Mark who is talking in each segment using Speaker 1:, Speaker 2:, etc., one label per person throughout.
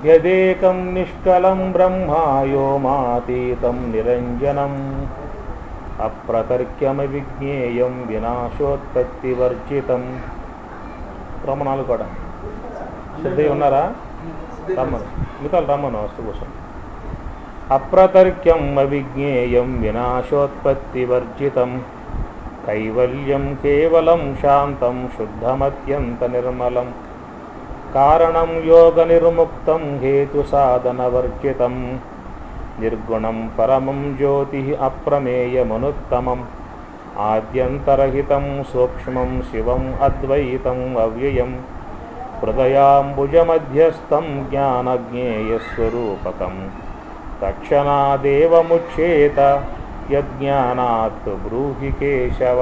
Speaker 1: యదేకం నిష్కలం బ్రహ్మాయోమాతీతం నిరంజనం అప్రతర్క్యమవిజ్ఞేయం వినాశోత్పత్తివర్జితం. రమణాలు కూడా శ్రద్ధ ఉన్నారా? రమ్మను, మిగతాలు రమ్మను వస్తు కోసం. అప్రతర్క్యం అవిజ్ఞేయం వినాశోత్పత్తివర్జితం కైవల్యం కేవలం శాంతం శుద్ధమత్యంత నిర్మలం కారణం యోగ నిర్ముక్తం హేతు సాధనవర్జితం నిర్గుణం పరమం జ్యోతి అప్రమేయమనుత్తమం ఆద్యంతరహితం సూక్ష్మం శివం అద్వైతం అవ్యయం హృదయాంబుజమధ్యస్థం జ్ఞానజ్ఞేయస్వరూపకం తక్షణాదేవముచ్యేత యజ్ఞానాత్ బ్రూహి కేశవ.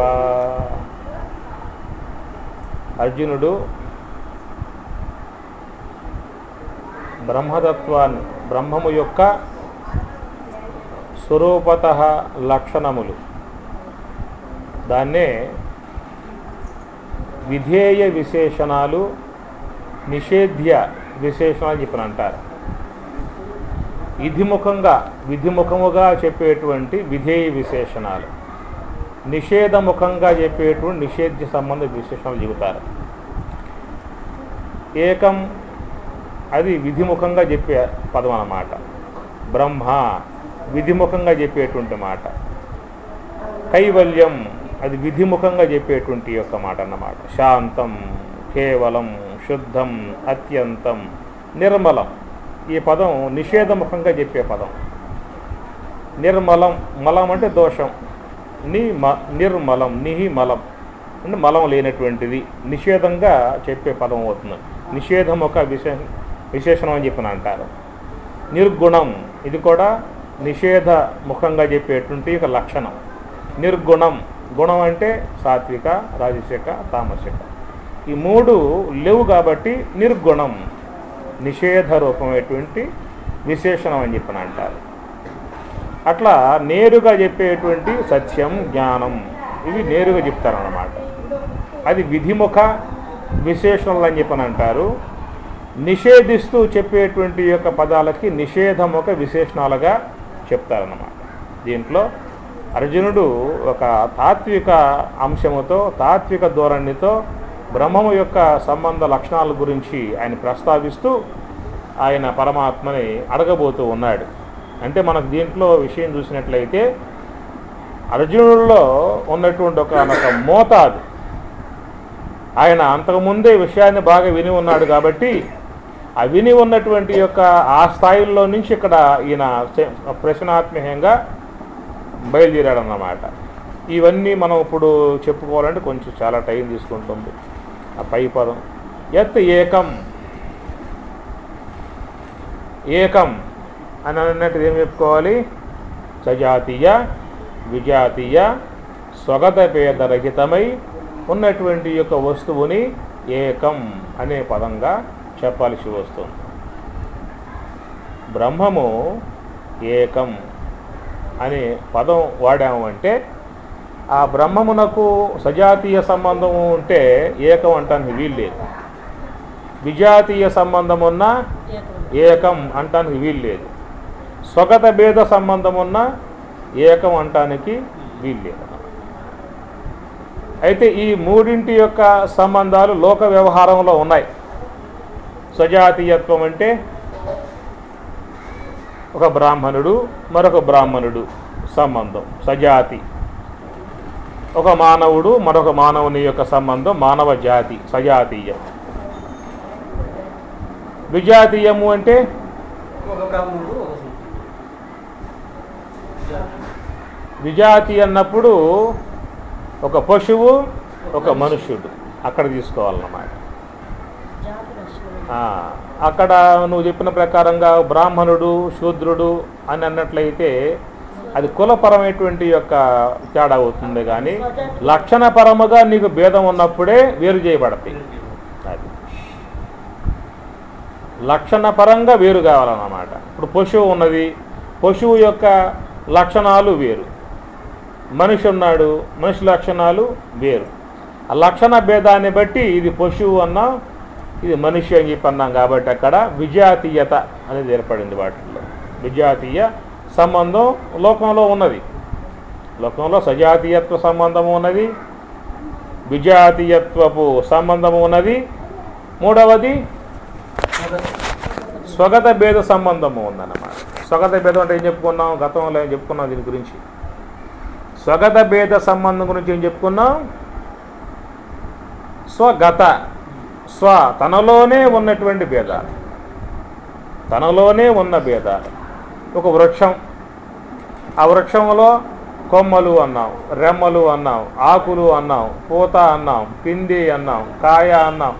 Speaker 1: అర్జునుడు బ్రహ్మతత్వాన్ని, బ్రహ్మము యొక్క స్వరూపతః లక్షణములు, దాన్నే విధేయ విశేషణాలు, నిషేధ్య విశేషణాలు చెప్పని అంటారు. విధిముఖముగా చెప్పేటువంటి విధేయ విశేషణాలు, నిషేధముఖంగా చెప్పేటువంటి నిషేధ్య సంబంధ విశేషణాలు చెబుతారు. ఏకం అది విధిముఖంగా చెప్పే పదం అన్నమాట. బ్రహ్మ విధిముఖంగా చెప్పేటువంటి మాట. కైవల్యం అది విధిముఖంగా చెప్పేటువంటి యొక్క మాట అన్నమాట. శాంతం, కేవలం, శుద్ధం, అత్యంతం, నిర్మలం ఈ పదం నిషేధముఖంగా చెప్పే పదం. నిర్మలం, మలం అంటే దోషం, నిర్మలం, నిహి మలం అంటే మలం లేనటువంటిది, నిషేధంగా చెప్పే పదం అవుతుంది. నిషేధం ఒక విశేషణం అని చెప్పిన అంటారు. నిర్గుణం ఇది కూడా నిషేధ ముఖంగా చెప్పేటువంటి ఒక లక్షణం. నిర్గుణం, గుణం అంటే సాత్విక, రాజసిక, తామసిక, ఈ మూడు లేవు కాబట్టి నిర్గుణం, నిషేధ రూపమైనటువంటి విశేషణం అని చెప్పిన అంటారు. అట్లా నేరుగా చెప్పేటువంటి సత్యం, జ్ఞానం ఇవి నేరుగా చెప్తారన్నమాట. అది విధిముఖ విశేషణలు అని చెప్పని అంటారు. నిషేధిస్తూ చెప్పేటువంటి యొక్క పదాలకి నిషేధముఖ విశేషణాలుగా చెప్తారన్నమాట. దీంట్లో అర్జునుడు ఒక తాత్విక అంశముతో, తాత్విక ధోరణితో బ్రహ్మము యొక్క సంబంధ లక్షణాల గురించి ఆయన ప్రస్తావిస్తూ ఆయన పరమాత్మని అడగబోతూ ఉన్నాడు. అంటే మనకు దీంట్లో విషయం చూసినట్లయితే అర్జునుడిలో ఉన్నటువంటి ఒక మోతాదు, ఆయన అంతకుముందే విషయాన్ని బాగా విని ఉన్నాడు కాబట్టి ఆ విని ఉన్నటువంటి యొక్క ఆ స్థాయిలో నుంచి ఇక్కడ ఈయన ప్రశ్నాత్మకంగా బయలుదేరాడన్నమాట. ఇవన్నీ మనం ఇప్పుడు చెప్పుకోవాలంటే కొంచెం చాలా టైం తీసుకుంటుంది. ఆ పై పదం యత్ ఏకం, ఏకం అని అన్నట్టు ఏం చెప్పుకోవాలి? సజాతీయ, విజాతీయ, స్వగత భేదరహితమై ఉన్నటువంటి యొక్క వస్తువుని ఏకం అనే పదంగా చెప్పాల్సి వస్తుంది. బ్రహ్మము ఏకం అనే పదం వాడామంటే ఆ బ్రహ్మమునకు సజాతీయ సంబంధము ఉంటే ఏకం అంటానికి వీల్లేదు, విజాతీయ సంబంధం ఉన్నా ఏకం అంటానికి వీల్లేదు, స్వగత భేద సంబంధం ఉన్నా ఏకం అంటానికి వీల్లేదు. అయితే ఈ మూడింటి యొక్క సంబంధాలు లోక వ్యవహారంలో ఉన్నాయి. సజాతీయత్వం అంటే ఒక బ్రాహ్మణుడు మరొక బ్రాహ్మణుడు సంబంధం సజాతి, ఒక మానవుడు మరొక మానవుని యొక్క సంబంధం మానవ జాతి సజాతీయం. విజాతీయము అంటే విజాతి అన్నప్పుడు ఒక పశువు ఒక మనుష్యుడు అక్కడ తీసుకోవాలన్నమాట. అక్కడ నువ్వు చెప్పిన ప్రకారంగా బ్రాహ్మణుడు శూద్రుడు అని అన్నట్లయితే అది కులపరమైనటువంటి యొక్క తేడా అవుతుంది. కానీ లక్షణపరముగా నీకు భేదం ఉన్నప్పుడే వేరు చేయబడతాయి. అది లక్షణపరంగా వేరు కావాలన్నమాట. ఇప్పుడు పశువు ఉన్నది, పశువు యొక్క లక్షణాలు వేరు, మనిషి ఉన్నాడు, మనిషి లక్షణాలు వేరు. ఆ లక్షణ భేదాన్ని బట్టి ఇది పశువు అన్నా ఇది మనిషి అని చెప్పి అన్నాం కాబట్టి అక్కడ విజాతీయత అనేది ఏర్పడింది. వాటిల్లో విజాతీయ సంబంధం లోకంలో ఉన్నది. లోకంలో సజాతీయత్వ సంబంధము ఉన్నది, విజాతీయత్వపు సంబంధము ఉన్నది. మూడవది స్వగత భేద సంబంధము ఉందన్నమాట. స్వగత భేదం అంటే ఏం చెప్పుకున్నాం? గతంలో ఏం చెప్పుకున్నాం దీని గురించి? స్వగత భేద సంబంధం గురించి ఏం చెప్పుకున్నాం? స్వగత తనలోనే ఉన్నటువంటి భేదాలు, తనలోనే ఉన్న భేదాలు. ఒక వృక్షం, ఆ వృక్షంలో కొమ్మలు అన్నాం, రెమ్మలు అన్నాం, ఆకులు అన్నాం, పూత అన్నాం, పిండి అన్నాం, కాయ అన్నాం.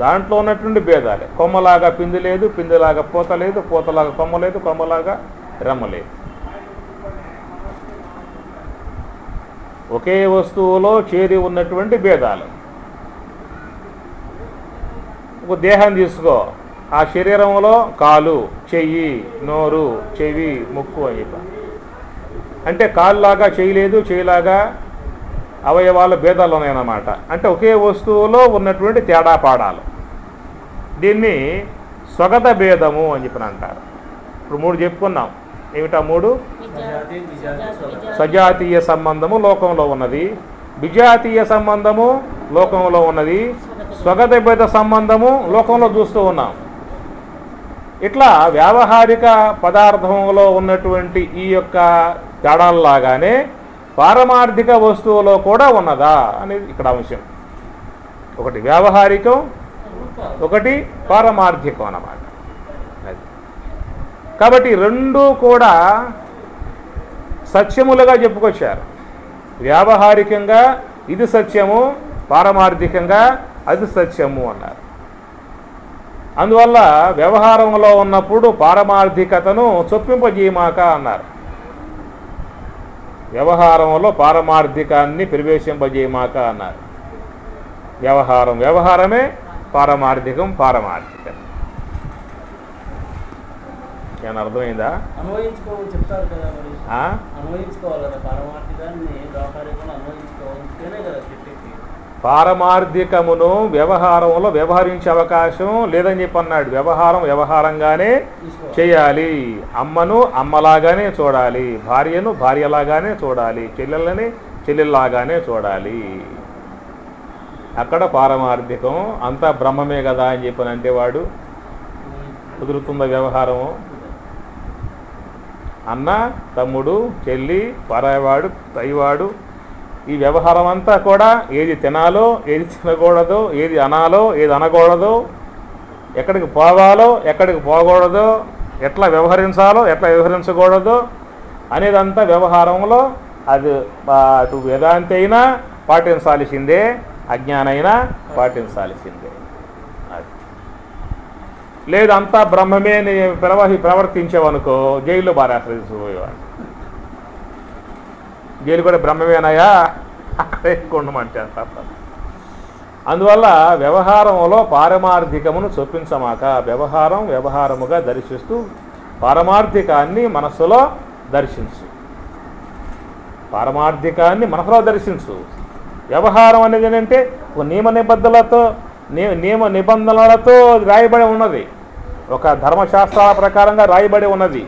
Speaker 1: దాంట్లో ఉన్నటువంటి భేదాలే. కొమ్మలాగా పిండి లేదు, పిండిలాగా పూత లేదు, పూతలాగా కొమ్మ లేదు, కొమ్మలాగా రెమ్మ లేదు. ఒకే వస్తువులో చేరి ఉన్నటువంటి భేదాలు. ఒక దేహం తీసుకో, ఆ శరీరంలో కాలు, చెయ్యి, నోరు, చెవి, ముక్కు అని చెప్పాను. అంటే కాలులాగా చేయలేదు, చేయలాగా అవయవాల భేదాలు ఉన్నాయన్నమాట. అంటే ఒకే వస్తువులో ఉన్నటువంటి తేడా పాడాలు. దీన్ని స్వగత భేదము అని చెప్పి అంటారు. ఇప్పుడు 3 చెప్పుకున్నాం. ఏమిటా 3? సజాతీయ సంబంధము లోకంలో ఉన్నది, విజాతీయ సంబంధము లోకంలో ఉన్నది, స్వగత భేద సంబంధము లోకంలో చూస్తూ ఉన్నాం. ఇట్లా వ్యావహారిక పదార్థంలో ఉన్నటువంటి ఈ యొక్క తేడాల్లాగానే పారమార్థిక వస్తువులో కూడా ఉన్నదా అనేది ఇక్కడ అంశం. ఒకటి వ్యావహారికం, ఒకటి పారమార్థికం అన్నమాట. కాబట్టి రెండూ కూడా సత్యములుగా చెప్పుకొచ్చారు. వ్యావహారికంగా ఇది సత్యము, పారమార్థికంగా అది సత్యము అన్నారు. అందువల్ల వ్యవహారంలో ఉన్నప్పుడు పారమార్థికతను చొప్పింపజేయమాక అన్నారు. వ్యవహారంలో పారమార్థికాన్ని ప్రవేశింపజేయమాక అన్నారు. వ్యవహారమే, పారమార్థికం పారమార్థికం. ఏమన్నా అర్థమైందా?
Speaker 2: అన్వయించుకోవాలి చెప్తారు కదా, అన్వయించుకోవాలి కదా పారమార్థికాన్ని వ్యవహారికంలో అన్వయించుకోవాలనే కదా చెప్పేది.
Speaker 1: పారమార్థికమును వ్యవహారంలో వ్యవహరించే అవకాశం లేదని చెప్పి అన్నాడు. వ్యవహారంగానే చేయాలి. అమ్మను అమ్మలాగానే చూడాలి, భార్యను భార్యలాగానే చూడాలి, చెల్లెళ్ళని చెల్లెల్లాగానే చూడాలి. అక్కడ పారమార్థికం. అంతా బ్రహ్మమే కదా అని చెప్పనంటే వాడు కుదురుతుందా వ్యవహారము? అన్న, తమ్ముడు, చెల్లి, పరాయవాడు, పైవాడు, ఈ వ్యవహారం అంతా కూడా ఏది తినాలో, ఏది తినకూడదో, ఏది అనాలో, ఏది అనకూడదో, ఎక్కడికి పోవాలో, ఎక్కడికి పోకూడదో, ఎట్లా వ్యవహరించాలో, ఎట్లా వ్యవహరించకూడదో అనేదంతా వ్యవహారంలో అది అటు వేదాంతి అయినా పాటించాల్సిందే, అజ్ఞానైనా పాటించాల్సిందే. అది లేదు అంతా బ్రహ్మమే ప్రవర్తించేవనుకో జైల్లో బారేశ్రయించిపోయేవాడు. జైలు కూడా బ్రహ్మమేనాయా అక్కడే కొండమంటారు తప్ప. అందువల్ల వ్యవహారంలో పారమార్థికమును చొప్పించమాక. వ్యవహారముగా దర్శిస్తూ పారమార్థికాన్ని మనస్సులో దర్శించు. పారమార్థికాన్ని మనసులో దర్శించు. వ్యవహారం అనేది ఏంటంటే నియమ నిబంధనలతో రాయబడి ఉన్నది. ఒక ధర్మశాస్త్రాల ప్రకారంగా రాయబడి ఉన్నది.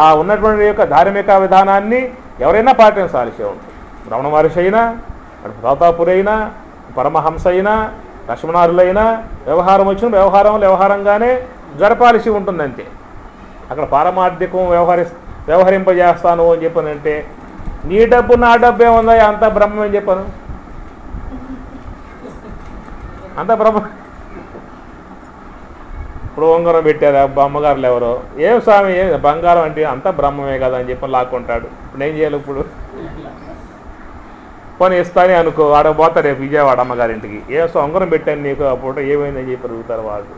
Speaker 1: ఆ ఉన్నటువంటి యొక్క ధార్మిక విధానాన్ని ఎవరైనా పాటించాల్సి ఉంటుంది. రమణ మహర్షి అయినా, ప్రతాపురైనా, పరమహంస అయినా, లక్ష్మణారులైనా వ్యవహారం వచ్చిన వ్యవహారంగానే జరపాల్సి ఉంటుంది అంతే. అక్కడ పారమార్థికం వ్యవహరింపజేస్తాను అని చెప్పానంటే నీ డబ్బు నా డబ్బు ఏముందా, అంతా బ్రహ్మం అని చెప్పాను. అంతా బ్రహ్మ. ఇప్పుడు ఉంగరం పెట్టారు అమ్మగారులు ఎవరో, ఏం స్వామి బంగారం అంటే అంతా బ్రహ్మమే కదా అని చెప్పి లాక్కుంటాడు. ఇప్పుడు ఏం చేయాలి? ఇప్పుడు పని ఇస్తానే అనుకో, ఆడ పోతాడు రేపు విజయవాడ అమ్మగారింటికి. ఏం ఉంగరం పెట్టాను నీకు, ఆ పూట ఏమైందని చెప్పి అడుగుతారు వాళ్ళు.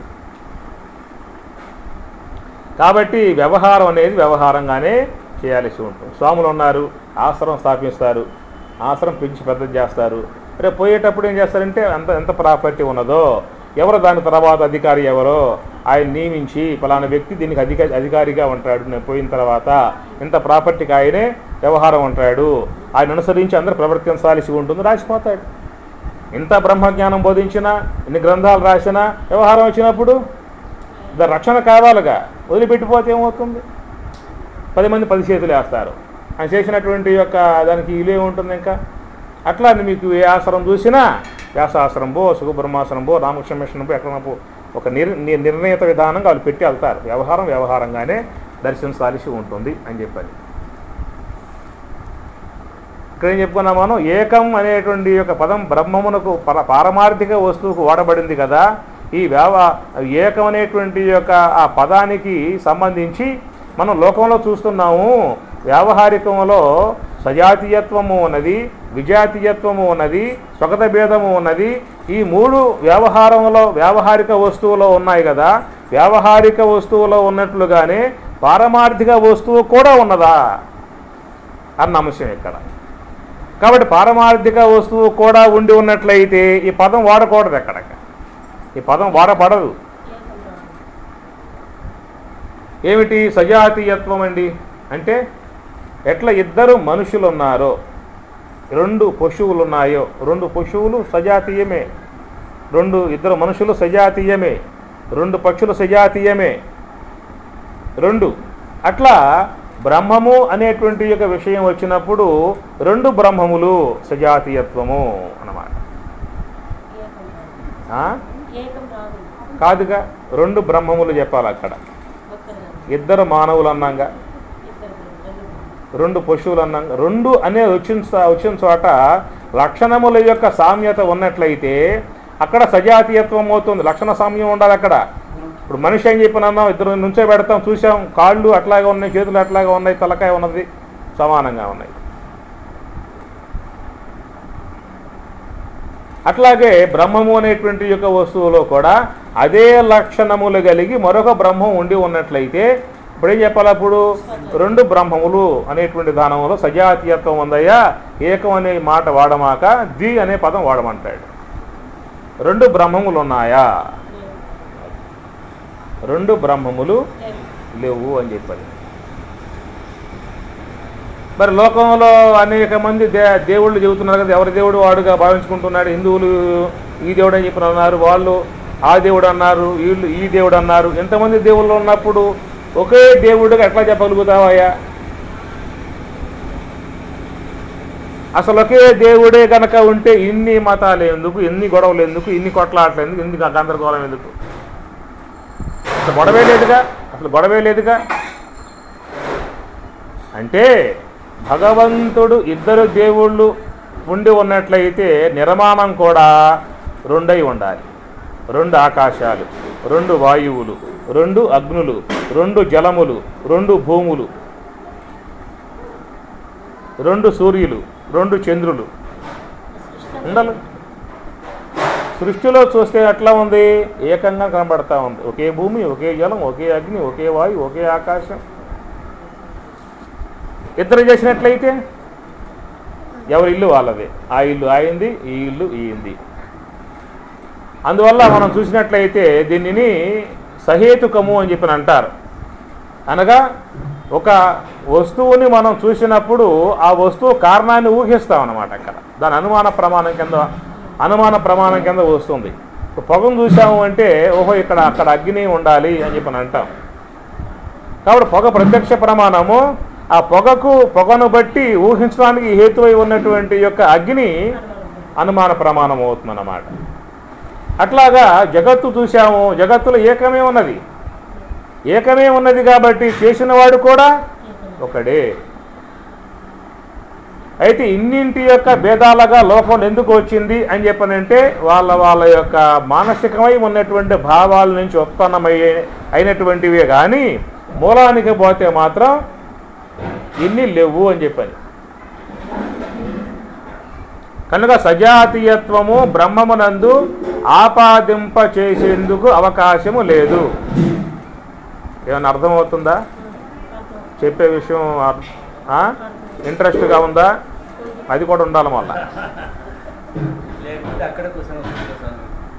Speaker 1: కాబట్టి వ్యవహారం అనేది వ్యవహారంగానే చేయాల్సి ఉంటుంది. స్వాములు ఉన్నారు, ఆశ్రమం స్థాపిస్తారు, ఆశ్రమం పెంచి పెద్ద చేస్తారు. రేపు పోయేటప్పుడు ఏం చేస్తారంటే ఎంత ప్రాపర్టీ ఉన్నదో, ఎవరు దాని తర్వాత అధికారి ఎవరో ఆయన నియమించి ఫలానా వ్యక్తి దీనికి అధికారిగా ఉంటాడు, నేను పోయిన తర్వాత ఇంత ప్రాపర్టీకి ఆయనే వ్యవహారం ఉంటాడు, ఆయన అనుసరించి అందరూ ప్రవర్తించాల్సి ఉంటుంది, రాసిపోతాడు. ఇంత బ్రహ్మజ్ఞానం బోధించినా ఇన్ని గ్రంథాలు రాసినా వ్యవహారం వచ్చినప్పుడు దాని రక్షణ కావాలిగా. వదిలిపెట్టిపోతే ఏమవుతుంది? 10 మంది 10 చేతులు వేస్తారు. ఆయన చేసినటువంటి యొక్క దానికి ఇలే ఉంటుంది. ఇంకా అట్లా మీకు ఏ ఆశ్రమం చూసినా వ్యాసాశ్రమం పో, సుఖబ్రహ్మాశ్రమం పో, రామకృష్ణ మిషన్ పో, ఎక్కడ పో, ఒక నిర్ణీత విధానంగా వాళ్ళు పెట్టి వెళ్తారు. వ్యవహారంగానే దర్శించాల్సి ఉంటుంది అని చెప్పాలి. ఇక్కడ ఏం చెప్పుకున్నాం మనం? ఏకం అనేటువంటి యొక్క పదం బ్రహ్మమునకు పారమార్థిక వస్తువుకు వాడబడింది కదా. ఈ ఏకం అనేటువంటి యొక్క ఆ పదానికి సంబంధించి మనం లోకంలో చూస్తున్నాము. వ్యావహారికంలో సజాతీయత్వము ఉన్నది, విజాతీయత్వము ఉన్నది, స్వగత భేదము ఉన్నది. ఈ 3 వ్యావహారిక వస్తువులో ఉన్నాయి కదా. వ్యావహారిక వస్తువులో ఉన్నట్లుగానే పారమార్థిక వస్తువు కూడా ఉన్నదా అన్న అంశం ఇక్కడ. కాబట్టి పారమార్థిక వస్తువు కూడా ఉండి ఉన్నట్లయితే ఈ పదం వాడకూడదు. ఎక్కడ ఈ పదం వాడబడదు. ఏమిటి సజాతీయత్వం అండి అంటే? ఎట్లా 2 మనుషులు ఉన్నారో, 2 పశువులు ఉన్నాయో, 2 పశువులు సజాతీయమే, 2 మనుషులు సజాతీయమే, 2 పక్షులు సజాతీయమే, 2. అట్లా బ్రహ్మము అనేటువంటి యొక్క విషయం వచ్చినప్పుడు 2 బ్రహ్మములు సజాతీయత్వము అన్నమాట. కాదుగా, 2 బ్రహ్మములు చెప్పాలి అక్కడ. 2 మానవులు అన్నాగా, 2 పశువులు అన్నాగా. 2 అనేది వచ్చిన చోట లక్షణముల యొక్క సామ్యత ఉన్నట్లయితే అక్కడ సజాతీయత్వం అవుతుంది. లక్షణ సామ్యం ఉండాలి అక్కడ. ఇప్పుడు మనిషి అని చెప్పినన్నాం, 2 నుంచే పెడతాం, చూసాం, కాళ్ళు అట్లాగే ఉన్నాయి, చేతులు అట్లాగే ఉన్నాయి, తలకాయ ఉన్నది, సమానంగా ఉన్నాయి. అట్లాగే బ్రహ్మము అనేటువంటి యొక్క వస్తువులో కూడా అదే లక్షణములు కలిగి మరొక బ్రహ్మం ఉండి ఉన్నట్లయితే ఇప్పుడేం చెప్పాలి? అప్పుడు 2 బ్రహ్మములు అనేటువంటి దానంలో సజాతీయత్వం ఉందయ్యా. ఏకం అనే మాట వాడమాక ద్వి అనే పదం వాడమంటాడు. 2 బ్రహ్మములు ఉన్నాయా? 2 బ్రహ్మములు లేవు అని చెప్పాలి. మరి లోకంలో అనేక మంది దేవుళ్ళు చెబుతున్నారు కదా. ఎవరి దేవుడు వాడుగా భావించుకుంటున్నాడు. హిందువులు ఈ దేవుడు అని చెప్పి అన్నారు, వాళ్ళు ఆ దేవుడు అన్నారు, వీళ్ళు ఈ దేవుడు అన్నారు. ఎంతమంది దేవుళ్ళు ఉన్నప్పుడు ఒకే దేవుడిగా ఎట్లా చెప్పగలుగుతావయ్యా? అసలు ఒకే దేవుడే కనుక ఉంటే ఇన్ని మతాలు ఎందుకు, ఇన్ని గొడవలు ఎందుకు, ఇన్ని కొట్లాటలు ఎందుకు, ఇన్ని గందరగోళం ఎందుకు? అసలు గొడవే లేదుగా. అంటే భగవంతుడు 2 దేవుళ్ళు ఉండి ఉన్నట్లయితే నిర్మాణం కూడా 2 ఉండాలి. 2 ఆకాశాలు, 2 వాయువులు, 2 అగ్నులు, 2 జలములు, 2 భూములు, 2 సూర్యులు, 2 చంద్రులు ఉండాలి. సృష్టిలో చూస్తే ఎట్లా ఉంది? ఏకంగా కనబడతా ఉంది. ఒకే భూమి, ఒకే జలం, ఒకే అగ్ని, ఒకే వాయు, ఒకే ఆకాశం. 2 చేసినట్లయితే ఎవరి ఇల్లు వాళ్ళదే. ఆ ఇల్లు ఆయింది, ఈ ఇల్లు ఈయింది. అందువల్ల మనం చూసినట్లయితే దీనిని సహేతుకము అని చెప్పి అంటారు. అనగా ఒక వస్తువుని మనం చూసినప్పుడు ఆ వస్తువు కారణాన్ని ఊహిస్తాం అన్నమాట. అక్కడ దాని అనుమాన ప్రమాణం కింద వస్తుంది. పొగను చూసాము అంటే ఓహో అక్కడ అగ్ని ఉండాలి అని చెప్పి అంటాం. కాబట్టి పొగ ప్రత్యక్ష ప్రమాణము. ఆ పొగను బట్టి ఊహించడానికి హేతువై ఉన్నటువంటి యొక్క అగ్ని అనుమాన ప్రమాణం అవుతుందన్నమాట. అట్లాగా జగత్తు చూసాము, జగత్తులో ఏకమే ఉన్నది కాబట్టి చేసినవాడు కూడా ఒకడే. అయితే ఇన్నింటి యొక్క భేదాలుగా లోకం ఎందుకు వచ్చింది అని చెప్పనంటే వాళ్ళ యొక్క మానసికమై ఉన్నటువంటి భావాల నుంచి అయినటువంటివే కానీ మూలానికి పోతే మాత్రం ఇన్ని లేవు అని చెప్పని. కనుక సజాతీయత్వము బ్రహ్మమునందు ఆపాదింప చేసేందుకు అవకాశము లేదు. ఏమన్నా అర్థమవుతుందా? చెప్పే విషయం ఇంట్రెస్ట్గా ఉందా? అది కూడా ఉండాలి. మళ్ళా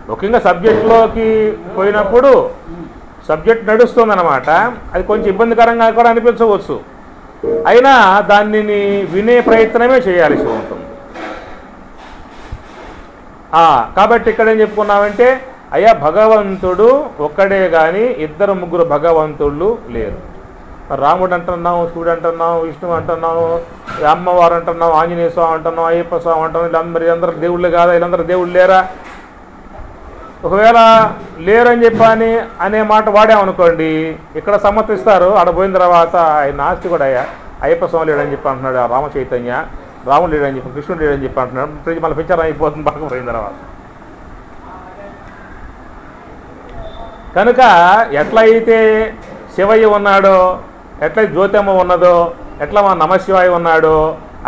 Speaker 1: ముఖ్యంగా సబ్జెక్టులోకి పోయినప్పుడు సబ్జెక్ట్ నడుస్తుందన్నమాట. అది కొంచెం ఇబ్బందికరంగా కూడా అనిపించవచ్చు. అయినా దానిని వినే ప్రయత్నమే చేయాల్సి ఉంటుంది. కాబట్టి ఇక్కడ ఏం చెప్పుకున్నామంటే అయ్యా భగవంతుడు ఒక్కడే కానీ ఇద్దరు ముగ్గురు భగవంతుళ్ళు లేరు. రాముడు అంటున్నాం, శివుడు అంటున్నాం, విష్ణువు అంటున్నాం, అమ్మవారు అంటున్నాం, ఆంజనేయ స్వామి అంటున్నాం, అయ్యప్ప స్వామి అంటున్నాం. వీళ్ళందరూ దేవుళ్ళు కాదా? వీళ్ళందరూ దేవుళ్ళు లేరా? ఒకవేళ లేరని చెప్పని అనే మాట వాడామనుకోండి, ఇక్కడ సమ్మతిస్తారు. ఆడ పోయిన తర్వాత ఆయన నాస్తికుడు అయ్యా, అయ్యప్ప స్వామి లేడని చెప్పి అంటున్నాడు, రామ చైతన్య రాముడు లేడని చెప్పి, కృష్ణుడు లేడని చెప్పి అంటున్నాడు. మళ్ళీ పిక్చర్ అయిపోతుంది బాగా పోయిన తర్వాత. కనుక ఎట్లయితే శివయ్య ఉన్నాడో, ఎట్లయితే జ్యోతమ్మ ఉన్నదో, ఎట్లా మా నమశివాయ ఉన్నాడో,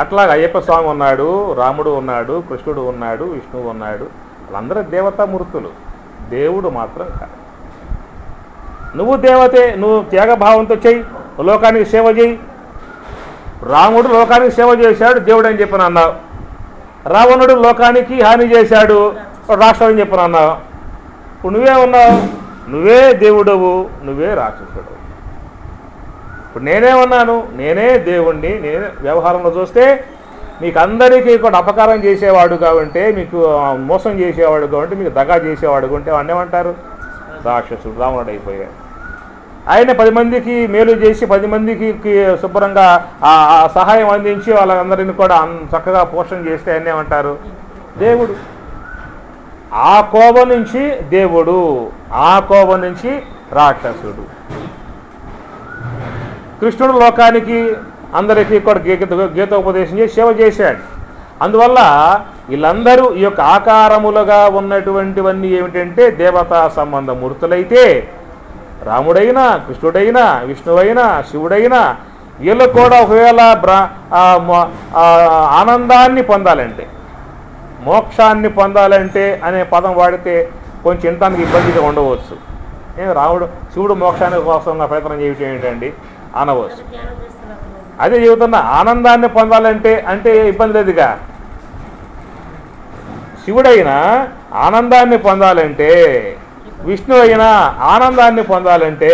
Speaker 1: అట్లా అయ్యప్ప స్వామి ఉన్నాడు, రాముడు ఉన్నాడు, కృష్ణుడు ఉన్నాడు, విష్ణువు ఉన్నాడు. వాళ్ళందరూ దేవతామూర్తులు, దేవుడు మాత్రం కాదు. నువ్వు దేవతే, నువ్వు త్యాగభావంతో చెయ్యి, లోకానికి సేవ చేయి. రాముడు లోకానికి సేవ చేశాడు, దేవుడు అని చెప్పని అన్నావు. రావణుడు లోకానికి హాని చేశాడు, రాక్షసుడు అని చెప్పని అన్నావు. ఇప్పుడు నువ్వే ఉన్నావు, నువ్వే దేవుడవు, నువ్వే రాక్షసుడు. ఇప్పుడు నేనే ఉన్నాను, నేనే దేవుణ్ణి. నేనే వ్యవహారంలో చూస్తే మీకు అందరికీ కూడా అపకారం చేసేవాడు కాబట్టి, మీకు మోసం చేసేవాడు కాబట్టి, మీకు దగా చేసేవాడు ఉంటే వాడిని ఏమంటారు? రాక్షసుడు, రావణుడు అయిపోయాడు. ఆయన 10 మందికి మేలు చేసి 10 మందికి శుభ్రంగా సహాయం అందించి వాళ్ళందరినీ కూడా చక్కగా పోషణ చేస్తే ఆయన ఏమంటారు? దేవుడు. ఆ కోపం నుంచి దేవుడు, ఆ కోపం నుంచి రాక్షసుడు. కృష్ణుడు లోకానికి అందరికీ కూడా గీతోపదేశం చేసి సేవ చేశాడు. అందువల్ల వీళ్ళందరూ ఈ యొక్క ఆకారములుగా ఉన్నటువంటివన్నీ ఏమిటంటే దేవతా సంబంధ మూర్తులైతే, రాముడైనా, కృష్ణుడైనా, విష్ణువైనా, శివుడైనా వీళ్ళు కూడా ఒకవేళ ఆనందాన్ని పొందాలంటే, మోక్షాన్ని పొందాలంటే అనే పదం వాడితే కొంచెం ఇంటానికి ఇబ్బందిగా ఉండవచ్చు. శివుడు మోక్షానికి కోసంగా ప్రయత్నం చేయటం ఏంటండి అనవచ్చు. అదే చెబుతున్నా, ఆనందాన్ని పొందాలంటే అంటే ఇబ్బంది లేదుగా. శివుడైనా ఆనందాన్ని పొందాలంటే, విష్ణు అయినా ఆనందాన్ని పొందాలంటే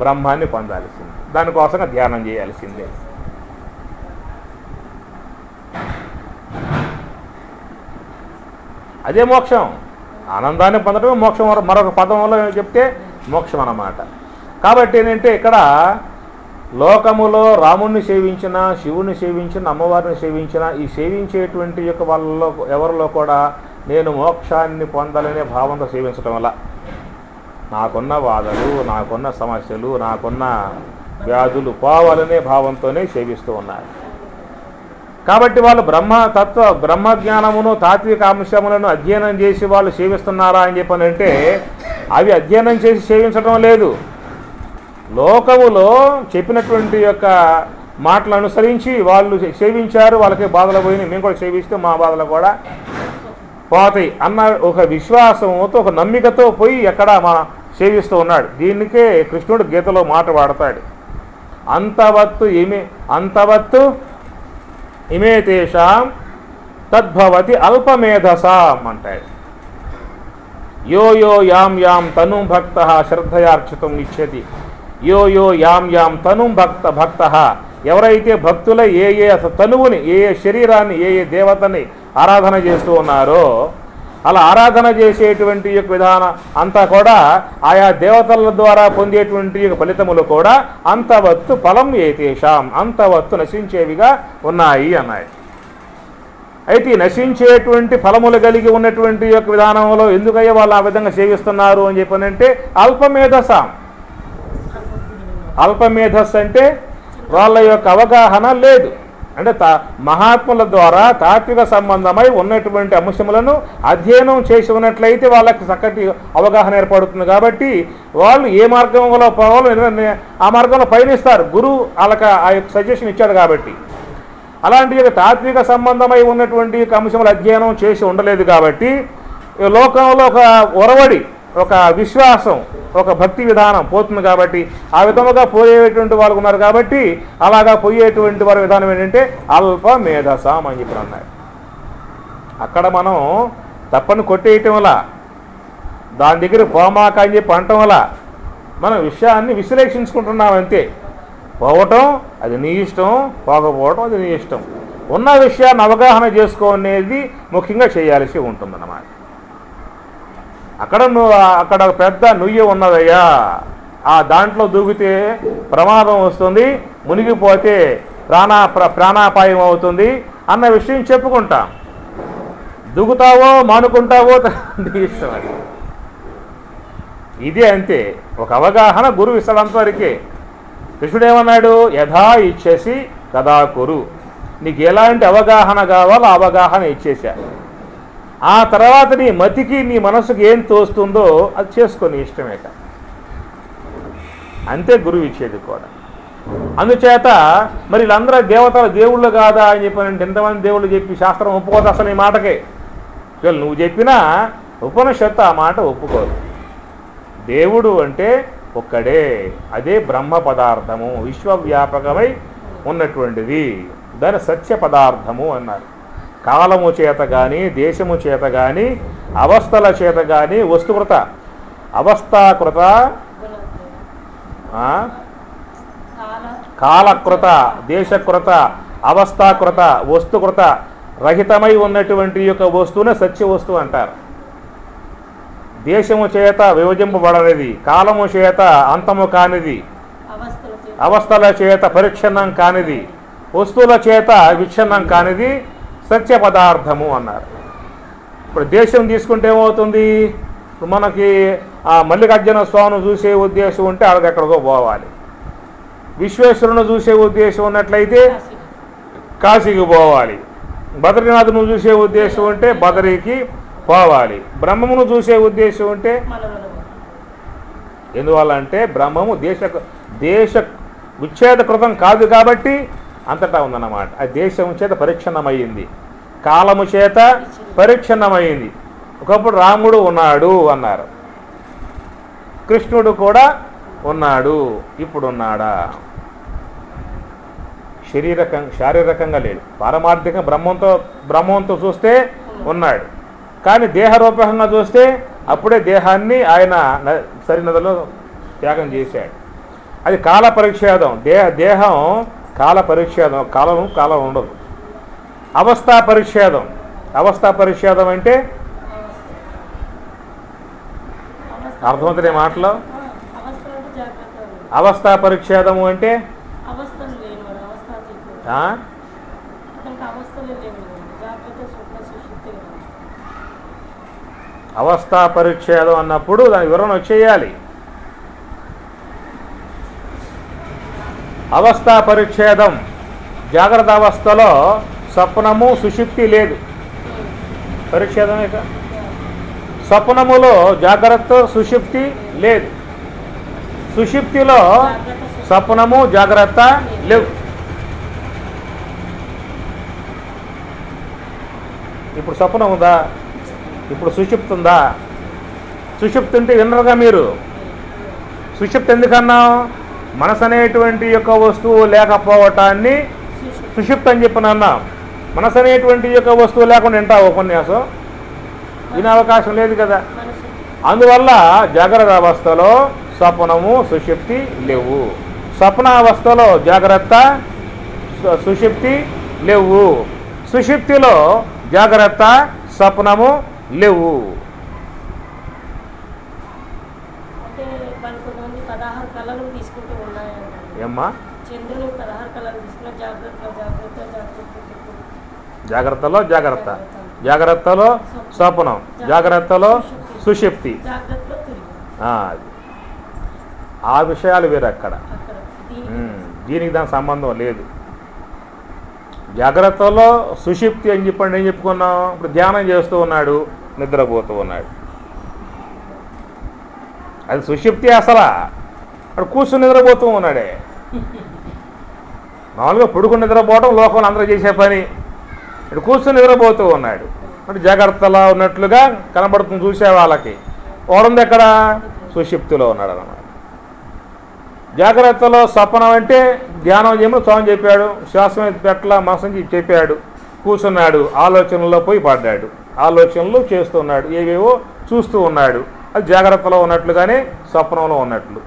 Speaker 1: బ్రహ్మాన్ని పొందాల్సిందే, దానికోసంగా ధ్యానం చేయాల్సిందే. అదే మోక్షం. ఆనందాన్ని పొందడమే మోక్షం. మరొక పదంలో చెప్తే మోక్షం అన్నమాట. కాబట్టి ఏంటంటే ఇక్కడ లోకములో రాముణ్ణి సేవించిన, శివుని సేవించిన, అమ్మవారిని సేవించిన, ఈ సేవించేటువంటి యొక్క వాళ్ళలో ఎవరిలో కూడా నేను మోక్షాన్ని పొందాలనే భావంతో సేవించడం వల్ల నాకున్న బాధలు, నాకున్న సమస్యలు, నాకున్న వ్యాధులు పోవాలనే భావంతోనే సేవిస్తూ ఉన్నారు. కాబట్టి వాళ్ళు బ్రహ్మజ్ఞానమును, తాత్విక అంశములను అధ్యయనం చేసి వాళ్ళు సేవిస్తున్నారా అని చెప్పనంటే అవి అధ్యయనం చేసి సేవించడం లేదు. లోకములో చెప్పినటువంటి యొక్క మాటలు అనుసరించి వాళ్ళు సేవించారు, వాళ్ళకి బాధలు పోయినాయి, మేము కూడా సేవిస్తే మా బాధలు కూడా పోతాయి అన్న ఒక విశ్వాసంతో, ఒక నమ్మికతో పోయి ఎక్కడ సేవిస్తూ ఉన్నాడు. దీనికే కృష్ణుడు గీతలో మాట వాడతాడు. అంతవత్తు ఇమే తేషాం తద్భవతి అల్పమేధసాం అంటాడు. యో యో యాం యాం తనుం భక్త శ్రద్ధయార్చితం ఇచ్చతి. యో యో యాం యాం తనుం భక్త ఎవరైతే భక్తుల ఏ తనువుని, ఏ శరీరాన్ని, ఏ దేవతని ఆరాధన చేస్తూ ఉన్నారో అలా ఆరాధన చేసేటువంటి యొక్క విధానం అంతా కూడా ఆయా దేవతల ద్వారా పొందేటువంటి ఫలితములు కూడా అంతవత్తు ఫలం ఏతేషాం, అంతవత్తు నశించేవిగా ఉన్నాయి అన్నాయి. అయితే నశించేటువంటి ఫలములు కలిగి ఉన్నటువంటి యొక్క విధానంలో ఎందుకయ్యా వాళ్ళు ఆ విధంగా సేవిస్తున్నారు అని చెప్పనంటే అల్పమేధసాం. అల్పమేధస్సు అంటే వాళ్ళ యొక్క అవగాహన లేదు. అంటే మహాత్ముల ద్వారా తాత్విక సంబంధమై ఉన్నటువంటి అంశములను అధ్యయనం చేసి ఉన్నట్లయితే వాళ్ళకి చక్కటి అవగాహన ఏర్పడుతుంది. కాబట్టి వాళ్ళు ఏ మార్గంలో పోవాలో ఆ మార్గంలో పయనిస్తారు. గురువు వాళ్ళకి ఆ యొక్క సజెషన్ ఇచ్చాడు. కాబట్టి అలాంటి తాత్విక సంబంధమై ఉన్నటువంటి అంశములు అధ్యయనం చేసి ఉండలేదు. కాబట్టి లోకంలో ఒక ఒరవడి, ఒక విశ్వాసం, ఒక భక్తి విధానం పోతుంది. కాబట్టి ఆ విధముగా పోయేటువంటి వాళ్ళు ఉన్నారు. కాబట్టి అలాగా పోయేటువంటి వారి విధానం ఏంటంటే అల్ప మేధసాం అని చెప్పి అన్నారు. అక్కడ మనం తప్పని కొట్టేయటం వల్ల, దాని దగ్గర పోమాక అని చెప్పి అనటం వల్ల మనం విషయాన్ని విశ్లేషించుకుంటున్నాం అంతే. పోవటం అది నీ ఇష్టం, పోకపోవటం అది నీ ఇష్టం. ఉన్న విషయాన్ని అవగాహన చేసుకోనేది ముఖ్యంగా చేయాల్సి ఉంటుందన్నమాట. అక్కడ పెద్ద నుయ్యి ఉన్నదయ్యా, ఆ దాంట్లో దూకితే ప్రమాదం వస్తుంది, మునిగిపోతే ప్రాణాపాయం అవుతుంది అన్న విషయం చెప్పుకుంటాం. దుగుతావో మానుకుంటావో నీ ఇష్టం. అది ఇదే అంతే, ఒక అవగాహన గురువు ఇస్తాడంతవరకే. కృష్ణుడు ఏమన్నాడు? యథా ఇచ్చేసి తదా కురు. నీకు ఎలాంటి అవగాహన కావాలో అవగాహన ఇచ్చేశా. ఆ తర్వాత నీ మతికి నీ మనసుకి ఏం తోస్తుందో అది చేసుకొని ఇష్టమేట. అంతే గురువు ఇచ్చేది కూడా. అందుచేత మరి వీళ్ళందరూ దేవుళ్ళు కాదా అని చెప్పానంటే ఎంతమంది దేవుళ్ళు చెప్పి శాస్త్రం ఒప్పుకోదు అసలు ఈ మాటకే. నువ్వు చెప్పినా ఉపనిషత్తు ఆ మాట ఒప్పుకోదు. దేవుడు అంటే ఒక్కడే, అదే బ్రహ్మ పదార్థము, విశ్వవ్యాపకమై ఉన్నటువంటిది, దాని సత్య పదార్థము అన్నారు. కాలము చేత కానీ, దేశము చేత కానీ, అవస్థల చేత కానీ, వస్తుకృత అవస్థాకృత కాలకృత దేశకృత అవస్థాకృత వస్తుకృత రహితమై ఉన్నటువంటి యొక్క వస్తువునే సత్య వస్తువు అంటారు. దేశము చేత విభజింపబడనిది, కాలము చేత అంతము కానిది, అవస్థల చేత పరిచ్ఛిన్నం కానిది, వస్తువుల చేత విచ్ఛిన్నం కానిది సత్య పదార్థము అన్నారు. ఇప్పుడు దేశం తీసుకుంటే ఏమవుతుంది? మనకి ఆ మల్లికార్జున స్వామిని చూసే ఉద్దేశం ఉంటే అక్కడికో పోవాలి. విశ్వేశ్వరుని చూసే ఉద్దేశం ఉన్నట్లయితే కాశీకి పోవాలి. బద్రీనాథ్ను చూసే ఉద్దేశం ఉంటే బదరికి పోవాలి. బ్రహ్మమును చూసే ఉద్దేశం ఉంటే ఎందువల్ల అంటే బ్రహ్మము దేశ విచ్ఛేదకృతం కాదు కాబట్టి అంతటా ఉందన్నమాట. అది దేశం చేత పరిచ్ఛిన్నమయ్యింది, కాలము చేత పరిచ్ఛిన్నమైంది. ఒకప్పుడు రాముడు ఉన్నాడు అన్నారు, కృష్ణుడు ఉన్నాడు, ఇప్పుడున్నాడా? శారీరకంగా లేడు. పారమార్థికంగా బ్రహ్మంతో చూస్తే ఉన్నాడు, కానీ దేహరూపకంగా చూస్తే అప్పుడే దేహాన్ని ఆయన సరినదిలో త్యాగం చేశాడు. అది కాల పరిచ్ఛేదం. దేహం కాల పరిచ్ఛేదం, కాలం ఉండదు. అవస్థా పరిచ్ఛేదం అంటే అర్థమవుతుంది మాటలో. అవస్థా పరిచ్ఛేదము అంటే అవస్థా పరిచ్ఛేదం అన్నప్పుడు దాని వివరణ వచ్చేయాలి. అవస్థా పరిచ్ఛేదం జాగ్రత్త అవస్థలో స్వప్నము సుషుప్తి లేదు, పరిచ్ఛేదమే. స్వప్నములో జాగ్రత్త సుషుప్తి లేదు, సుషుప్తిలో స్వప్నము జాగ్రత్త లేవు. ఇప్పుడు స్వప్నం ఉందా? ఇప్పుడు సుషుప్తి ఉందా? సుషుప్తి ఉంటే వినరుగా మీరు. సుషుప్తి ఎందుకన్నాం? మనసు అనేటువంటి యొక్క వస్తువు లేకపోవటాన్ని సుషుప్తి అని చెప్పినన్నాం. మనసు అనేటువంటి యొక్క వస్తువు లేకుండా వింటావు ఉపన్యాసం? వినే అవకాశం లేదు కదా. అందువల్ల జాగ్రత్త అవస్థలో స్వప్నము సుషుప్తి లేవు, స్వప్నావస్థలో జాగ్రత్త సుషుప్తి లేవు, సుషుప్తిలో జాగ్రత్త స్వప్నము లేవు. ఏమ్మా? జాగ్రత్తలో జాగ్రత్తలో స్వప్నం, జాగ్రత్తలో సుషుప్తి. ఆ విషయాలు వేరు అక్కడ. దీనికి దాని సంబంధం లేదు. జాగ్రత్తలో సుషుప్తి అని చెప్పండి, ఏం చెప్పుకున్నాం? ఇప్పుడు ధ్యానం చేస్తూ ఉన్నాడు, నిద్రపోతూ ఉన్నాడు, అది సుషుప్తి. అసలు అక్కడ కూర్చుని నిద్రపోతూ ఉన్నాడే. మామూలుగా పుడుకుని నిద్రపోవడం లోకంలో అందరూ చేసే పని. ఇక్కడ కూర్చుని నిద్రపోతూ ఉన్నాడు అంటే జాగ్రత్తలో ఉన్నట్లుగా కనబడుతుంది చూసే వాళ్ళకి. ఓడంది ఎక్కడ? సుషుప్తిలో ఉన్నాడు అన్నమాట. జాగ్రత్తలో స్వప్నం అంటే ధ్యానం చేయమని స్వామి చెప్పాడు, శ్వాసం పెట్ల మనసం చెప్పాడు, కూర్చున్నాడు, ఆలోచనల్లో పోయి పడ్డాడు, ఆలోచనలు చేస్తున్నాడు, ఏవేవో చూస్తూ ఉన్నాడు. అది జాగ్రత్తలో ఉన్నట్లుగానే స్వప్నంలో ఉన్నట్లు.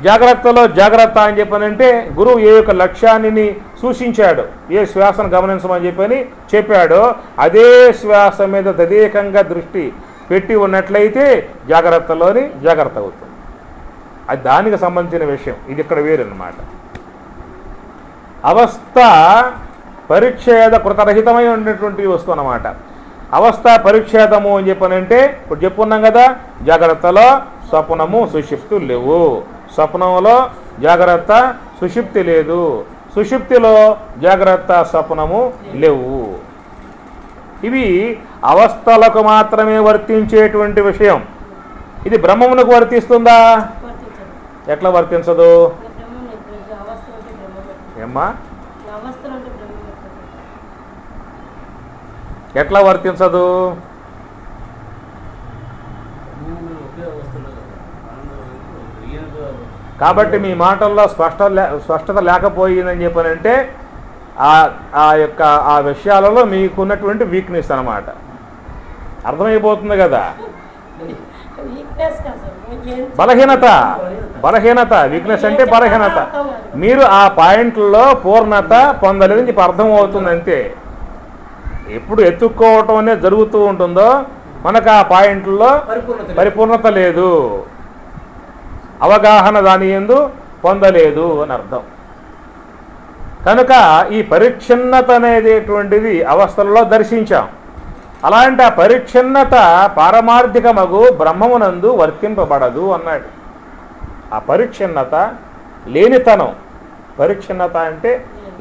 Speaker 1: జాగ్రత్తలో జాగ్రత్త అని చెప్పానంటే గురువు ఏ యొక్క లక్ష్యాన్ని సూచించాడు, ఏ శ్వాసను గమనించమని చెప్పాడో అదే శ్వాస మీద తదేకంగా దృష్టి పెట్టి ఉన్నట్లయితే జాగ్రత్తలోని జాగ్రత్త అవుతుంది. అది దానికి సంబంధించిన విషయం. ఇది ఇక్కడ వేరన్నమాట. అవస్థ పరిచ్ఛేద కృతరహితమై ఉన్నటువంటి వస్తువు అన్నమాట. అవస్థ పరిచ్ఛేదము అని చెప్పనంటే ఇప్పుడు చెప్పుకున్నాం కదా, జాగ్రత్తలో స్వప్నము సుషుప్తి లేవు, స్వప్నంలో జాగ్రత్త సుషుప్తి లేదు, సుషుప్తిలో జాగ్రత్త స్వప్నము లేవు. ఇవి అవస్థలకు మాత్రమే వర్తించేటువంటి విషయం. ఇది బ్రహ్మమునకు వర్తిస్తుందా? ఎట్లా వర్తించదు? ఏమ్మా ఎట్లా వర్తించదు? కాబట్టి మీ మాటల్లో స్పష్టత లేకపోయిందని చెప్పనంటే ఆ యొక్క ఆ విషయాలలో మీకున్నటువంటి వీక్నెస్ అన్నమాట. అర్థమైపోతుంది కదా. బలహీనత వీక్నెస్ అంటే బలహీనత. మీరు ఆ పాయింట్లలో పూర్ణత పొందలేదని చెప్పి అర్థం అవుతుంది అంతే. ఎప్పుడు ఎత్తుక్కోవటం అనేది జరుగుతూ ఉంటుందో మనకు ఆ పాయింట్లలో పరిపూర్ణత లేదు, అవగాహన దాని యందు పొందలేదు అని అర్థం. కనుక ఈ పరిచ్ఛిన్నత అనేటువంటిది అవస్థలలో దర్శించాం. అలాంటి ఆ పరిచ్ఛిన్నత పారమార్థికమగు బ్రహ్మమునందు వర్తింపబడదు అన్నాడు. ఆ పరిచ్ఛిన్నత లేనితనం. పరిచ్ఛిన్నత అంటే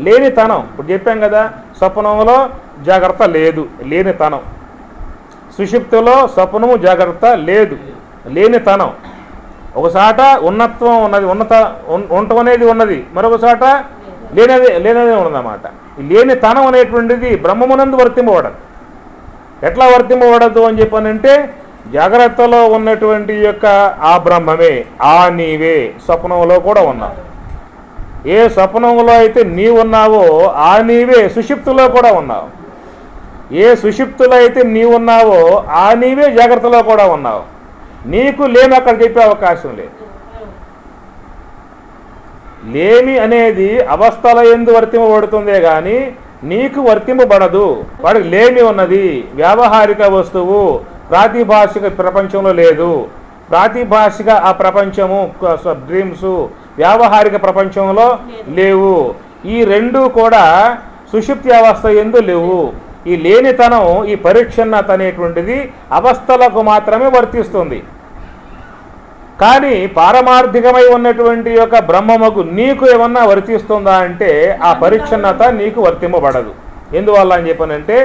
Speaker 1: లేనితనం. ఇప్పుడు చెప్పాం కదా, స్వప్నంలో జాగ్రత్త లేదు, లేనితనం. సుషుప్తిలో స్వప్నము జాగ్రత్త లేదు, లేనితనం. ఒకసాట ఉన్నత్వం ఉన్నది, ఉండటం అనేది ఉన్నది, మరొకసాట లేనిదే ఉన్నదన్నమాట. ఈ లేనితనం అనేటువంటిది బ్రహ్మమునందు వర్తింపబడదు. ఎట్లా వర్తింపబడదు అని చెప్పనంటే, జాగ్రత్తలో ఉన్నటువంటి యొక్క ఆ బ్రహ్మమే, ఆ నీవే స్వప్నంలో కూడా ఉన్నావు. ఏ స్వప్నంలో అయితే నీవున్నావో ఆ నీవే సుషుప్తిలో కూడా ఉన్నావు. ఏ సుషుప్తిలో అయితే నీవున్నావో ఆ నీవే జాగ్రత్తలో కూడా ఉన్నావు. నీకు లేమి అక్కడ చెప్పే అవకాశం లేదు. లేమి అనేది అవస్థల యందు వర్తింపబడుతుందే కానీ నీకు వర్తింపబడదు. వాడికి లేమి ఉన్నది, వ్యావహారిక వస్తువు, ప్రాతిభాషిక ప్రపంచంలో లేదు. ప్రాతిభాషిక ఆ ప్రపంచము, డ్రీమ్స్, వ్యావహారిక ప్రపంచంలో లేవు. ఈ రెండు కూడా సుషుప్తి అవస్థ యందు లేవు. ఈ లేనితనం, ఈ పరిచ్ఛిన్నత అనేటువంటిది అవస్థలకు మాత్రమే వర్తిస్తుంది. కానీ పారమార్థికమై ఉన్నటువంటి యొక్క బ్రహ్మముకు నీకు ఏమన్నా వర్తిస్తుందా అంటే ఆ పరిచ్ఛిన్నత నీకు వర్తింపబడదు. ఎందువల్ల అని చెప్పనంటే,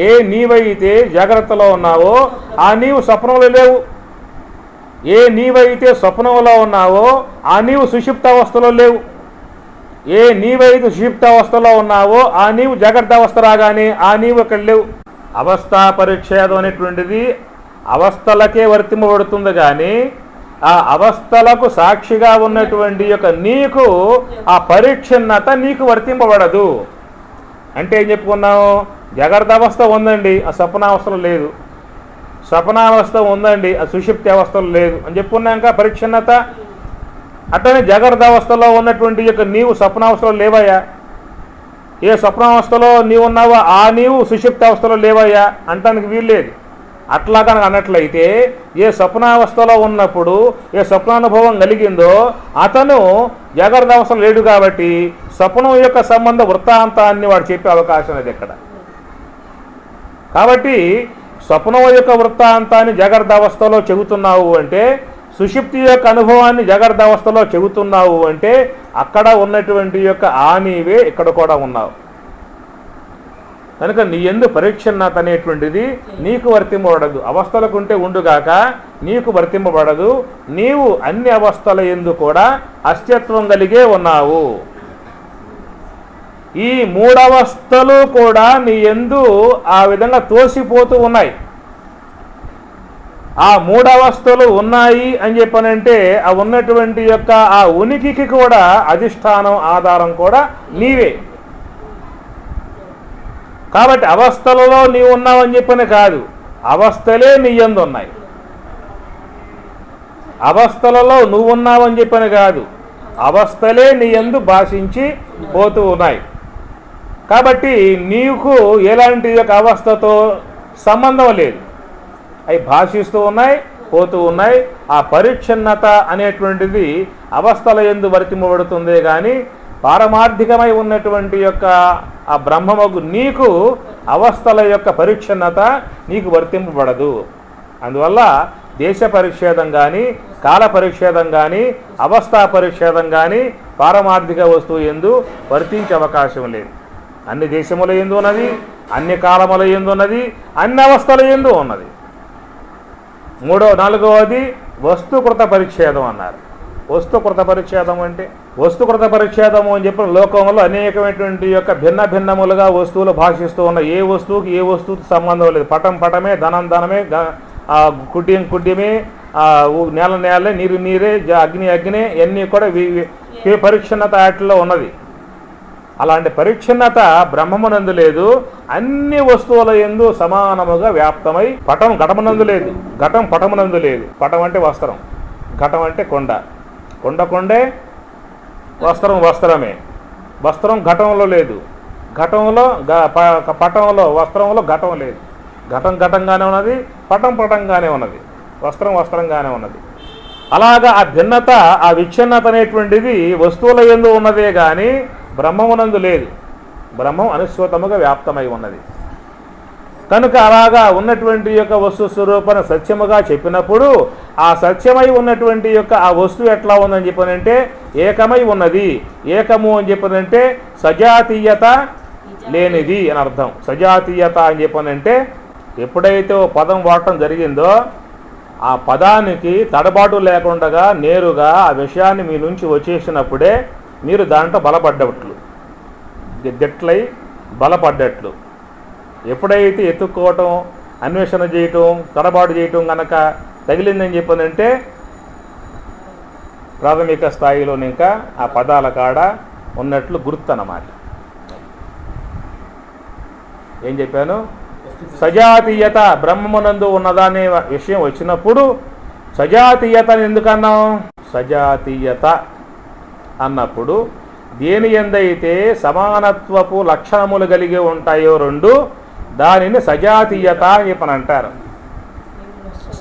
Speaker 1: ఏ నీవైతే జాగ్రత్తలో ఉన్నావో ఆ నీవు స్వప్నంలో లేవు. ఏ నీవైతే స్వప్నంలో ఉన్నావో ఆ నీవు సుషుప్త అవస్థలో లేవు. ఏ నీవైతే సుషుప్త అవస్థలో ఉన్నావో ఆ నీవు జాగ్రత్త అవస్థ రాగానే ఆ నీవు అక్కడ లేవు. అవస్థా పరిచ్ఛేదం అనేటువంటిది అవస్థలకే వర్తింపబడుతుంది కానీ ఆ అవస్థలకు సాక్షిగా ఉన్నటువంటి యొక్క నీకు ఆ పరిచ్ఛిన్నత నీకు వర్తింపబడదు. అంటే ఏం చెప్పుకున్నాము? జాగ్రత్త అవస్థ ఉందండి, ఆ స్వప్నావస్థలో లేదు. స్వప్నావస్థ ఉందండి, ఆ సుషుప్తి అవస్థలో లేదు అని చెప్పుకున్నాక పరిచ్ఛిన్నత. అట్లనే జాగ్రత్త అవస్థలో ఉన్నటువంటి యొక్క నీవు స్వప్నావస్థలో లేవయ్యా. ఏ స్వప్నావస్థలో నీవు ఉన్నావో ఆ నీవు సుషుప్తి అవస్థలో లేవయ్యా అంటానికి వీల్లేదు. అట్లా కనుక అన్నట్లయితే ఏ స్వప్నావస్థలో ఉన్నప్పుడు ఏ స్వప్నానుభవం కలిగిందో అతను జాగ్రత్త అవస్థలో లేడు కాబట్టి స్వప్నం యొక్క సంబంధ వృత్తాంతాన్ని వాడు చెప్పే అవకాశం లేదు ఇక్కడ. కాబట్టి స్వప్నం యొక్క వృత్తాంతాన్ని జాగ్రత్త అవస్థలో చెబుతున్నావు అంటే, సుషుప్తి యొక్క అనుభవాన్ని జాగ్రత్త అవస్థలో చెబుతున్నావు అంటే అక్కడ ఉన్నటువంటి యొక్క ఆ నీవే ఇక్కడ కూడా ఉన్నావు. కనుక నీ యందు పరిచ్ఛిన్నత అనేటువంటిది నీకు వర్తింపబడదు. అవస్థలకు ఉంటే ఉండుగాక నీకు వర్తింపబడదు. నీవు అన్ని అవస్థల యందు కూడా అస్తిత్వం కలిగే ఉన్నావు. ఈ మూడవస్థలు కూడా నీ యందు ఆ విధంగా తోసిపోతూ ఉన్నాయి. ఆ మూడవస్థలు ఉన్నాయి అని చెప్పనంటే ఆ ఉన్నటువంటి యొక్క ఆ ఉనికికి కూడా అధిష్టానం, ఆధారం కూడా నీవే. కాబట్టి అవస్థలలో నీవు ఉన్నావని చెప్పని కాదు, అవస్థలే నీ యందు ఉన్నాయి. అవస్థలలో నువ్వు ఉన్నావని చెప్పని కాదు, అవస్థలే నీ యందు భాషించి పోతూ ఉన్నాయి. కాబట్టి నీకు ఎలాంటి యొక్క అవస్థతో సంబంధం లేదు. అవి భాషిస్తూ ఉన్నాయి, పోతూ ఉన్నాయి. ఆ పరిచ్ఛిన్నత అనేటువంటిది అవస్థల యందు వర్తింపబడుతుందే కానీ పారమార్థికమై ఉన్నటువంటి యొక్క ఆ బ్రహ్మమగు నీకు అవస్థల యొక్క పరిచ్ఛిన్నత నీకు వర్తింపబడదు. అందువల్ల దేశ పరిచ్ఛేదం కానీ, కాల పరిచ్ఛేదం కానీ, అవస్థా పరిచ్ఛేదం కానీ పారమార్థిక వస్తువు యందు వర్తించే అవకాశం లేదు. అన్ని దేశముల యందు ఉన్నది, అన్ని కాలముల యందు ఉన్నది, అన్ని అవస్థల యందు ఉన్నది. నాలుగవది వస్తుకృత పరిచ్ఛేదం అన్నారు. వస్తుకృత పరిచ్ఛేదం అంటే వస్తుకృత పరిచ్ఛేదము అని చెప్పిన లోకంలో అనేకమైనటువంటి యొక్క భిన్న భిన్నములుగా వస్తువులు భాషిస్తూ ఉన్నాయి. ఏ వస్తువుకి ఏ వస్తువుకి సంబంధం లేదు. పటం పటమే, ధనం ధనమే, కుడ్యం కుడ్యమే, నేల నేలే, నీరు నీరే, అగ్ని అగ్నే, ఇవన్నీ కూడా పరిచ్ఛిన్నత వాటిలో ఉన్నది. అలాంటి పరిచ్ఛిన్నత బ్రహ్మమునందు లేదు. అన్ని వస్తువుల యందు సమానముగా వ్యాప్తమై పటం ఘటమునందు లేదు, ఘటం పటమునందు లేదు. పటం అంటే వస్త్రం, ఘటం అంటే కొండ, కొండ కొండే, వస్త్రం వస్త్రమే. వస్త్రం ఘటంలో లేదు, ఘటంలో పటంలో వస్త్రంలో ఘటం లేదు. ఘటం ఘటంగానే ఉన్నది, పటం పటంగానే ఉన్నది, వస్త్రం వస్త్రంగానే ఉన్నది. అలాగా ఆ భిన్నత, ఆ విచ్ఛిన్నత అనేటువంటిది వస్తువుల యందు ఉన్నదే కానీ బ్రహ్మమునందు లేదు. బ్రహ్మం అనుస్వతముగా వ్యాప్తమై ఉన్నది. కనుక అలాగా ఉన్నటువంటి యొక్క వస్తు స్వరూపాన్ని సత్యముగా చెప్పినప్పుడు ఆ సత్యమై ఉన్నటువంటి యొక్క ఆ వస్తువు ఎట్లా ఉందని చెప్పనంటే ఏకమై ఉన్నది. ఏకము అని చెప్పనంటే సజాతీయత లేనిది అని అర్థం. సజాతీయత అని చెప్పనంటే ఎప్పుడైతే ఓ పదం వాడటం జరిగిందో ఆ పదానికి తడబాటు లేకుండా నేరుగా ఆ విషయాన్ని మీ నుంచి వచ్చేసినప్పుడే మీరు దాంట్లో బలపడ్డట్లు, గట్లై బలపడ్డట్లు. ఎప్పుడైతే ఎత్తుక్కోవటం, అన్వేషణ చేయటం, తడబాటు చేయటం కనుక తగిలిందని చెప్పనంటే ప్రాథమిక స్థాయిలో ఇంకా ఆ పదాల కాడ ఉన్నట్లు గుర్తు అన్నమాట. ఏం చెప్పాను? సజాతీయత బ్రహ్మమునందు ఉన్నదానే విషయం వచ్చినప్పుడు సజాతీయతని ఎందుకన్నాం? సజాతీయత అన్నప్పుడు దేని ఎందైతే సమానత్వపు లక్షణములు కలిగి ఉంటాయో రెండు, దానిని సజాతీయత అని చెప్పని అంటారు.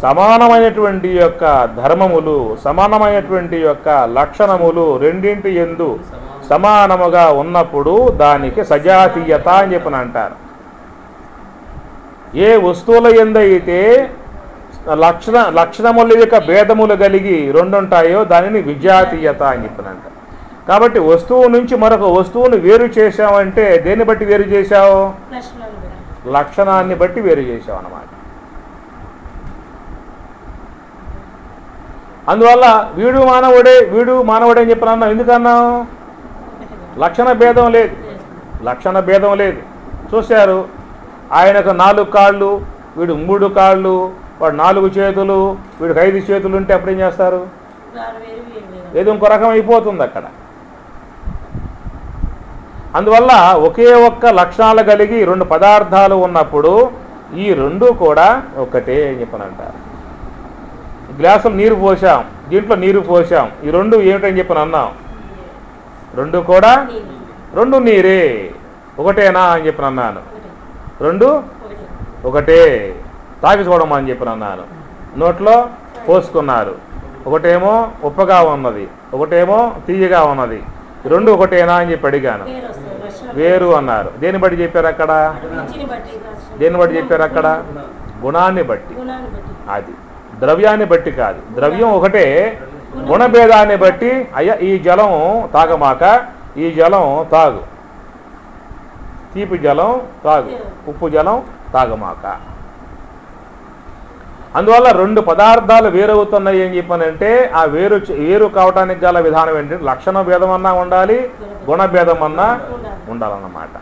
Speaker 1: సమానమైనటువంటి యొక్క ధర్మములు, సమానమైనటువంటి యొక్క లక్షణములు రెండింటి యందు సమానముగా ఉన్నప్పుడు దానికి సజాతీయత అని చెప్పని అంటారు. ఏ వస్తువుల యందైతే లక్షణముల యొక్క భేదములు కలిగి రెండు ఉంటాయో దానిని విజాతీయత అని చెప్పని అంటారు. కాబట్టి వస్తువు నుంచి మరొక వస్తువును వేరు చేశావంటే దేన్ని బట్టి వేరు చేశావు? లక్షణాన్ని బట్టి వేరు చేశావు అన్నమాట. అందువల్ల వీడు మానవుడే అని చెప్పినా ఎందుకన్నావు? లక్షణ భేదం లేదు, లక్షణ భేదం లేదు. చూశారు, ఆయనకు 4 కాళ్ళు, వీడు 3 కాళ్ళు, వాడు 4 చేతులు, వీడికి 5 చేతులు ఉంటే అప్పుడేం చేస్తారు? ఏదో ఇంకో రకం అయిపోతుంది అక్కడ. అందువల్ల ఒకే ఒక్క లక్షణాలు కలిగి 2 పదార్థాలు ఉన్నప్పుడు ఈ రెండు కూడా ఒకటే అని చెప్పని అంటారు. గ్లాసులు నీరు పోసాం, దీంట్లో నీరు పోసాం, ఈ రెండు ఏమిటని చెప్పని అన్నాం? రెండు కూడా రెండు నీరే, ఒకటేనా అని చెప్పని అన్నాను. రెండు ఒకటే. తాగి చూడమా అని చెప్పని అన్నాను. నోట్లో పోసుకున్నారు, ఒకటేమో ఉప్పగా ఉన్నది, ఒకటేమో తీయగా ఉన్నది. రెండు ఒకటేనా అని చెప్పి అడిగాను. వేరు అన్నారు. దేన్ని బట్టి చెప్పారు అక్కడ? దేన్ని బట్టి చెప్పారు అక్కడ? గుణాన్ని బట్టి. అది ద్రవ్యాన్ని బట్టి కాదు. ద్రవ్యం ఒకటే, గుణభేదాన్ని బట్టి అయ్యా ఈ జలం తాగమాక, ఈ జలం తాగు, తీపి జలం తాగు, ఉప్పు జలం తాగమాక. అందువల్ల 2 పదార్థాలు వేరవుతున్నాయి అని చెప్పనంటే ఆ వేరు కావటానికి గల విధానం ఏంటంటే లక్షణ భేదం అన్నా ఉండాలి, గుణభేదం అన్నా ఉండాలన్నమాట.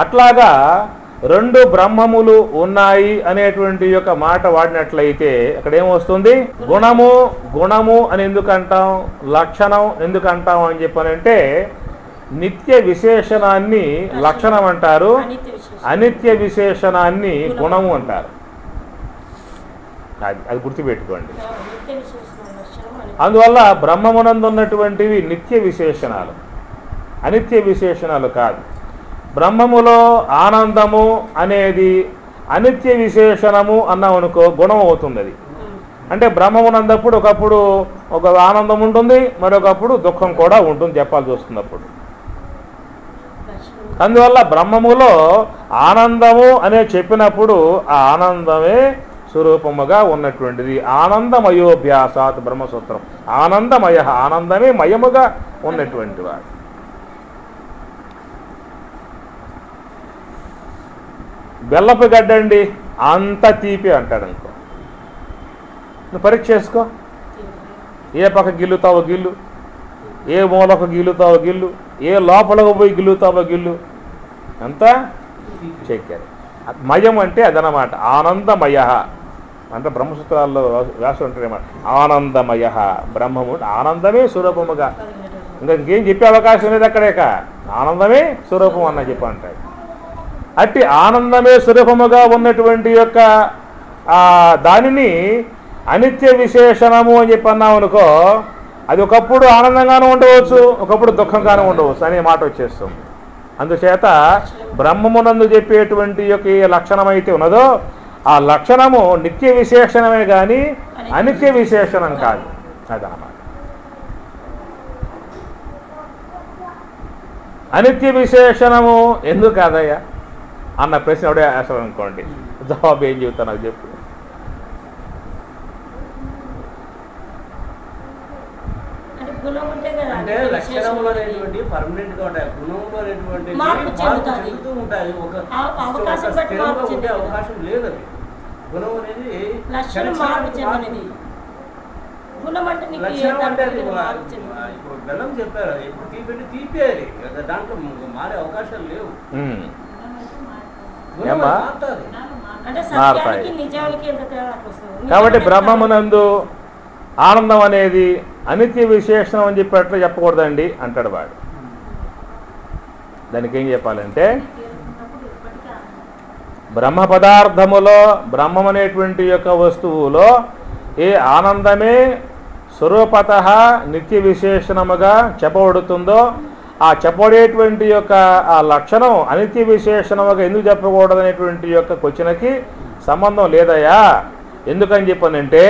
Speaker 1: అట్లాగా 2 బ్రహ్మములు ఉన్నాయి అనేటువంటి యొక్క మాట వాడినట్లయితే అక్కడ ఏమొస్తుంది? గుణము అని ఎందుకు అంటాం, లక్షణం ఎందుకు అంటాం అని చెప్పనంటే నిత్య విశేషణాన్ని లక్షణం అంటారు, అనిత్య విశేషణాన్ని గుణము అంటారు. అది గుర్తుపెట్టుకోండి. అందువల్ల బ్రహ్మమునందు ఉన్నటువంటివి నిత్య విశేషణాలు, అనిత్య విశేషణాలు కాదు. బ్రహ్మములో ఆనందము అనేది అనిత్య విశేషణము అన్నాం అనుకో గుణం అవుతుంది అది. అంటే బ్రహ్మమునందప్పుడు ఒకప్పుడు ఒక ఆనందం ఉంటుంది, మరొకప్పుడు దుఃఖం కూడా ఉంటుంది చెప్పాల్సి వస్తున్నప్పుడు. అందువల్ల బ్రహ్మములో ఆనందము అనే చెప్పినప్పుడు ఆ ఆనందమే స్వరూపముగా ఉన్నటువంటిది. ఆనందమయోభ్యాసాత్ బ్రహ్మసూత్రం. ఆనందమయ, ఆనందమే మయముగా ఉన్నటువంటి వాడు. బెల్లపు గడ్డండి అంత తీపి అంటాడు అనుకో. నువ్వు పరీక్ష చేసుకో, ఏ పక్క గిల్లుతావో గిల్లు, ఏ మూలకు గిల్లుతావో గిల్లు, ఏ లోపలకు పోయి గిల్లుతావో గిల్లు, అంతా చెక్కారు. మయం అంటే అదనమాట. ఆనందమయ అంటే బ్రహ్మసూత్రాల్లో వ్యాసం ఉంటాడన్నమాట. ఆనందమయ బ్రహ్మము ఆనందమే స్వరూపముగా, ఇంకా ఇంకేం చెప్పే అవకాశం లేదు అక్కడేక. ఆనందమే స్వరూపం అన్న చెప్పి అంటాడు. అట్టి ఆనందమే స్వరూపముగా ఉన్నటువంటి యొక్క దానిని అనిత్య విశేషణము అని చెప్పి అన్నాం అనుకో, అది ఒకప్పుడు ఆనందంగానూ ఉండవచ్చు, ఒకప్పుడు దుఃఖంగానూ ఉండవచ్చు అనే మాట వచ్చేస్తుంది. అందుచేత బ్రహ్మమునందు చెప్పేటువంటి యొక్క ఏ లక్షణమైతే ఉన్నదో ఆ లక్షణము నిత్య విశేషణమే కానీ అనిత్య విశేషణం కాదు. అదనమాట. అనిత్య విశేషణము ఎందుకు కాదయ్యా అన్న ప్రశ్న ఎవడే వేస్తాడు అనుకోండి, జవాబు ఏం చెబుతాను నాకు చెప్పు.
Speaker 2: అంటే లక్షణములు అనేటువంటి పర్మనెంట్ గా ఉంటాయి, గుణములు అనేటువంటి మార్పు చెందుతూ ఉంటాయి. ఒక ఉండే అవకాశం లేదు. అది గుణం అనేది లక్షణం అంటే అది ఇప్పుడు బెల్లం చెప్పారు, ఎప్పుడు తీపెట్టి తీపేయాలి, దాంట్లో మారే అవకాశాలు లేవు.
Speaker 1: కాబట్టి బ్రహ్మమునందు ఆనందం అనేది అనిత్య విశేషణం అని చెప్పి అట్లా చెప్పకూడదండి అంటాడు వాడు. దానికి ఏం చెప్పాలంటే బ్రహ్మ పదార్థములో, బ్రహ్మం అనేటువంటి యొక్క వస్తువులో ఏ ఆనందమే స్వరూపత నిత్య విశేషణముగా చెప్పబడుతుందో ఆ చెప్పబడేటువంటి యొక్క ఆ లక్షణం అనిత్య విశేషణముగా ఎందుకు చెప్పకూడదు అనేటువంటి యొక్క క్వశ్చన్కి సంబంధం లేదయా. ఎందుకని చెప్పనంటే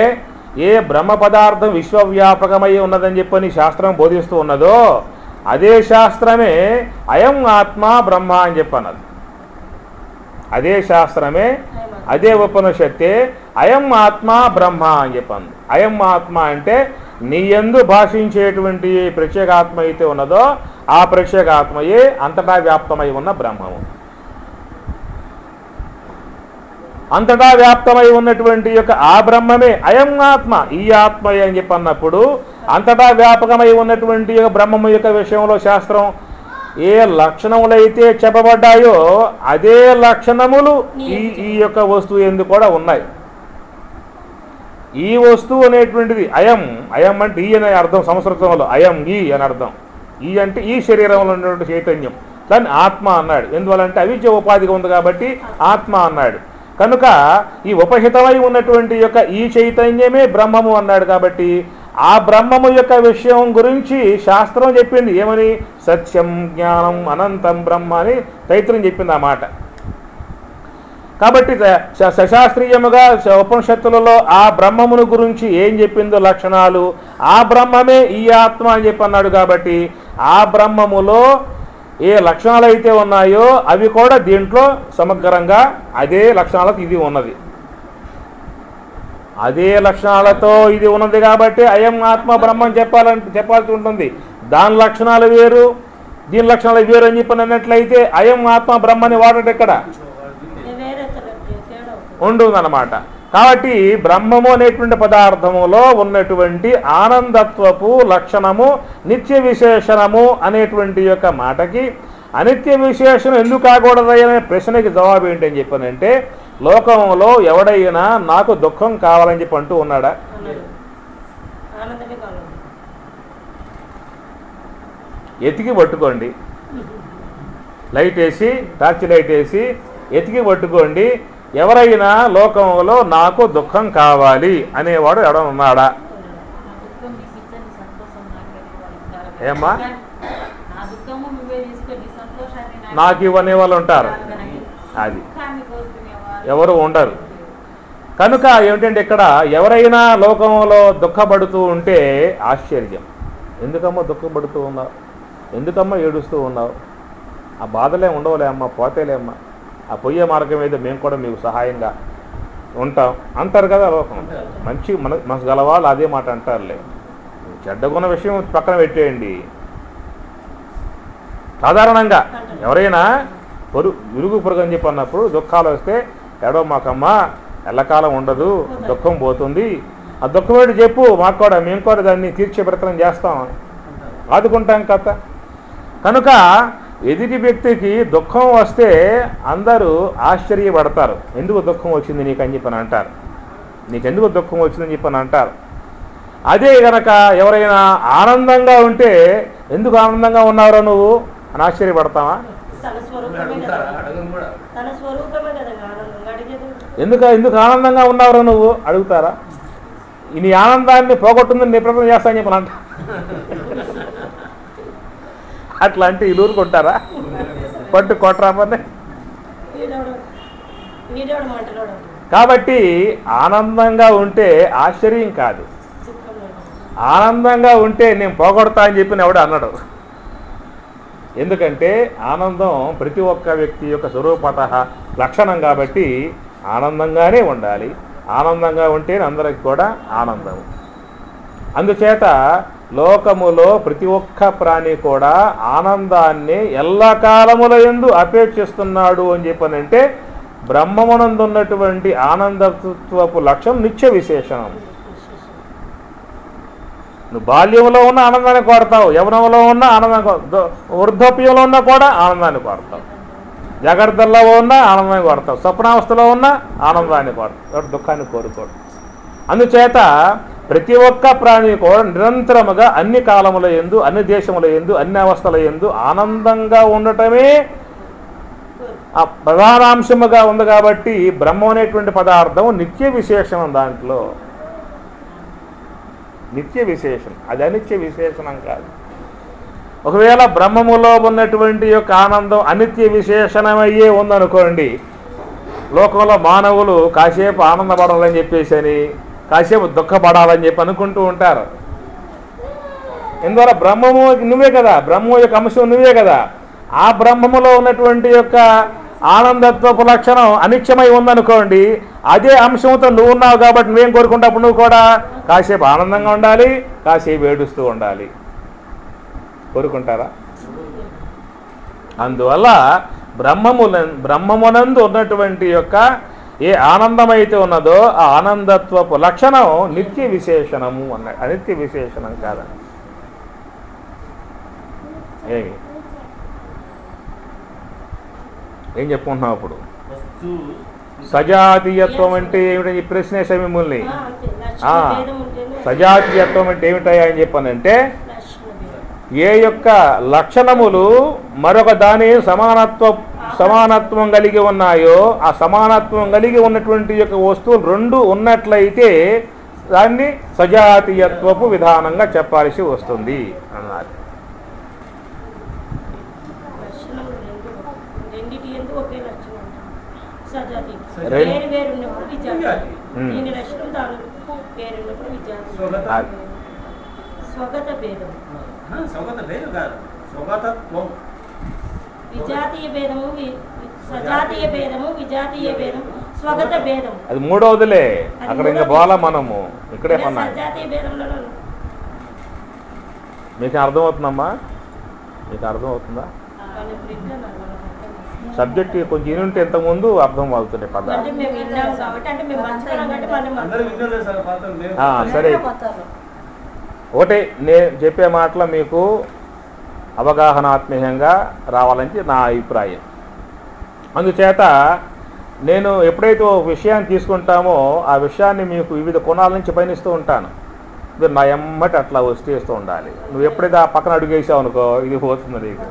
Speaker 1: ఏ బ్రహ్మ పదార్థం విశ్వవ్యాపకమై ఉన్నదని చెప్పని శాస్త్రం బోధిస్తూ ఉన్నదో అదే శాస్త్రమే అయం ఆత్మ బ్రహ్మ అని చెప్పన్నది. అదే శాస్త్రమే, అదే ఉపనిషత్తే అయం ఆత్మ బ్రహ్మ అని చెప్పంది. అయం ఆత్మ అంటే నీ యందు భాషించేటువంటి ప్రత్యేగాత్మ అయితే ఉన్నదో ఆ ప్రత్యేగాత్మయే అంతటా వ్యాప్తమై ఉన్న బ్రహ్మము. అంతటా వ్యాప్తమై ఉన్నటువంటి యొక్క ఆ బ్రహ్మమే అయం ఆత్మ, ఈ ఆత్మయే అని చెప్పి అన్నప్పుడు అంతటా వ్యాపకమై ఉన్నటువంటి యొక్క బ్రహ్మము యొక్క విషయంలో శాస్త్రం ఏ లక్షణములైతే చెప్పబడ్డాయో అదే లక్షణములు ఈ యొక్క వస్తువు ఎందుకు కూడా ఉన్నాయి. ఈ వస్తువు అనేటువంటిది అయం, అయం అంటే ఈ అనే అర్థం సంస్కృతంలో, అయం ఈ అని అర్థం. ఈ అంటే ఈ శరీరంలో ఉన్నటువంటి చైతన్యం, దాన్ని ఆత్మ అన్నాడు. ఎందువల్లంటే అవిద్య ఉపాధిగా ఉంది కాబట్టి ఆత్మ అన్నాడు. కనుక ఈ ఉపహితమై ఉన్నటువంటి యొక్క ఈ చైతన్యమే బ్రహ్మము అన్నాడు. కాబట్టి ఆ బ్రహ్మము యొక్క విషయం గురించి శాస్త్రం చెప్పింది ఏమని, సత్యం జ్ఞానం అనంతం బ్రహ్మ అని తైత్రం చెప్పింది ఆ మాట. కాబట్టి సశాస్త్రీయముగా ఉపనిషత్తులలో ఆ బ్రహ్మమును గురించి ఏం చెప్పిందో లక్షణాలు, ఆ బ్రహ్మమే ఈ ఆత్మ అని చెప్పి అన్నాడు. కాబట్టి ఆ బ్రహ్మములో ఏ లక్షణాలు అయితే ఉన్నాయో అవి కూడా దీంట్లో సమగ్రంగా అదే లక్షణాలకు ఇది ఉన్నది. అదే లక్షణాలతో ఇది ఉన్నది కాబట్టి అయం ఆత్మ బ్రహ్మం చెప్పాల్సి ఉంటుంది. దాని లక్షణాలు వేరు, దీని లక్షణాలు వేరు అని చెప్పి అన్నట్లయితే అయం ఆత్మ బ్రహ్మని వాడటం ఇక్కడ ఉంటుందన్నమాట. కాబట్టి బ్రహ్మము అనేటువంటి పదార్థములో ఉన్నటువంటి ఆనందత్వపు లక్షణము నిత్య విశేషణము అనేటువంటి యొక్క మాటకి అనిత్య విశేషణం ఎందుకు కాకూడదనే ప్రశ్నకి జవాబు ఏంటని చెప్పానంటే, లోకంలో ఎవడైనా నాకు దుఃఖం కావాలని చెప్పి అంటూ ఉన్నాడా? ఎతికి పట్టుకోండి, లైట్ వేసి, టార్చ్ లైట్ వేసి ఎతికి పట్టుకోండి, ఎవరైనా లోకంలో నాకు దుఃఖం కావాలి అనేవాడు ఎవడన్నా ఉన్నాడా? ఏమ్మా, నాకు ఇవ్వనే వాళ్ళు ఉంటారు. అది ఎవరు ఉండరు. కనుక ఏమిటంటే ఇక్కడ ఎవరైనా లోకంలో దుఃఖపడుతూ ఉంటే ఆశ్చర్యం. ఎందుకమ్మా దుఃఖపడుతూ ఉన్నావు, ఎందుకమ్మా ఏడుస్తూ ఉన్నావు, ఆ బాధలే ఉండవులే అమ్మ, పోతేలేమ్మా, ఆ పొయ్యే మార్గం మీద మేము కూడా మీకు సహాయంగా ఉంటాం అంటారు కదా లోకం. మంచి మనసు గలవాళ్ళు అదే మాట అంటారులే. చెడ్డగున్న విషయం పక్కన పెట్టేయండి. సాధారణంగా ఎవరైనా విరుగు పొరుగు అని చెప్పి అన్నప్పుడు దుఃఖాలు వస్తే ఎడో మాకమ్మా ఎల్లకాలం ఉండదు, దుఃఖం పోతుంది, ఆ దుఃఖం ఏంటి చెప్పు, మాకు కూడా మేము కూడా దాన్ని తీర్చే ప్రయత్నం చేస్తాం, ఆదుకుంటాం కథ. కనుక ఎదుటి వ్యక్తికి దుఃఖం వస్తే అందరూ ఆశ్చర్యపడతారు. ఎందుకు దుఃఖం వచ్చింది నీకు అని చెప్పని అంటారు, నీకెందుకు దుఃఖం వచ్చిందని చెప్పని అంటారు. అదే కనుక ఎవరైనా ఆనందంగా ఉంటే ఎందుకు ఆనందంగా ఉన్నారో నువ్వు అని ఆశ్చర్యపడతావా? ఎందుకు ఆనందంగా ఉన్నారో నువ్వు అడుగుతారా? నీ ఆనందాన్ని పోగొట్టుందని నీ ప్రయత్నం చేస్తా అని చెప్పని అంట. అట్లా అంటే ఇల్లు కొంటారా? పట్టు కొట్టరామని. కాబట్టి ఆనందంగా ఉంటే ఆశ్చర్యం కాదు, ఆనందంగా ఉంటే నేను పోగొడతా అని చెప్పి ఎవడు అన్నాడు. ఎందుకంటే ఆనందం ప్రతి ఒక్క వ్యక్తి యొక్క స్వరూపత లక్షణం కాబట్టి ఆనందంగానే ఉండాలి. ఆనందంగా ఉంటే అందరికి కూడా ఆనందం. అందుచేత లోకములో ప్రతి ఒక్క ప్రాణి కూడా ఆనందాన్ని ఎల్లకాలముల యందు అపేక్షిస్తున్నాడు అని చెప్పనంటే బ్రహ్మమునందు ఉన్నటువంటి ఆనందత్వపు లక్ష్యం నిత్య విశేషణం. నువ్వు బాల్యంలో ఉన్న ఆనందాన్ని కోరతావు, యవనంలో ఉన్న ఆనందాన్ని, వృద్ధాప్యంలో ఉన్నా కూడా ఆనందాన్ని కోరతావు, జాగ్రత్తల్లో ఉన్నా ఆనందాన్ని కోరతావు, స్వప్నావస్థలో ఉన్న ఆనందాన్ని కోరతావు, దుఃఖాన్ని కోరుకోడు. అందుచేత ప్రతి ఒక్క ప్రాణి కూడా నిరంతరముగా అన్ని కాలముల యందు, అన్ని దేశముల యందు, అన్ని అవస్థల యందు ఆనందంగా ఉండటమే ఆ ప్రధానాంశముగా ఉంది. కాబట్టి బ్రహ్మం అనేటువంటి పదార్థం నిత్య విశేషణం. దాంట్లో నిత్య విశేషం, అది అనిత్య విశేషణం కాదు. ఒకవేళ బ్రహ్మములో ఉన్నటువంటి యొక్క ఆనందం అనిత్య విశేషణమయ్యే ఉందనుకోండి, లోకంలో మానవులు కాసేపు ఆనందపడాలని చెప్పేసి అని, కాసేపు దుఃఖపడాలని చెప్పి అనుకుంటూ ఉంటారు. ఎందువల్ల బ్రహ్మము నువ్వే కదా, బ్రహ్మము యొక్క అంశం నువ్వే కదా. ఆ బ్రహ్మములో ఉన్నటువంటి యొక్క ఆనందత్వపు లక్షణం అనిత్యమై ఉందనుకోండి, అదే అంశంతో నువ్వు ఉన్నావు కాబట్టి నువ్వేం కోరుకుంటావు? నువ్వు కూడా కాసేపు ఆనందంగా ఉండాలి, కాసేపు ఏడుస్తూ ఉండాలి. కోరుకుంటారా? అందువల్ల బ్రహ్మమునందు ఉన్నటువంటి యొక్క ఏ ఆనందమైతే ఉన్నదో ఆ ఆనందత్వపు లక్షణం నిత్య విశేషణము అన్నాడు, అనిత్య విశేషణం కాదని. ఏం చెప్పుకుంటున్నావు ఇప్పుడు? సజాతీయత్వం అంటే ఏమిటని ప్రశ్నేశ మిమ్మల్ని. సజాతీయత్వం అంటే ఏమిటాయా అని చెప్పానంటే ఏ యొక్క లక్షణములు మరొక దాని సమానత్వం కలిగి ఉన్నాయో ఆ సమానత్వం కలిగి ఉన్నటువంటి యొక్క వస్తువులు రెండు ఉన్నట్లయితే దాన్ని సజాతీయత్వపు విధానంగా చెప్పాల్సి వస్తుంది అన్నారు. అది మూడవదిలే, అక్కడ ఇంకా పోలా మనము ఇక్కడే ఉన్నాయి. మీకు అర్థమవుతుందమ్మా? మీకు అర్థమవుతుందా? సబ్జెక్ట్ కొంచెం ఉంటే ఇంతకుముందు అర్థం అవుతుండే పదాలు. సరే, ఒకటి నేను చెప్పే మాటలు మీకు అవగాహనాత్మకంగా రావాలని నా అభిప్రాయం. అందుచేత నేను ఎప్పుడైతే ఒక విషయాన్ని తీసుకుంటామో ఆ విషయాన్ని మీకు వివిధ కోణాల నుంచి పయనిస్తూ ఉంటాను. మీరు నా ఎమ్మటి అట్లా వస్తేస్తూ ఉండాలి. నువ్వు ఎప్పుడైతే ఆ పక్కన అడుగేసావు అనుకో ఇది పోతుంది నీకు.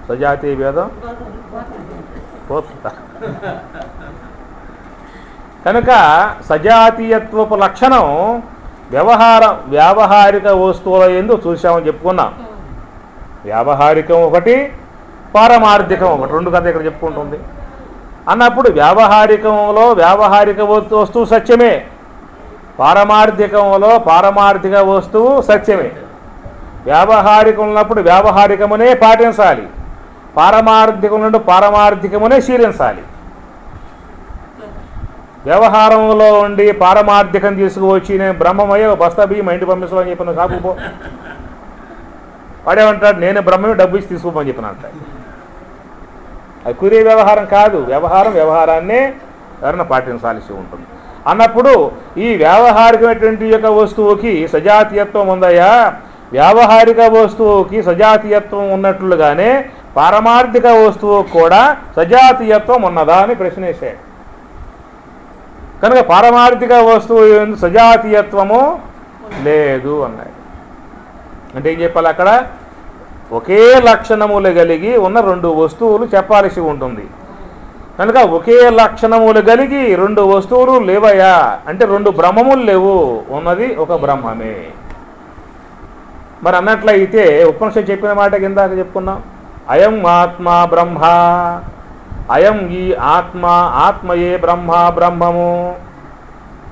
Speaker 1: స్వజాతీయ భేదం పోతుందా? కనుక సజాతీయత్వపు లక్షణం వ్యావహారిక వస్తువుల యందు చూసామని చెప్పుకున్నాం. వ్యావహారికం ఒకటి, పారమార్థికం ఒకటి, రెండు కథ ఇక్కడ చెప్పుకుంటుంది అన్నప్పుడు వ్యావహారికంలో వ్యావహారిక వస్తువు సత్యమే, పారమార్థికంలో పారమార్థిక వస్తువు సత్యమే. వ్యావహారికం ఉన్నప్పుడు వ్యావహారికమునే పాటించాలి, పారమార్థికం నుండి పారమార్థికమునే శీలించాలి. వ్యవహారంలో ఉండి పారమార్థికం తీసుకువచ్చి నేను బ్రహ్మమయ్యే బస్తా బియ్యం మా ఇంటి పంపించాలని చెప్పిన కాకపో వాడేమంటాడు, నేను బ్రహ్మమే డబ్బు ఇచ్చి తీసుకోమని చెప్పిన అంటాడు. అది కుదిరే వ్యవహారం కాదు. వ్యవహారాన్నే ఎవరైనా పాటించాల్సి ఉంటుంది అన్నప్పుడు ఈ వ్యావహారికమైనటువంటి యొక్క వస్తువుకి సజాతీయత్వం ఉందయ్యా. వ్యావహారిక వస్తువుకి సజాతీయత్వం ఉన్నట్లుగానే పారమార్థిక వస్తువు కూడా సజాతీయత్వం ఉన్నదా అని ప్రశ్న వేశాడు. కనుక పారమార్థిక వస్తువు సజాతీయత్వము లేదు అన్నాడు. అంటే ఏం చెప్పాలి అక్కడ? ఒకే లక్షణములు కలిగి ఉన్న రెండు వస్తువులు చెప్పాల్సి ఉంటుంది. కనుక ఒకే లక్షణములు కలిగి రెండు వస్తువులు లేవయా అంటే రెండు బ్రహ్మములు లేవు, ఉన్నది ఒక బ్రహ్మమే. మరి అన్నట్లయితే ఉపనిషత్తు చెప్పిన మాట కిందాక చెప్పుకున్నాం, అయం ఆత్మ బ్రహ్మ, అయం ఈ ఆత్మ, ఆత్మయే బ్రహ్మ, బ్రహ్మము.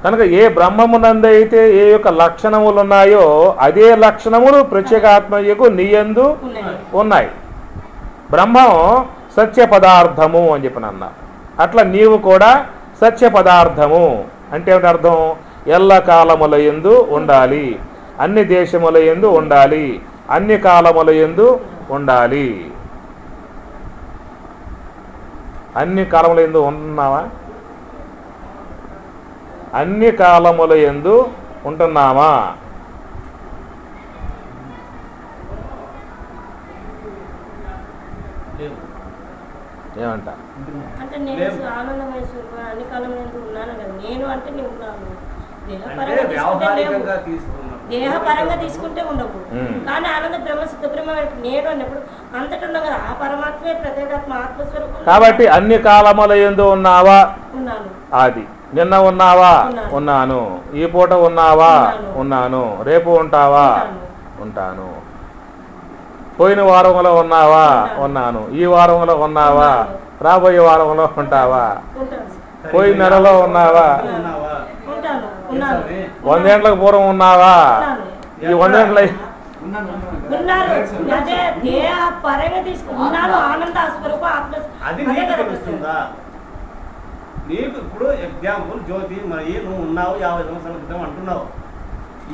Speaker 1: కనుక ఏ బ్రహ్మమునందైతే ఏ యొక్క లక్షణములు ఉన్నాయో అదే లక్షణములు ప్రత్యేకాత్మయ్యకు నీయందు ఉన్నాయి. బ్రహ్మం సత్య పదార్థము అని చెప్పినన్నా, అట్లా నీవు కూడా సత్య పదార్థము అంటే ఏమిటి అర్థం? ఎల్ల కాలముల యందు ఉండాలి, అన్ని దేశముల యందు ఉండాలి, అన్ని కాలముల యందు ఉండాలి. అన్ని కాలముల యందు ఉంటున్నావా? అన్ని కాలముల యందు ఉంటున్నామా? ఏమంట?
Speaker 3: అంటే నేను ఆనందమయ స్వరూపం అన్ని కాలంలో ఉన్నాను కదా, నేను అంటే నేను ఉన్నాను. దేహపరంగా తీసుకుంటే ఉండవు, కానీ ఆనంద బ్రహ్మ సిద్ధ బ్రహ్మ నేను అన్నప్పుడు అంతటి ఉన్నాం కదా, ఆ పరమాత్మే ప్రత్యేకాత్మ ఆత్మస్వరూపం.
Speaker 1: కాబట్టి అన్ని కాలముల యందు ఉన్నావా?
Speaker 3: ఉన్నాను.
Speaker 1: అది నిన్న ఉన్నావా? ఉన్నాను. ఈ పూట ఉన్నావా? ఉన్నాను. రేపు ఉంటావా? ఉంటాను. పోయిన వారంలో ఉన్నావా? ఉన్నాను. ఈ వారంలో ఉన్నావా? రాబోయే వారంలో ఉంటావా? పోయిన నెలలో ఉన్నావా? 100 ఏళ్లకు పూర్వం ఉన్నావా? ఈ 100 ఏళ్ళ
Speaker 2: నీకు ఇప్పుడు ఎగ్జాంపుల్ జ్యోతిర్మయి నువ్వు ఉన్నావు 50 సంవత్సరాల క్రితం అంటున్నావు.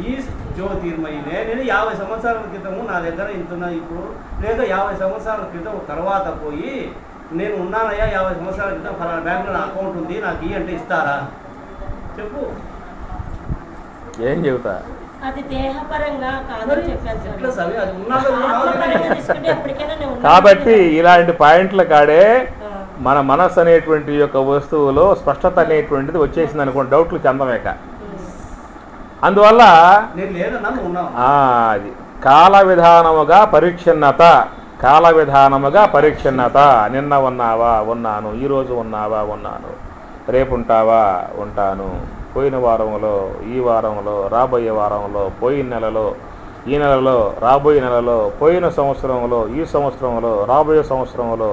Speaker 2: ఈ జ్యోతిర్మయినే నేను 50 సంవత్సరాల క్రితము నా దగ్గర ఇంతున్నా, ఇప్పుడు లేక 50 సంవత్సరాల క్రితం తర్వాత పోయి నేను ఉన్నానయ్యా 50 సంవత్సరాల క్రితం ఫలానా బ్యాంకులో నా అకౌంట్ ఉంది నాకు ఈ అంటే ఇస్తారా? చెప్పు.
Speaker 1: ఏం చెబుతా?
Speaker 3: అది దేహపరంగా కాదని చెప్పాను సార్.
Speaker 2: అది ఉన్నాడు.
Speaker 1: కాబట్టి ఇలాంటి పాయింట్ల కాడే మన మనస్సు అనేటువంటి యొక్క వస్తువులో స్పష్టత అనేటువంటిది వచ్చేసింది అనుకోండి, డౌట్లు చెందమేక. అందువల్ల అది కాల విధానముగా పరీక్షన్నత, కాల విధానముగా పరీక్షన్నత. నిన్న ఉన్నావా? ఉన్నాను. ఈరోజు ఉన్నావా? ఉన్నాను. రేపు ఉంటావా? ఉంటాను. పోయిన వారంలో, ఈ వారంలో, రాబోయే వారంలో, పోయిన నెలలో, ఈ నెలలో, రాబోయే నెలలో, పోయిన సంవత్సరంలో, ఈ సంవత్సరంలో, రాబోయే సంవత్సరంలో,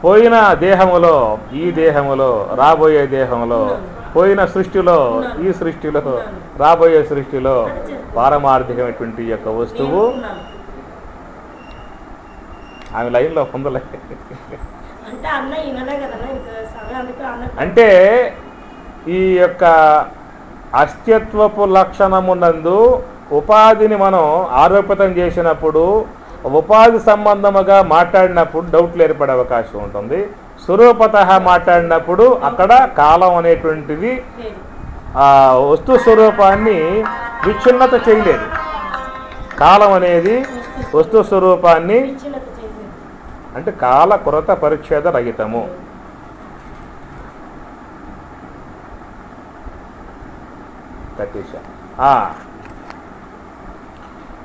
Speaker 1: పోయిన దేహములో, ఈ దేహములో, రాబోయే దేహంలో, పోయిన సృష్టిలో, ఈ సృష్టిలో, రాబోయే సృష్టిలో పారమార్థికమైనటువంటి యొక్క వస్తువు ఆమె లైన్లో పొందలే. అంటే ఈ యొక్క అస్తిత్వపు లక్షణమునందు ఉపాధిని మనం ఆరోపితం చేసినప్పుడు, ఉపాధి సంబంధముగా మాట్లాడినప్పుడు డౌట్లు ఏర్పడే అవకాశం ఉంటుంది. స్వరూపత మాట్లాడినప్పుడు అక్కడ కాలం అనేటువంటిది వస్తు స్వరూపాన్ని విచ్ఛిన్నత చేయలేదు. కాలం అనేది వస్తు స్వరూపాన్ని అంటే కాల కొరత పరిచ్ఛేద రహితము.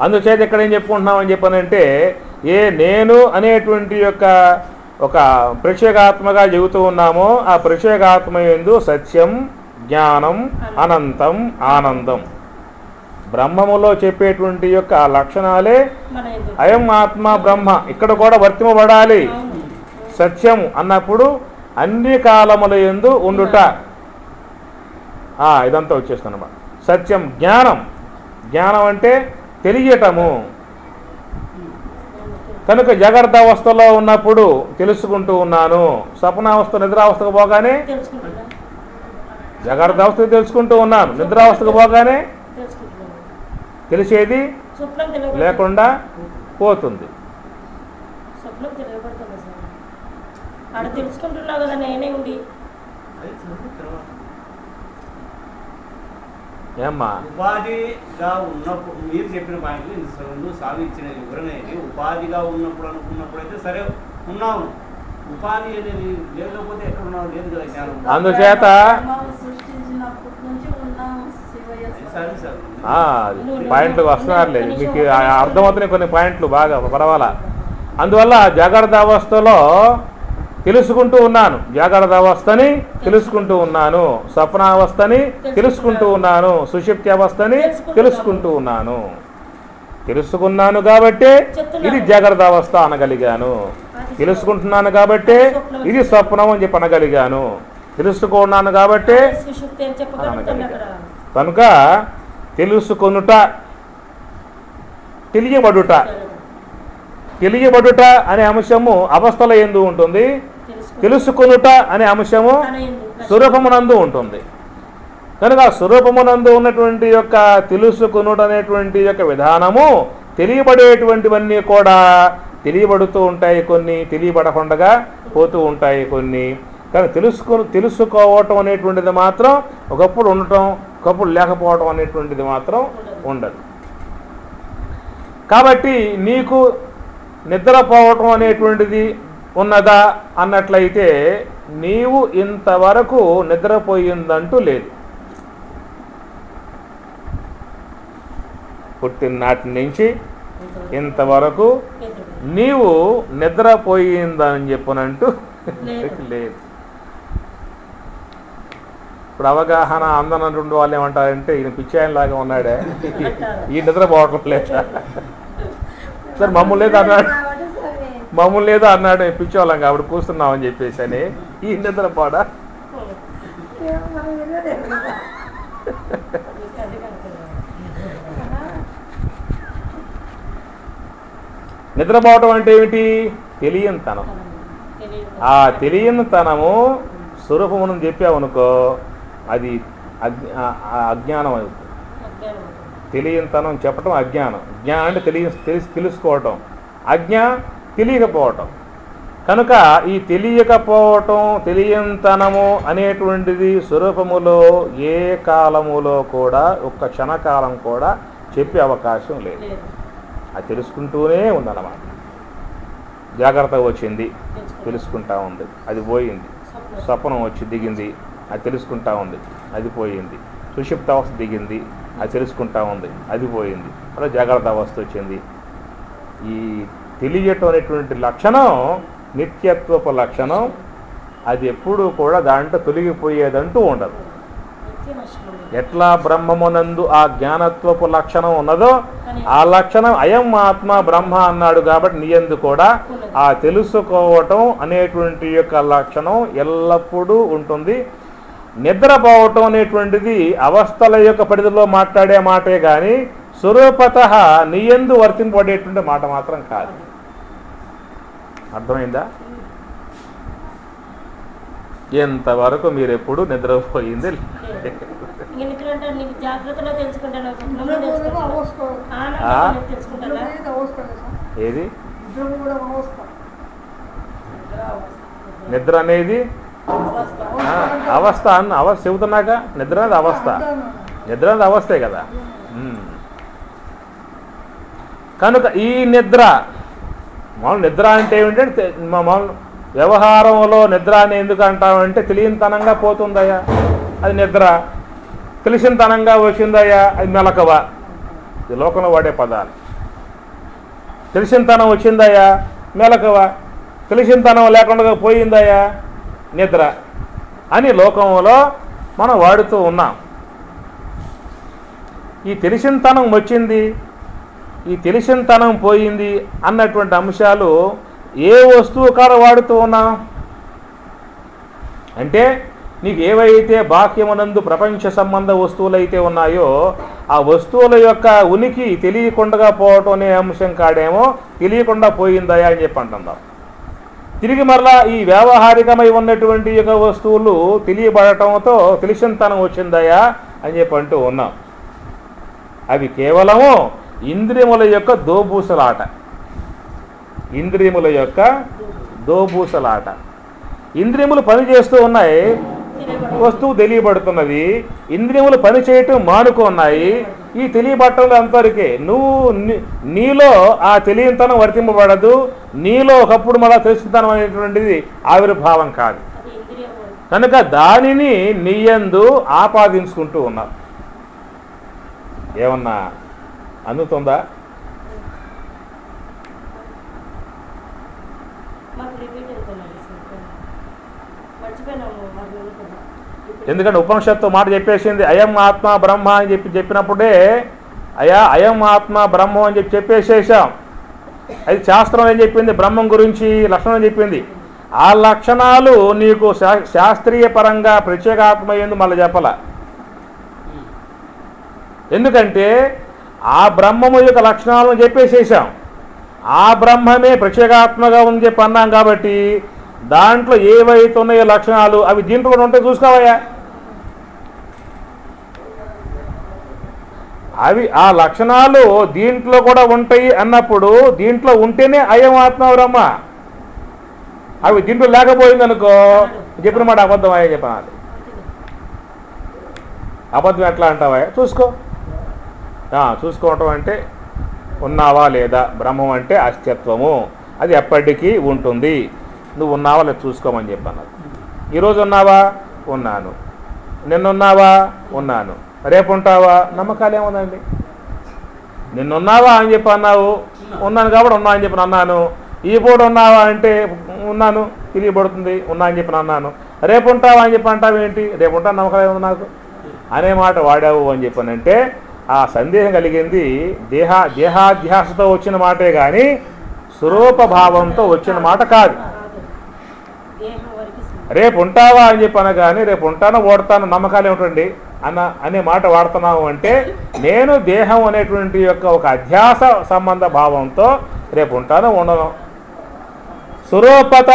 Speaker 1: అందుచేత ఇక్కడ ఏం చెప్పుకుంటున్నామని చెప్పానంటే, ఏ నేను అనేటువంటి యొక్క ఒక ప్రత్యేగాత్మగా చెబుతూ ఉన్నామో ఆ ప్రత్యేగాత్మ యందు సత్యం, జ్ఞానం, అనంతం, ఆనందం బ్రహ్మములో చెప్పేటువంటి యొక్క లక్షణాలే అయం ఆత్మ బ్రహ్మ ఇక్కడ కూడా వర్తింపబడాలి. సత్యం అన్నప్పుడు అన్ని కాలముల యందు ఉండుట. ఇదంతా వచ్చేస్తుందన్నమాట. సత్యం జ్ఞానం. జ్ఞానం అంటే తెలియటము. కనుక జాగ్రత్త అవస్థలో ఉన్నప్పుడు తెలుసుకుంటూ ఉన్నాను. స్వప్నావస్థ నిద్రావస్థకు పోగానే
Speaker 3: తెలుసుకుంటున్నా
Speaker 1: జాగ్రత్త అవస్థకు తెలుసుకుంటూ ఉన్నాను. నిద్రావస్థకు పోగానే
Speaker 3: తెలుసుకుంటున్నాను.
Speaker 1: తెలిసేది
Speaker 3: స్వప్నం తెలియబడుతుంది.
Speaker 1: లేకుండా పోతుంది.
Speaker 3: స్వప్నం తెలియబడుతుంది సార్. ఆడ తెలుసుకుంటున్నావు కదా నేనే ఉండి.
Speaker 2: అది చదువు తర్వాత.
Speaker 1: ఏమ్మా
Speaker 2: ఉపాధిగా ఉన్నప్పుడు మీరు చెప్పిన పాయింట్లు ఇందులో సాధించిన వివరణ ఇది. ఉపాధిగా ఉన్నప్పుడు అయితే సరే ఉన్నాము. ఉపాధి అనేది లేకపోతే ఎక్కడ ఉన్నావు లేదు కదా జ్ఞానం.
Speaker 1: అందుచేత
Speaker 4: సృష్టించినప్పటి నుంచి ఉన్నాం శివయ్య
Speaker 2: సరే సార్
Speaker 1: పాయింట్లు వస్తున్నారులే, మీకు అర్థమవుతున్నాయి కొన్ని పాయింట్లు బాగా పర్వాలా. అందువల్ల జాగ్రత్త అవస్థలో తెలుసుకుంటూ ఉన్నాను. జాగ్రత్త అవస్థని తెలుసుకుంటూ ఉన్నాను. స్వప్నావస్థని తెలుసుకుంటూ ఉన్నాను. సుషుప్తి అవస్థని తెలుసుకుంటూ ఉన్నాను. తెలుసుకున్నాను కాబట్టే ఇది జాగ్రత్త అవస్థ అనగలిగాను. తెలుసుకుంటున్నాను కాబట్టే ఇది స్వప్నం అని చెప్పి అనగలిగాను. తెలుసుకున్నాను కాబట్టే
Speaker 3: సుషుప్తి అని చెప్పగలుగుతాను అక్కడ.
Speaker 1: కనుక తెలుసుకొనుట, తెలియబడుట. తెలియబడుట అనే అంశము అవస్థల యందు ఉంటుంది. తెలుసుకొనుట అనే అంశము స్వరూపమునందు ఉంటుంది. కనుక స్వరూపమునందు ఉన్నటువంటి యొక్క తెలుసుకొనుట అనేటువంటి యొక్క విధానము తెలియబడేటువంటివన్నీ కూడా తెలియబడుతూ ఉంటాయి, కొన్ని తెలియబడకుండా పోతూ ఉంటాయి కొన్ని. కానీ తెలుసుకోవటం అనేటువంటిది మాత్రం ఒకప్పుడు ఉండటం, ఒకప్పుడు లేకపోవటం అనేటువంటిది మాత్రం ఉండదు. కాబట్టి నీకు నిద్రపోవటం అనేటువంటిది ఉన్నదా అన్నట్లయితే నీవు ఇంతవరకు నిద్రపోయిందంటూ లేదు. పుట్టిననాటి నుంచి ఇంతవరకు నీవు నిద్రపోయిందని చెప్పనంటూ లేదు. ఇప్పుడు అవగాహన అందనటువంటి వాళ్ళు ఏమంటారంటే ఈయన పిచ్చాయనలాగా ఉన్నాడే, ఈ నిద్రపోవటం లేదా సార్, మమ్మల్ని లేదో అన్నాడు పిచ్చోళ్ళం కాబట్టి కూస్తున్నామని చెప్పేసి అని ఈ నిద్రపోడా. నిద్రపోవటం అంటే ఏమిటి? తెలియనితనం. ఆ తెలియనితనము స్వరూపమును చెప్పామనుకో అది అజ్ఞానం అవుతుంది. తెలియనితనం చెప్పటం అజ్ఞానం. జ్ఞానం అంటే తెలుసుకోవటం, అజ్ఞా తెలియకపోవటం. కనుక ఈ తెలియకపోవటం, తెలియనితనము అనేటువంటిది స్వరూపములో ఏ కాలములో కూడా ఒక్క క్షణకాలం కూడా చెప్పే అవకాశం లేదు. అది తెలుసుకుంటూనే ఉందన్నమాట. జాగ్రత్త వచ్చింది, తెలుసుకుంటా ఉంది, అది పోయింది. స్వప్నం వచ్చి దిగింది, అది తెలుసుకుంటా ఉంది, అది పోయింది. సుషుప్త అవస్థ దిగింది, అది తెలుసుకుంటా ఉంది, అది పోయింది. అలా జాగ్రత్త అవస్థ వచ్చింది. ఈ తెలియటం అనేటువంటి లక్షణం నిత్యత్వపు లక్షణం. అది ఎప్పుడూ కూడా దాంట్లో తొలగిపోయేదంటూ ఉండదు. ఎట్లా బ్రహ్మమునందు ఆ జ్ఞానత్వపు లక్షణం ఉన్నదో ఆ లక్షణం అయం ఆత్మ బ్రహ్మ అన్నాడు కాబట్టి నీయందు కూడా ఆ తెలుసుకోవటం అనేటువంటి యొక్క లక్షణం ఎల్లప్పుడూ ఉంటుంది. నిద్రపోవటం అనేటువంటిది అవస్థల యొక్క పరిధిలో మాట్లాడే మాటే కానీ స్వరూపతః నీయందు వర్తింపబడేటువంటి మాట మాత్రం కాదు. అర్థమైందా? ఎంతవరకు మీరు ఎప్పుడు నిద్రపోయింది ఏది? నిద్ర అనేది అవస్థ అన్న అవస్థ చెబుతున్నాక నిద్ర అనేది అవస్థ. నిద్ర అనేది అవస్థే కదా. కనుక ఈ నిద్ర మామూలు నిద్ర అంటే ఏమిటంటే మామూలు వ్యవహారంలో నిద్ర అని ఎందుకు అంటామంటే తెలియనితనంగా పోతుందయ్యా అది నిద్ర, తెలిసినతనంగా వచ్చిందయ్యా అది మెలకువ. ఈ లోకంలో వాడే పదాలు. తెలిసినతనం వచ్చిందయ్యా మెలకువ, తెలిసినతనం లేకుండా పోయిందయ్యా నిద్ర అని లోకంలో మనం వాడుతూ ఉన్నాం. ఈ తెలిసినతనం వచ్చింది, ఈ తెలిసినతనం పోయింది అన్నటువంటి అంశాలు ఏ వస్తువు కాడ వాడుతూ ఉన్నాం అంటే నీకు ఏవైతే బాహ్యమునందు ప్రపంచ సంబంధ వస్తువులు అయితే ఉన్నాయో ఆ వస్తువుల యొక్క ఉనికి తెలియకుండా పోవటం అనే అంశం కాడేమో తెలియకుండా పోయిందయా అని చెప్పి అంటున్నాం. తిరిగి మరలా ఈ వ్యావహారికమై ఉన్నటువంటి యొక్క వస్తువులు తెలియబడటంతో తెలిసింతనం వచ్చిందయా అని చెప్పి అంటూ ఉన్నాం. అవి కేవలము ఇంద్రియముల యొక్క దోబూసలాట. ఇంద్రియముల యొక్క దోబూసలాట. ఇంద్రియములు పనిచేస్తూ ఉన్నాయి, వస్తువు తెలియబడుతున్నది. ఇంద్రియములు పని చేయటం మానుకున్నాయి. ఈ తెలియబట్టంలో అంతవరకే. నువ్వు నీలో ఆ తెలియంతనం వర్తింపబడదు. నీలో ఒకప్పుడు మళ్ళా తెలిసింతనం అనేటువంటిది ఆవిర్భావం కాదు. కనుక దానిని నీయందు ఆపాదించుకుంటూ ఉన్నావు. ఏమన్నా అందుతుందా? ఎందుకంటే ఉపనిషత్తు మాట చెప్పేసింది అయం ఆత్మ బ్రహ్మ అని చెప్పినప్పుడే అయం ఆత్మ బ్రహ్మం అని చెప్పేసేసాం. అది శాస్త్రం ఏం చెప్పింది? బ్రహ్మం గురించి లక్షణం చెప్పింది. ఆ లక్షణాలు నీకు శాస్త్రీయ పరంగా ప్రత్యేకాత్మ ఎందు మళ్ళీ చెప్పాల. ఎందుకంటే ఆ బ్రహ్మము యొక్క లక్షణాలను చెప్పేసేసాం. ఆ బ్రహ్మమే ప్రత్యేకాత్మగా ఉంది చెప్పి అన్నాం. కాబట్టి దాంట్లో ఏవైతే ఉన్నాయో లక్షణాలు అవి దీంట్లో కూడా ఉంటే చూసుకోవయ్యా. అవి ఆ లక్షణాలు దీంట్లో కూడా ఉంటాయి అన్నప్పుడు దీంట్లో ఉంటేనే అయం ఆత్మ బ్రహ్మ. అవి దీంట్లో లేకపోయిందనుకో చెప్పిన మాట అబద్ధం అయ్యా చెప్పాలి. అబద్ధం ఎట్లా అంటావా? చూసుకోవటం అంటే ఉన్నావా లేదా. బ్రహ్మం అంటే అస్తిత్వము, అది ఎప్పటికీ ఉంటుంది. నువ్వు ఉన్నావా లేదా చూసుకోమని చెప్పాను. ఈరోజు ఉన్నావా? ఉన్నాను. నిన్నున్నావా? ఉన్నాను. రేపు ఉంటావా? నమ్మకాలు ఏముందండి. నిన్నున్నావా అని చెప్పి అన్నావు, ఉన్నాను కాబట్టి ఉన్నా అని చెప్పి అన్నాను. ఈ పూట ఉన్నావా అంటే ఉన్నాను, తెలియబడుతుంది, ఉన్నా అని చెప్పి అన్నాను. రేపు ఉంటావా అని చెప్పి అంటావేంటి? రేపు ఉంటాను నమ్మకాలు ఏముంది నాకు అనే మాట వాడావు అని చెప్పానంటే ఆ సందేహం కలిగింది దేహాధ్యాసతో వచ్చిన మాటే కానీ స్వరూప భావంతో వచ్చిన మాట కాదు. రేపు ఉంటావా అని చెప్పి అనగానే రేపు ఉంటానో ఓడతాను నమ్మకాలు ఏమిటండి అనే మాట వాడుతున్నావు అంటే నేను దేహం అనేటువంటి యొక్క ఒక అధ్యాస సంబంధ భావంతో రేపు ఉంటానో ఉండను. స్వరూపత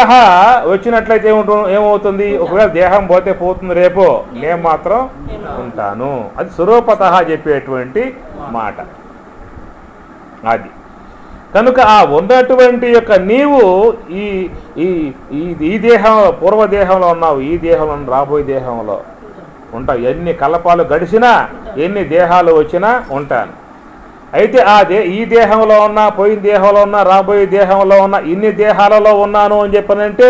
Speaker 1: వచ్చినట్లయితే ఏమవుతుంది? ఒకవేళ దేహం పోతే పోతుంది, రేపు నేను మాత్రం ఉంటాను. అది స్వరూపత చెప్పేటువంటి మాట అది. కనుక ఆ ఉన్నటువంటి యొక్క నీవు ఈ దేహం పూర్వదేహంలో ఉన్నావు, ఈ దేహంలో రాబోయే దేహంలో ఉంటావు. ఎన్ని కల్పాలు గడిచినా ఎన్ని దేహాలు వచ్చినా ఉంటాను. అయితే ఈ దేహంలో ఉన్నా, పోయిన దేహంలో ఉన్నా, రాబోయే దేహంలో ఉన్న ఇన్ని దేహాలలో ఉన్నాను అని చెప్పనంటే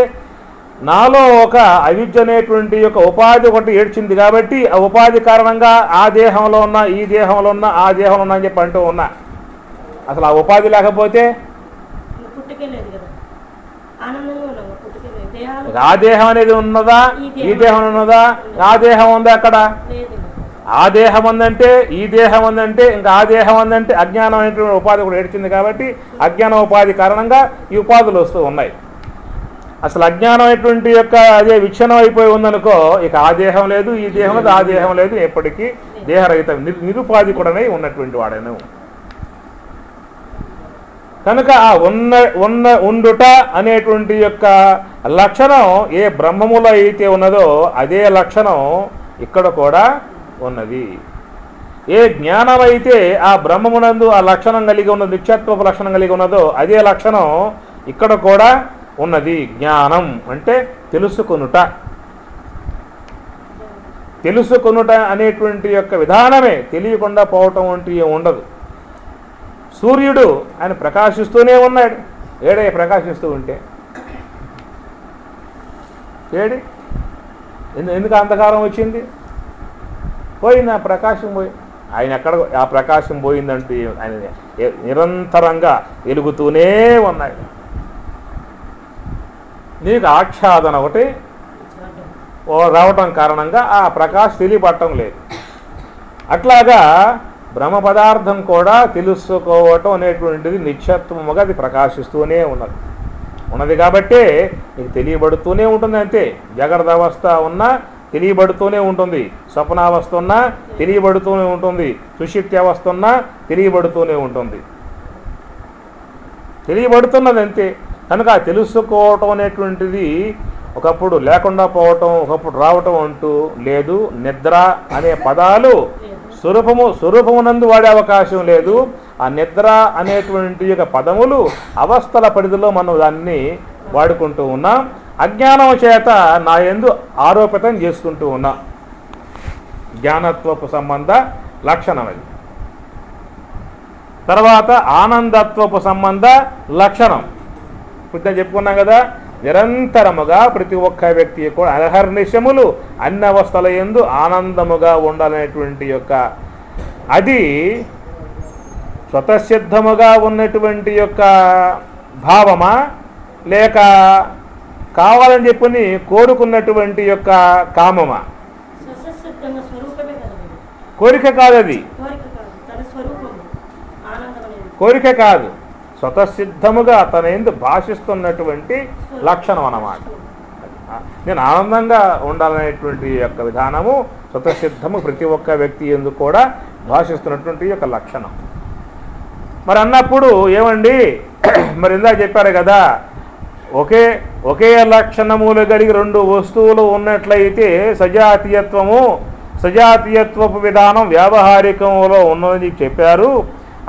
Speaker 1: నాలో ఒక అవిద్య అనేటువంటి యొక్క ఉపాధి ఒకటి ఏడ్చింది. కాబట్టి ఆ ఉపాధి కారణంగా ఆ దేహంలో ఉన్నా, ఈ దేహంలో ఉన్నా, ఆ దేహంలో ఉన్నా అని చెప్పి అంటూ ఉన్నా. అసలు ఆ ఉపాధి లేకపోతే ఆ దేహం అనేది ఉన్నదా? ఈ దేహం ఉన్నదా? ఆ దేహం ఉందా? అక్కడ ఆ దేహం ఉందంటే, ఈ దేహం ఉందంటే, ఇంకా ఆ దేహం ఉందంటే అజ్ఞానం అనేటువంటి ఉపాధి కూడా ఏడ్చింది. కాబట్టి అజ్ఞాన ఉపాధి కారణంగా ఈ ఉపాధులు వస్తూ ఉన్నాయి. అసలు అజ్ఞానం అనేటువంటి యొక్క అదే విచ్ఛిన్నం అయిపోయి ఉందనుకో ఇక ఆ దేహం లేదు, ఈ దేహం లేదు, ఆ దేహం లేదు, ఎప్పటికీ దేహరహిత నిరుపాధి కూడా ఉన్నటువంటి వాడను. కనుక ఆ ఉండుట అనేటువంటి యొక్క లక్షణం ఏ బ్రహ్మములో అయితే ఉన్నదో అదే లక్షణం ఇక్కడ కూడా ఉన్నది. ఏ జ్ఞానం అయితే ఆ బ్రహ్మమునందు ఆ లక్షణం కలిగి ఉన్నది, నిత్యత్వపు లక్షణం కలిగి ఉన్నదో అదే లక్షణం ఇక్కడ కూడా ఉన్నది. జ్ఞానం అంటే తెలుసుకొనుట. తెలుసుకొనుట అనేటువంటి యొక్క విధానమే, తెలియకుండా పోవటం వంటి ఉండదు. సూర్యుడు ఆయన ప్రకాశిస్తూనే ఉన్నాడు. ఏడే ప్రకాశిస్తూ ఉంటే ఏడి ఎందుకు అంధకారం వచ్చింది? పోయింది, ఆ ప్రకాశం పోయి. ఆయన ఎక్కడ ఆ ప్రకాశం పోయిందంటే ఆయన నిరంతరంగా వెలుగుతూనే ఉన్నాడు. నీకు ఆచ్ఛాదన ఒకటి రావటం కారణంగా ఆ ప్రకాశం తెలియపడటం లేదు. అట్లాగా బ్రహ్మ పదార్థం కూడా తెలుసుకోవటం అనేటువంటిది నిత్యత్వముగా అది ప్రకాశిస్తూనే ఉన్నది. ఉన్నది కాబట్టే నీకు తెలియబడుతూనే ఉంటుంది. అంతే. జాగ్రత్త అవస్థ ఉన్నా తెలియబడుతూనే ఉంటుంది, స్వప్నావస్థ ఉన్నా తెలియబడుతూనే ఉంటుంది, సుషుప్తి అవస్థ ఉన్నా తెలియబడుతూనే ఉంటుంది. తెలియబడుతున్నది అంతే. కనుక తెలుసుకోవటం అనేటువంటిది ఒకప్పుడు లేకుండా పోవటం, ఒకప్పుడు రావటం అంటూ లేదు. నిద్ర అనే పదాలు స్వరూపమునందు వాడే అవకాశం లేదు. ఆ నిద్ర అనేటువంటి యొక్క పదములు అవస్థల పరిధిలో మనం దాన్ని వాడుకుంటూ ఉన్నాం. అజ్ఞానం చేత నా యందు ఆరోపితం చేసుకుంటూ ఉన్నాం. జ్ఞానత్వపు సంబంధ లక్షణం అది. తర్వాత ఆనందత్వపు సంబంధ లక్షణం ఇప్పుడు చెప్పుకున్నాం కదా. నిరంతరముగా ప్రతి ఒక్క వ్యక్తి కూడా అహర్నిశములు అన్ని అవస్థల యందు ఆనందముగా ఉండాలనేటువంటి యొక్క అది స్వతసిద్ధముగా ఉన్నటువంటి యొక్క భావమా, లేక కావాలని చెప్పని కోరుకున్నటువంటి యొక్క కామమా?
Speaker 3: స్వతసిద్ధంగా స్వరూపమే కదా అది.
Speaker 1: కోరిక కాదు అది,
Speaker 3: కోరిక కాదు, తన స్వరూపం ఆనందం అనేది.
Speaker 1: కోరిక కాదు, స్వతసిద్ధముగా తన యందు భాషిస్తున్నటువంటి లక్షణం అన్నమాట. నేను ఆనందంగా ఉండాలనేటువంటి యొక్క విధానము స్వతసిద్ధము ప్రతి ఒక్క వ్యక్తి యందు కూడా భాషిస్తున్నటువంటి యొక్క లక్షణం. మరి అన్నప్పుడు ఏమండి, మరి ఇందాక చెప్పారు కదా, ఒకే లక్షణములు కలిగి రెండు వస్తువులు ఉన్నట్లయితే సజాతీయత్వపు విధానం వ్యావహారికంలో ఉన్నదని చెప్పారు.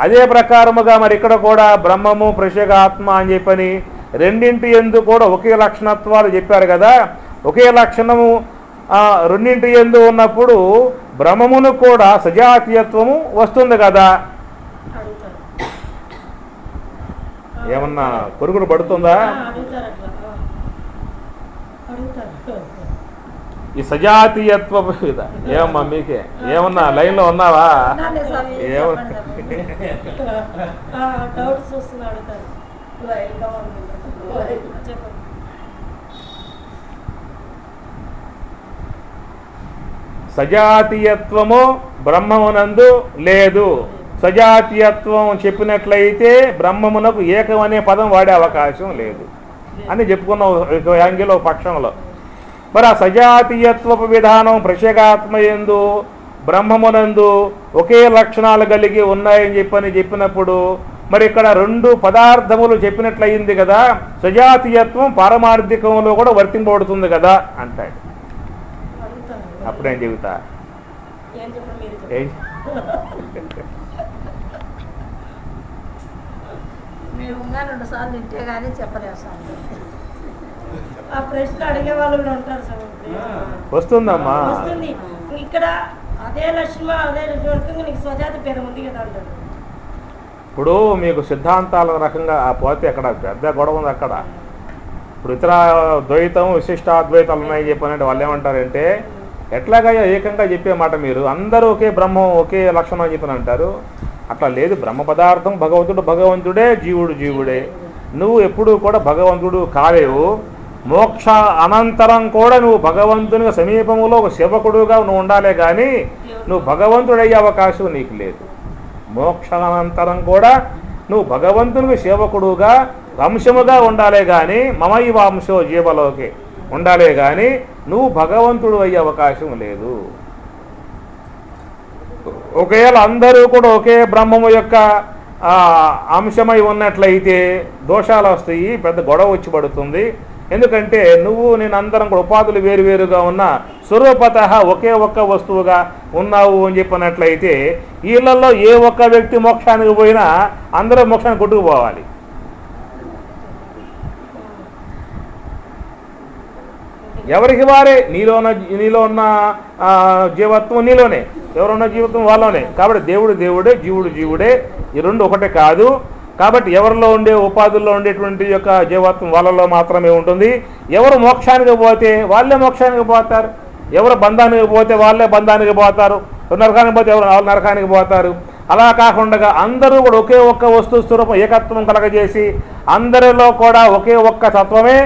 Speaker 1: అదే ప్రకారముగా మరి ఇక్కడ కూడా బ్రహ్మము ప్రత్యేక ఆత్మ అని చెప్పని రెండింటి యందు కూడా ఒకే లక్షణత్వాలు చెప్పారు కదా. ఒకే లక్షణము రెండింటి యందు ఉన్నప్పుడు బ్రహ్మమును కూడా సజాతీయత్వము వస్తుంది కదా.
Speaker 3: అడుగుతారు.
Speaker 1: ఏమన్నా పొరుగుడు పడుతుందా?
Speaker 3: అడుగుతారు అట్లా. అడుగుతారు.
Speaker 1: ఈ సజాతీయత్వపు ఏమమ్మా మీకే ఏమన్నా లైన్లో ఉన్నావా?
Speaker 3: డౌట్స్ వస్తున్నా అడుగుతారు. చెప్పండి.
Speaker 1: సజాతీయత్వము బ్రహ్మమునందు లేదు. సజాతీయత్వం చెప్పినట్లయితే బ్రహ్మమునకు ఏకం అనే పదం వాడే అవకాశం లేదు అని చెప్పుకున్నాం యాంగిల్ పక్షంలో. మరి ఆ సజాతీయత్వపు విధానం ప్రత్యేగాత్మయందు బ్రహ్మమునందు ఒకే లక్షణాలు కలిగి ఉన్నాయని చెప్పినప్పుడు మరి ఇక్కడ రెండు పదార్థములు చెప్పినట్లయింది కదా. సజాతీయత్వం పారమార్థికంలో కూడా వర్తింపబడుతుంది కదా అంటాడు. అప్పుడేం చెబుతా?
Speaker 4: మేము 2 సార్లు తింటే కానీ చెప్పలేము సార్.
Speaker 3: ఆ ప్రశ్న అడిగే వాళ్ళు ఉంటారు సార్.
Speaker 1: వస్తుందమ్మా.
Speaker 3: వస్తుంది. ఇక్కడ అదే లక్ష్మ నీకు స్వజాతి పేరు ఉంది కదా అంటారు.
Speaker 1: ఇప్పుడు మీకు సిద్ధాంతాల రకంగా పోతే అక్కడ పెద్ద గొడవ ఉంది. అక్కడ ఇప్పుడు ఇతర ద్వైతం విశిష్టాద్వైతాలు ఉన్నాయని చెప్పానంటే వాళ్ళు ఏమంటారంటే, ఎట్లాగా ఏకంగా చెప్పే మాట మీరు అందరూ ఒకే బ్రహ్మం ఒకే లక్షణం అని చెప్పని అంటారు. అట్లా లేదు. బ్రహ్మ పదార్థం భగవంతుడే, జీవుడే. నువ్వు ఎప్పుడూ కూడా భగవంతుడు కాలేవు. మోక్ష అనంతరం కూడా నువ్వు భగవంతుని సమీపంలో ఒక సేవకుడుగా నువ్వు ఉండాలే కానీ నువ్వు భగవంతుడయ్యే అవకాశం నీకు లేదు. మోక్ష అనంతరం కూడా నువ్వు భగవంతునికి సేవకుడుగా వంశముగా ఉండాలే కానీ మమయి వంశో జీవలోకి ఉండాలే కానీ నువ్వు భగవంతుడు అయ్యే అవకాశం లేదు. ఒకవేళ అందరూ కూడా ఒకే బ్రహ్మము యొక్క అంశమై ఉన్నట్లయితే దోషాలు వస్తాయి, పెద్ద గొడవ వచ్చి పడుతుంది. ఎందుకంటే నేను అందరం కూడా ఉపాధులు వేరువేరుగా ఉన్న స్వరూపత ఒకే ఒక్క వస్తువుగా ఉన్నావు అని చెప్పినట్లయితే వీళ్ళల్లో ఏ ఒక్క వ్యక్తి మోక్షానికి పోయినా అందరూ మోక్షానికి కొట్టుకుపోవాలి. ఎవరికి వారే నీలో ఉన్న జీవత్వం నీలోనే, ఎవరున్న జీవత్వం వాళ్ళలోనే. కాబట్టి దేవుడే, జీవుడే, ఈ రెండు ఒకటే కాదు. కాబట్టి ఎవరిలో ఉండే ఉపాధుల్లో ఉండేటువంటి యొక్క జీవత్వం వాళ్ళలో మాత్రమే ఉంటుంది. ఎవరు మోక్షానికి పోతే వాళ్ళే మోక్షానికి పోతారు, ఎవరు బంధానికి పోతే వాళ్ళే బంధానికి పోతారు, నరకానికి పోతే ఎవరు నరకానికి పోతారు. అలా కాకుండా అందరూ కూడా ఒకే ఒక్క వస్తు స్వరూపం ఏకత్వం కలగజేసి అందరిలో కూడా ఒకే ఒక్క తత్వమే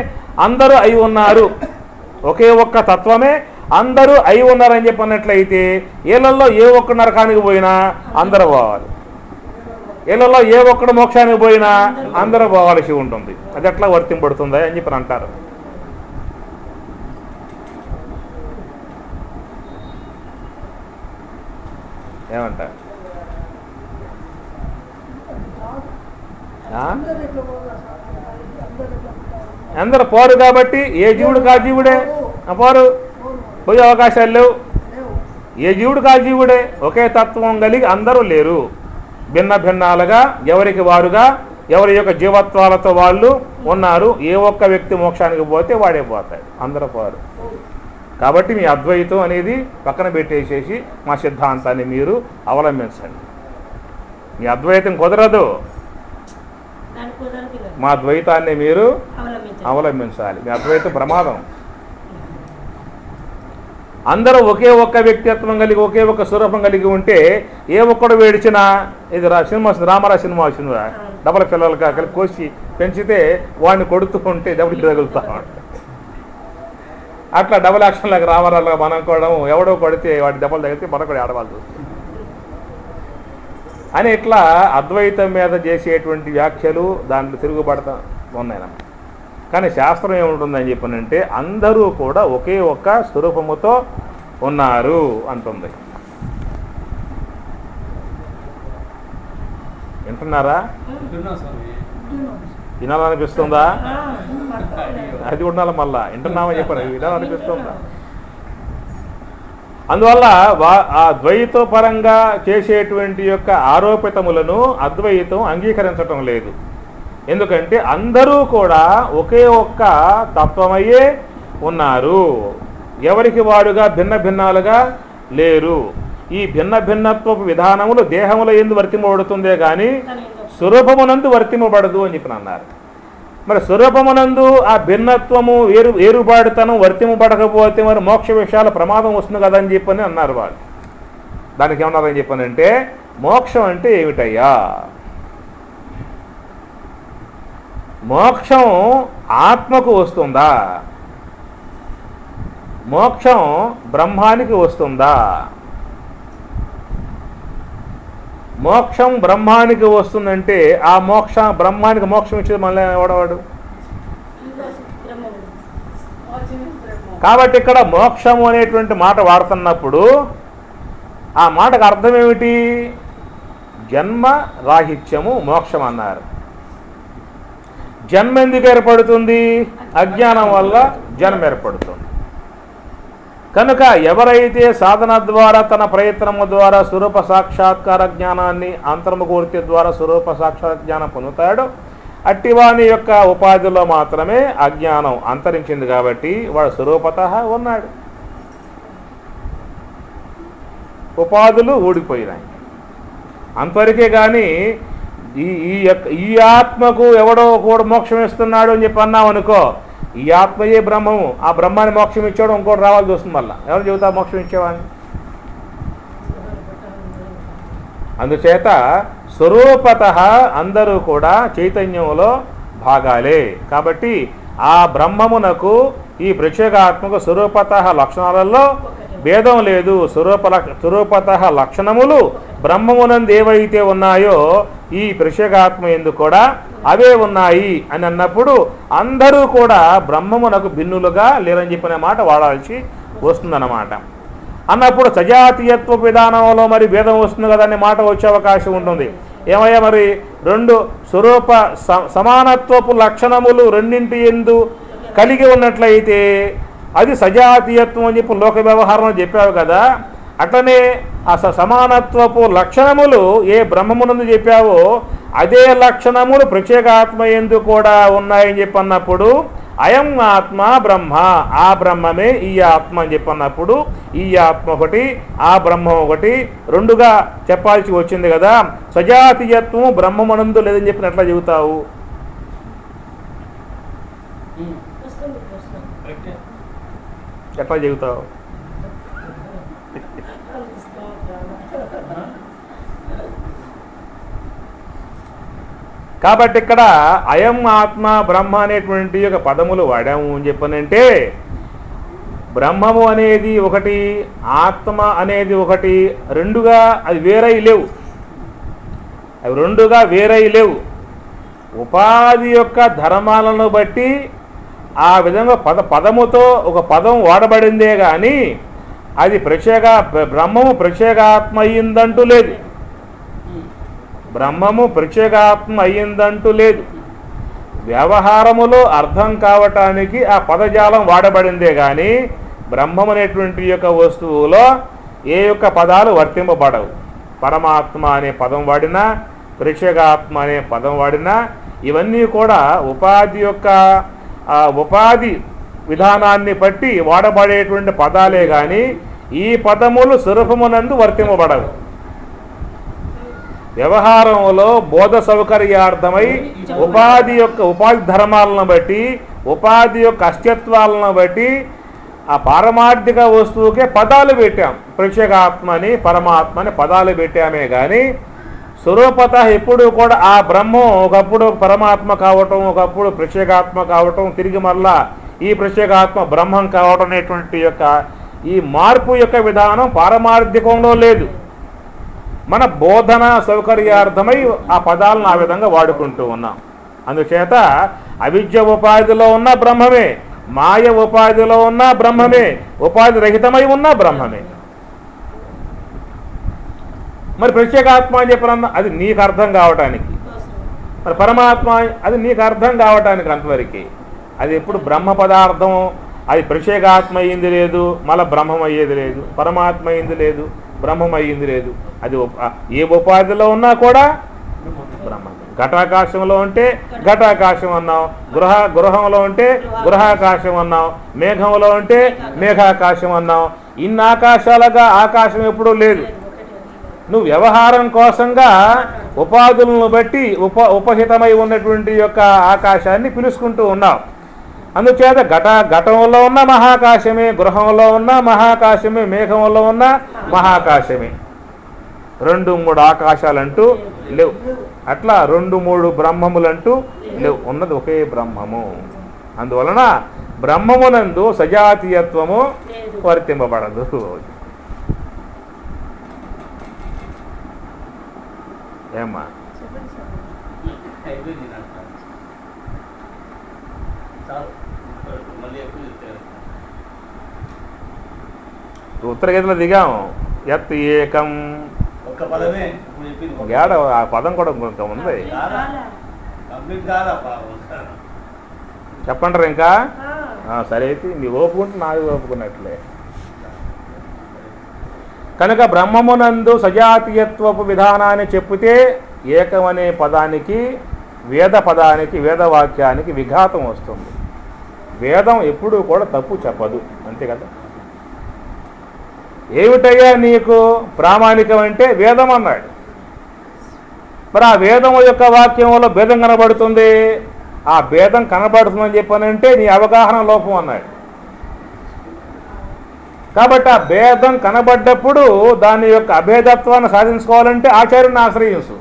Speaker 1: అందరూ అయి ఉన్నారు, ఒకే ఒక్క తత్వమే అందరూ అయి ఉన్నారని చెప్పినట్లయితే వీళ్ళల్లో ఏ ఒక్క నరకానికి పోయినా అందరూ పోవాలి. వీళ్ళలో ఏ ఒక్కడు మోక్షానికి పోయినా అందరూ పోవాల్సి ఉంటుంది. అది ఎట్లా వర్తింపడుతుందా అని చెప్పి అంటారు. ఏమంటారు? అందరు పోరు కాబట్టి ఏ జీవుడు కా జీవుడే పోరు, పోయే అవకాశాలు లేవు. ఏ జీవుడు కా జీవుడే, ఒకే తత్వం కలిగి అందరూ లేరు. భిన్న భిన్నాలుగా ఎవరికి వారుగా ఎవరి యొక్క జీవత్వాలతో వాళ్ళు ఉన్నారు. ఏ ఒక్క వ్యక్తి మోక్షానికి పోతే వాడే పోతాడు, అందరూ పోరు. కాబట్టి మీ అద్వైతం అనేది పక్కన పెట్టేసేసి మా సిద్ధాంతాన్ని మీరు అవలంబించండి. మీ అద్వైతం కుదరదు, మా ద్వైతాన్ని మీరు అవలంబించాలి. మీ అద్వైతం ప్రమాదం. అందరూ ఒకే ఒక్క వ్యక్తిత్వం కలిగి ఒకే ఒక్క స్వరూపం కలిగి ఉంటే ఏ ఒక్కడు వేడిచినా, ఇది సినిమా రామారావు సినిమా వచ్చిందా, డబల్ పిల్లలుగా కలిసి కోసి పెంచితే వాడిని కొడుతూ ఉంటే దెబ్బలు తగులుతా ఉంటాడు. అట్లా డబల్ యాక్షన్లకు రామారావుగా మనం కూడా ఎవడో కొడితే వాటి దెబ్బలు తగిలితే మనం కూడా ఆడవాల్సి వస్తుంది అని ఇట్లా అద్వైతం మీద చేసేటువంటి వ్యాఖ్యలు దాంట్లో తిరుగుబడతా ఉన్నాయన్నమాట. కానీ శాస్త్రం ఏముంటుందని చెప్పనంటే అందరూ కూడా ఒకే ఒక్క స్వరూపముతో ఉన్నారు అంటుంది. వింటున్నారా? వినాలనిపిస్తుందా? అది ఉండాలి. మళ్ళా వింటున్నామని చెప్పాను, వినాలనిపిస్తుందా? అందువల్ల ఆ ద్వైతపరంగా చేసేటువంటి యొక్క ఆరోపితములను అద్వైతం అంగీకరించటం లేదు. ఎందుకంటే అందరూ కూడా ఒకే ఒక్క తత్వమయ్యే ఉన్నారు, ఎవరికి వారుగా భిన్న భిన్నాలుగా లేరు. ఈ భిన్న భిన్నత్వపు విధానములు దేహముల యందు వర్తింపబడుతుందే కానీ స్వరూపమునందు వర్తింపబడదు అని చెప్పి అన్నారు. మరి స్వరూపమునందు ఆ భిన్నత్వము వేరుబాటుతనం వర్తింపబడకపోతే మరి మోక్ష విషయాల ప్రమాదం వస్తుంది కదా అని చెప్పని అన్నారు వాళ్ళు. దానికి ఏమన్నారని చెప్పానంటే మోక్షం అంటే ఏమిటయ్యా? మోక్షం ఆత్మకు వస్తుందా? మోక్షం బ్రహ్మానికి వస్తుందా? మోక్షం బ్రహ్మానికి వస్తుందంటే ఆ బ్రహ్మానికి మోక్షం ఇచ్చేది మళ్ళీ ఎవడవాడు? కాబట్టి ఇక్కడ మోక్షము అనేటువంటి మాట వాడుతున్నప్పుడు ఆ మాటకు అర్థం ఏమిటి? జన్మ రాహిత్యము మోక్షం అన్నారు. జన్మ ఎందుకు ఏర్పడుతుంది? అజ్ఞానం వల్ల జన్మ ఏర్పడుతుంది. కనుక ఎవరైతే సాధన ద్వారా తన ప్రయత్నము ద్వారా స్వరూప సాక్షాత్కార జ్ఞానాన్ని అంతర్ముఖూర్తి ద్వారా స్వరూప సాక్షాత్ జ్ఞానం పొందుతాడో అట్టివాని యొక్క ఉపాధిలో మాత్రమే అజ్ఞానం అంతరించింది. కాబట్టి వాడు స్వరూపతః ఉన్నాడు, ఉపాధులు ఊడిపోయినాయి అంతవరకే. కానీ ఈ ఆత్మకు ఎవడో కూడా మోక్షం ఇస్తున్నాడు అని చెప్పి అన్నాం అనుకో, ఈ ఆత్మయే బ్రహ్మము, ఆ బ్రహ్మాన్ని మోక్షం ఇచ్చాడు ఇంకోటి రావాల్సి వస్తుంది. మళ్ళీ ఎవరు చెబుతా మోక్షం ఇచ్చేవాడిని? అందుచేత స్వరూపతః అందరూ కూడా చైతన్యంలో భాగాలే. కాబట్టి ఆ బ్రహ్మమునకు ఈ ప్రత్యేగాత్మకు స్వరూపతః లక్షణాలలో భేదం లేదు. స్వరూపతః లక్షణములు బ్రహ్మమునందు ఏవైతే ఉన్నాయో ఈ ప్రత్యేగాత్మ యందు కూడా అవే ఉన్నాయి అని అన్నప్పుడు అందరూ కూడా బ్రహ్మమునకు భిన్నులుగా లేరని చెప్పిన మాట వాడాల్సి వస్తుందన్నమాట. అన్నప్పుడు సజాతీయత్వ విధానంలో మరి భేదం వస్తుంది కదా అనే మాట వచ్చే అవకాశం ఉంటుంది. ఏమయ్యా మరి రెండు స్వరూప సమానత్వపు లక్షణములు రెండింటి యందు కలిగి ఉన్నట్లయితే అది సజాతీయత్వం అని చెప్పి లోక వ్యవహారంలో చెప్పావు కదా. అట్లనే ఆ సమానత్వపు లక్షణములు ఏ బ్రహ్మమునందు చెప్పావో అదే లక్షణములు ప్రత్యేగాత్మ యందు కూడా ఉన్నాయని చెప్పన్నప్పుడు అయం ఆత్మ బ్రహ్మ, ఆ బ్రహ్మమే ఈ ఆత్మ అని చెప్పన్నప్పుడు ఈ ఆత్మ ఒకటి ఆ బ్రహ్మం ఒకటి రెండుగా చెప్పాల్సి వచ్చింది కదా. సజాతీయత్వం బ్రహ్మమునందు లేదని చెప్పిన ఎట్లా చెబుతావు? ఎట్లా చెబుతావు? కాబట్టి ఇక్కడ అయం ఆత్మ బ్రహ్మ అనేటువంటి ఒక పదములు వాడాము అని చెప్పనంటే బ్రహ్మము అనేది ఒకటి, ఆత్మ అనేది ఒకటి, రెండుగా అది వేరై లేవు. అవి రెండుగా వేరై లేవు. ఉపాధి యొక్క ధర్మాలను బట్టి ఆ విధంగా పదముతో ఒక పదం వాడబడిందే కానీ అది బ్రహ్మము ప్రత్యేగాత్మ అయ్యిందంటూ లేదు. బ్రహ్మము ప్రత్యేగాత్మ అయ్యిందంటూ లేదు. వ్యవహారములో అర్థం కావటానికి ఆ పదజాలం వాడబడిందే కానీ బ్రహ్మం అనేటువంటి యొక్క వస్తువులో ఏ యొక్క పదాలు వర్తింపబడవు. పరమాత్మ అనే పదం వాడినా, ప్రత్యేగాత్మ అనే పదం వాడినా ఇవన్నీ కూడా ఉపాధి విధానాన్ని బట్టి వాడబడేటువంటి పదాలే కానీ ఈ పదములు స్వరూపమునందు వర్తింపబడవు. వ్యవహారంలో బోధ సౌకర్యార్థమై ఉపాధి ధర్మాలను బట్టి, ఉపాధి యొక్క అస్తిత్వాలను బట్టి ఆ పారమార్థిక వస్తువుకే పదాలు పెట్టాం. ప్రత్యేగాత్మ అని, పరమాత్మ అని పదాలు పెట్టామే కానీ స్వరూపత ఎప్పుడు కూడా ఆ బ్రహ్మం ఒకప్పుడు పరమాత్మ కావటం, ఒకప్పుడు ప్రత్యేగాత్మ కావటం, తిరిగి మళ్ళా ఈ ప్రత్యేగాత్మ బ్రహ్మం కావటం అనేటువంటి యొక్క ఈ మార్పు యొక్క విధానం పారమార్థికంలో లేదు. మన బోధన సౌకర్యార్థమై ఆ పదాలను ఆ విధంగా వాడుకుంటూ ఉన్నాం. అందుచేత అవిద్య ఉపాధిలో ఉన్న బ్రహ్మమే, మాయ ఉపాధిలో ఉన్న బ్రహ్మమే, ఉపాధి రహితమై ఉన్న బ్రహ్మమే. మరి ప్రత్యేగాత్మ అని చెప్పిన అది నీకు అర్థం కావటానికి, మరి పరమాత్మ అది నీకు అర్థం కావటానికి అంతవరకు. అది ఎప్పుడు బ్రహ్మ పదార్థం, అది ప్రత్యేగాత్మ అయ్యింది లేదు, మళ్ళీ బ్రహ్మం అయ్యేది లేదు, పరమాత్మ అయ్యింది లేదు, బ్రహ్మం అయ్యింది లేదు. అది ఏ ఉపాధిలో ఉన్నా కూడా బ్రహ్మం. ఘటాకాశంలో ఉంటే ఘటాకాశం అన్నాం, గృహంలో ఉంటే గృహాకాశం అన్నాం, మేఘంలో ఉంటే మేఘాకాశం అన్నాం. ఇన్ని ఆకాశాలుగా ఆకాశం ఎప్పుడూ లేదు. నువ్వు వ్యవహారం కోసంగా ఉపాధులను బట్టి ఉపహితమై ఉన్నటువంటి యొక్క ఆకాశాన్ని పిలుచుకుంటూ ఉన్నావు. అందుచేత ఘటంలో ఉన్న మహాకాశమే, గృహంలో ఉన్న మహాకాశమే, మేఘంలో ఉన్న మహాకాశమే. 2-3 ఆకాశాలంటూ లేవు. అట్లా 2-3 బ్రహ్మములంటూ లేవు. ఉన్నది ఒకే బ్రహ్మము. అందువలన బ్రహ్మమునందు సజాతీయత్వము వర్తింపబడదు. ఏమ్మా ఉత్తర గీతలో దిగాము. యత్ ఏకం ఏడ ఆ పదం కూడా కొంత ఉంది. చెప్పంటారు ఇంకా? సరే అయితే నీ ఓపుకుంటే నాది ఓపుకున్నట్లే. కనుక బ్రహ్మమునందు సజాతీయత్వపు విధానాన్ని చెప్తే ఏకం అనే పదానికి, వేద పదానికి, వేదవాక్యానికి విఘాతం వస్తుంది. వేదం ఎప్పుడూ కూడా తప్పు చెప్పదు, అంతే కదా. ఏమిటయ్యా నీకు ప్రామాణికం అంటే వేదం అన్నాడు. మరి ఆ వేదం యొక్క వాక్యంలో భేదం కనబడుతుంది. ఆ భేదం కనబడుతుందని చెప్పానంటే నీ అవగాహన లోపం అన్నాడు. కాబట్టి ఆ భేదం కనబడ్డప్పుడు దాని యొక్క అభేదత్వాన్ని సాధించుకోవాలంటే ఆచార్యుని ఆశ్రయించు.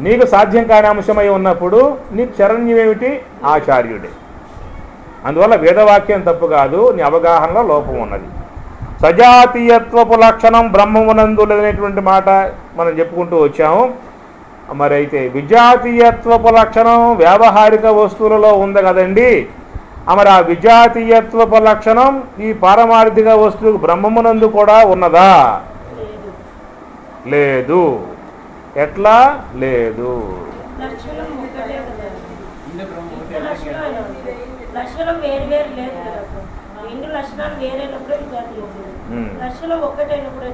Speaker 1: నీకు సాధ్యం కాని అంశమై ఉన్నప్పుడు నీకు శరణ్యమేమిటి? ఆచార్యుడే. అందువల్ల వేదవాక్యం తప్పు కాదు, నీ అవగాహనలో లోపం ఉన్నది. సజాతీయత్వపు లక్షణం బ్రహ్మమునందు లేదనేటువంటి మాట మనం చెప్పుకుంటూ వచ్చాము. మరి అయితే విజాతీయత్వపు లక్షణం వ్యావహారిక వస్తువులలో ఉంది కదండి. మరి ఆ విజాతీయత్వపు లక్షణం ఈ పారమార్థిక వస్తువు బ్రహ్మమునందు కూడా ఉన్నదా? లేదు. ఎట్లా లేదు?
Speaker 3: లక్షణం వేరు వేరు లేదు. రెండు లక్షణాలు వేరైనప్పుడు లక్షణం ఒక్కటైనప్పుడు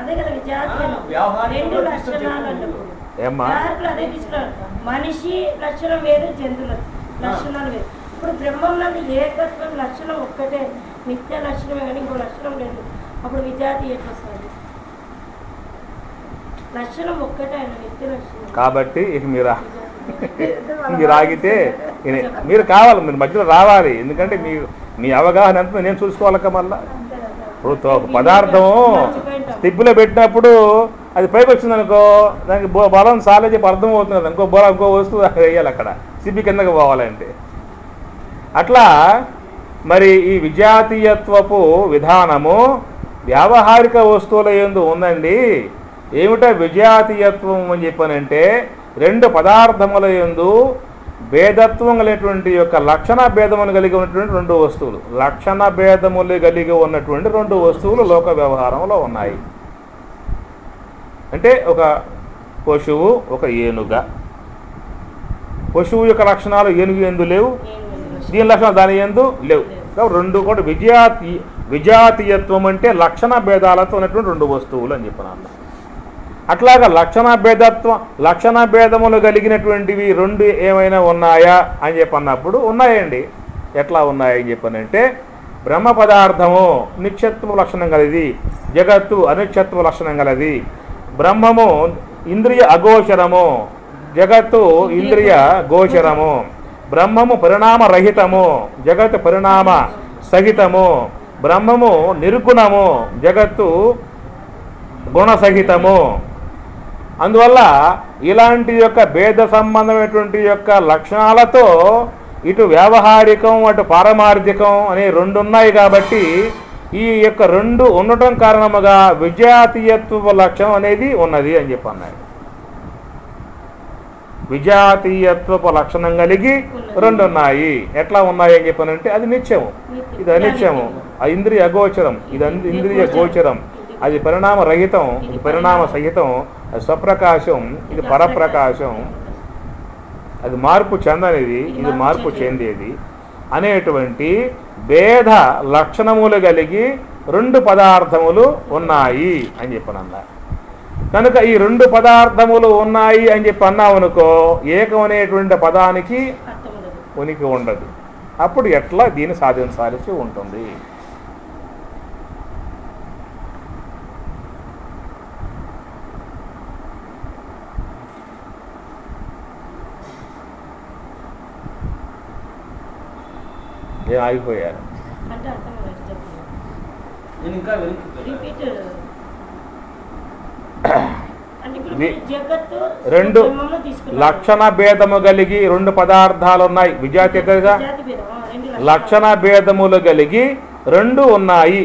Speaker 3: అదే కదా విద్యార్థి. రెండు లక్షణాలు అన్నప్పుడు అదే తీసుకున్నారు. మనిషి లక్షణం వేరు, జంతువుల లక్షణాలు వేరు. ఇప్పుడు బ్రహ్మం నందు ఏకత్వం లక్షణం ఒక్కటే, నిత్య లక్షణమే కానీ ఇంకో లక్షణం లేదు. అప్పుడు విద్యార్థి ఎట్లా వస్తుంది? లక్షణం ఒక్కటే ఆయన, నిత్య లక్షణం.
Speaker 1: కాబట్టి ఇక మీరు ఆగితే మీరు కావాలి, మీరు మధ్యలో రావాలి. ఎందుకంటే మీ అవగాహన ఎంత నేను చూసుకోవాలక. మళ్ళా ఇప్పుడు పదార్థం స్టిప్పులో పెట్టినప్పుడు అది పైకి వచ్చింది అనుకో, దానికి బలం చాలా చెప్పి అర్థం అవుతుంది కదా. ఇంకో వస్తువు వేయాలి అక్కడ, సిబ్బి కిందకి పోవాలంటే. అట్లా మరి ఈ విజాతీయత్వపు విధానము వ్యావహారిక వస్తువుల యందు ఉందండి. ఏమిటా విజాతీయత్వం అని చెప్పానంటే రెండు పదార్థముల యందు భేదత్వం కలిగినటువంటి యొక్క లక్షణ భేదములు కలిగి ఉన్నటువంటి రెండు వస్తువులు, లక్షణ భేదములు కలిగి ఉన్నటువంటి రెండు వస్తువులు లోక వ్యవహారంలో ఉన్నాయి. అంటే ఒక పశువు, ఒక ఏనుగ. పశువు యొక్క లక్షణాలు ఏనుగు ఎందు లేవు, దీని లక్షణాలు దాని ఎందు లేవు. కాబట్టి రెండు కూడా విజాతీయత్వం అంటే లక్షణ భేదాలతో ఉన్నటువంటి రెండు వస్తువులు అని చెప్పినాను. అట్లాగా లక్షణ భేదములు కలిగినటువంటివి రెండు ఏమైనా ఉన్నాయా అని చెప్పన్నప్పుడు ఉన్నాయండి. ఎట్లా ఉన్నాయని చెప్పనంటే బ్రహ్మ పదార్థము నిత్యత్వ లక్షణం కలది, జగత్తు అనిత్యత్వ లక్షణం కలది. బ్రహ్మము ఇంద్రియ అగోచరము, జగత్తు ఇంద్రియ గోచరము. బ్రహ్మము పరిణామ రహితము, జగత్తు పరిణామ సహితము. బ్రహ్మము నిర్గుణము, జగత్తు గుణసహితము. అందువల్ల ఇలాంటి యొక్క భేద సంబంధమైనటువంటి యొక్క లక్షణాలతో ఇటు వ్యావహారికం అటు పారమార్థికం అనే రెండు ఉన్నాయి. కాబట్టి ఈ యొక్క రెండు ఉండటం కారణముగా విజాతీయత్వ లక్షణం అనేది ఉన్నది అని చెప్పి అన్నాడు. విజాతీయత్వపు లక్షణం కలిగి రెండు ఉన్నాయి. ఎట్లా ఉన్నాయి అని చెప్పానంటే అది నిత్యము, ఇది అనిత్యము. అది ఇంద్రియ అగోచరం, ఇది ఇంద్రియ గోచరం. అది పరిణామ రహితం, ఇది పరిణామ సహితం. అది స్వప్రకాశం, ఇది పరప్రకాశం. అది మార్పు చెందనిది, ఇది మార్పు చెందేది అనేటువంటి భేద లక్షణములు కలిగి రెండు పదార్థములు ఉన్నాయి అని చెప్పనన్నా. కనుక ఈ రెండు పదార్థములు ఉన్నాయి అని చెప్పి అన్నామనుకో ఏకం అనేటువంటి పదానికి ఉనికి ఉండదు. అప్పుడు ఎట్లా దీన్ని సాధించాల్సి ఉంటుంది? ఏం ఆగిపోయారు?
Speaker 2: నేను ఇంకా
Speaker 1: రెండు లక్షణ భేదము కలిగి రెండు పదార్థాలు ఉన్నాయి. విజాతీయతగా లక్షణ భేదములు కలిగి రెండు ఉన్నాయి.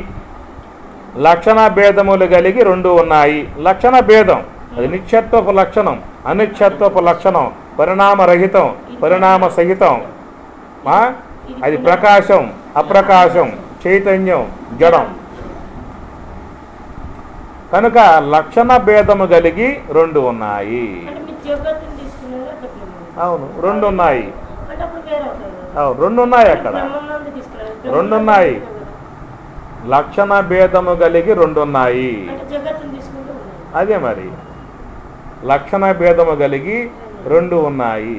Speaker 1: లక్షణ భేదములు కలిగి రెండు ఉన్నాయి. లక్షణ భేదం అది నిత్యత్వపు లక్షణం, అనిత్యత్వపు లక్షణం, పరిణామరహితం, పరిణామ సహితం. అది ప్రకాశం, అప్రకాశం, చైతన్యం, జడం. కనుక లక్షణ భేదము కలిగి రెండు ఉన్నాయి. అవును, రెండు ఉన్నాయి. అవును, రెండు ఉన్నాయి. అక్కడ రెండు ఉన్నాయి. లక్షణ భేదము కలిగి రెండు ఉన్నాయి. అదే మరి లక్షణ భేదము కలిగి రెండు ఉన్నాయి.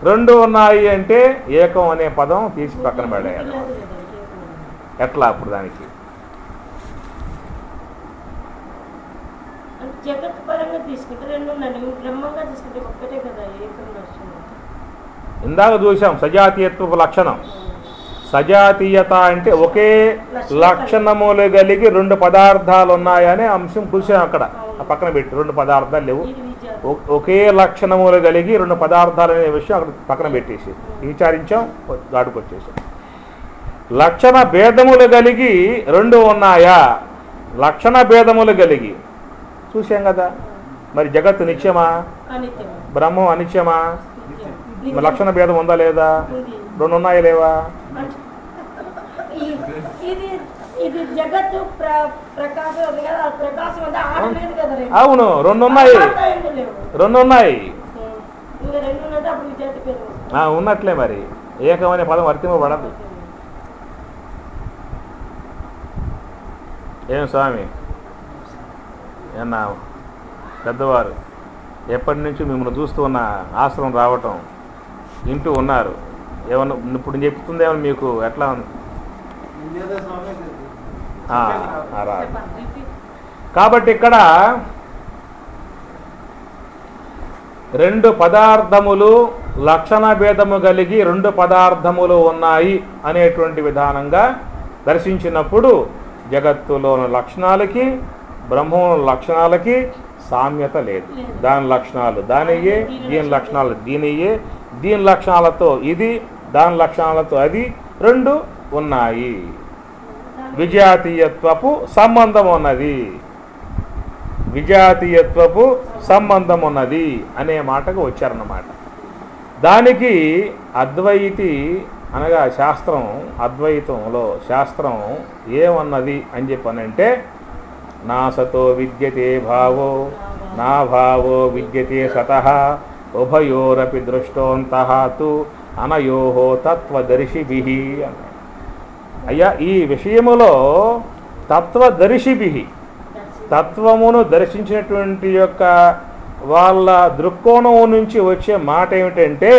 Speaker 1: రెండు ఉన్నాయి అంటే ఏకం అనే పదం తీసి పక్కన పడేయాలి. ఎట్లా అప్పుడు దానికి?
Speaker 3: జగత్ పరంగా తీసుకుంటే రెండు ఉన్నాయి, బ్రహ్మంగా తీసుకుంటే ఒక్కటే కదా ఏకం లక్షణం.
Speaker 1: ఇందాక చూసాం సజాతీయత్వపు లక్షణం. సజాతీయత అంటే ఒకే లక్షణములు కలిగి రెండు పదార్థాలు ఉన్నాయనే అంశం చూసాం. అక్కడ పక్కన పెట్టి రెండు పదార్థాలు లేవు, ఒకే లక్షణములు కలిగి రెండు పదార్థాలు అనే విషయం అక్కడ పక్కన పెట్టేసి విచారించాం, గాడుకొచ్చేసాం. లక్షణ భేదములు కలిగి రెండు ఉన్నాయా? లక్షణ భేదములు కలిగి చూసాం కదా. మరి జగత్తు నిత్యమా? బ్రహ్మం అనిత్యమా? లక్షణ భేదం ఉందా లేదా? రెండు ఉన్నాయా లేవా? అవును, రెండు ఉన్నాయి. రెండు ఉన్నాయి ఉన్నట్లే. మరి ఏకమనే పదం వర్తింపబడదు. ఏం స్వామి ఏమన్నా పెద్దవారు ఎప్పటి నుంచి మిమ్మల్ని చూస్తూ ఉన్న ఆశ్రమం రావటం వింటూ ఉన్నారు. ఏమన్నా ఇప్పుడు చెప్తుందేమో మీకు ఎట్లా ఉంది? కాబట్టి ఇక్కడ రెండు పదార్థములు లక్షణ భేదము కలిగి రెండు పదార్థములు ఉన్నాయి అనేటువంటి విధానంగా దర్శించినప్పుడు జగత్తులోని లక్షణాలకి బ్రహ్మం లక్షణాలకి సామ్యత లేదు. దాని లక్షణాలు దానియే, దీని లక్షణాలు దీనియే, దీని లక్షణాలతో ఇది, దాని లక్షణాలతో అది రెండు ఉన్నాయి. విజాతీయత్వపు సంబంధం ఉన్నది, విజాతీయత్వపు సంబంధం ఉన్నది అనే మాటకు వచ్చారన్నమాట. దానికి అద్వైతి అనగా శాస్త్రం, అద్వైతంలో శాస్త్రం ఏమన్నది అని చెప్పనంటే, నాసతో విద్యతే భావో నా భావో విద్యతే సతః ఉభయోరపి దృష్టోంతః తు అనయోహో తత్వదర్శిభిః అన్నాడు. అయ్యా, ఈ విషయములో తత్వదర్శిభిః, తత్వమును దర్శించినటువంటి యొక్క వాళ్ళ దృక్కోణం నుంచి వచ్చే మాట ఏమిటంటే,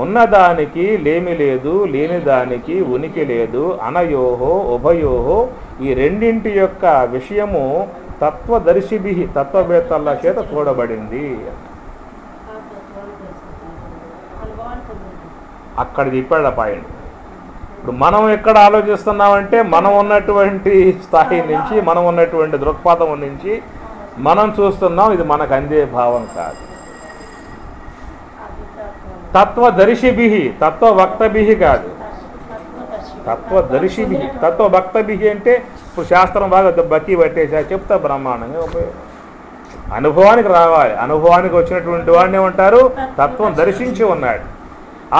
Speaker 1: ఉన్నదానికి లేమి లేదు, లేని దానికి ఉనికి లేదు, అనయోహో ఉభయోహో, ఈ రెండింటి యొక్క విషయము తత్వదర్శిభి, తత్వవేత్తల చేత చూడబడింది. అక్కడ చెప్పాడు పాయింట్. ఇప్పుడు మనం ఎక్కడ ఆలోచిస్తున్నామంటే, మనం ఉన్నటువంటి స్థాయి నుంచి, మనం ఉన్నటువంటి దృక్పథం నుంచి మనం చూస్తున్నాం, ఇది మనకు అందే భావం కాదు. తత్వదర్శిభి, తత్వవక్తభి కాదు, తత్వదర్శిభి. తత్వభక్తభి అంటే ఇప్పుడు శాస్త్రం బాగా బక్కి పట్టేసా చెప్తా బ్రహ్మాండంగా ఉపయోగం. అనుభవానికి రావాలి, అనుభవానికి వచ్చినటువంటి వాడిని ఏమంటారు, తత్వం దర్శించి ఉన్నాడు.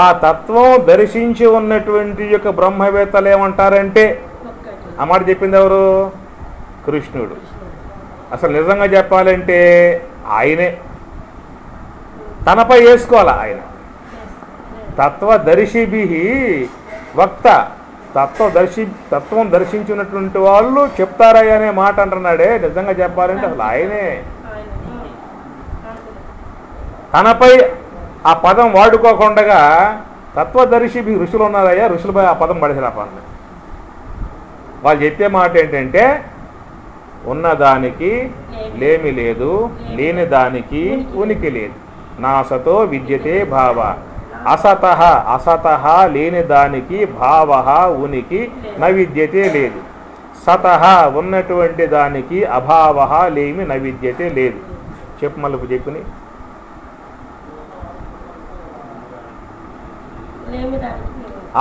Speaker 1: ఆ తత్వం దర్శించి ఉన్నటువంటి యొక్క బ్రహ్మవేత్తలు ఏమంటారంటే, ఆ మాట చెప్పింది ఎవరు, కృష్ణుడు. అసలు నిజంగా చెప్పాలంటే ఆయనే తనపై వేసుకోవాలి. ఆయన తత్వదర్శిభి వక్త, తత్వం దర్శించినటువంటి వాళ్ళు చెప్తారయ్య అనే మాట అంటున్నాడే. నిజంగా చెప్పాలంటే అసలు ఆయనే తనపై ఆ పదం వాడుకోకుండా తత్వదర్శిభి ఋషులు ఉన్నారయ్యా, ఋషులపై ఆ పదం పడేసారు. ఆ పదం వాళ్ళు చెప్పే మాట ఏంటంటే, ఉన్నదానికి లేమి లేదు, లేని దానికి ఉనికి లేదు. నాసతో విద్యతే భావ, అసతః, అసతః లేని దానికి భావ ఉనికి నవిద్యతే లేదు, సతః ఉన్నటువంటి దానికి అభావ లేమి నవిద్యతే లేదు. చెప్పు మళ్ళీ చెప్పుని.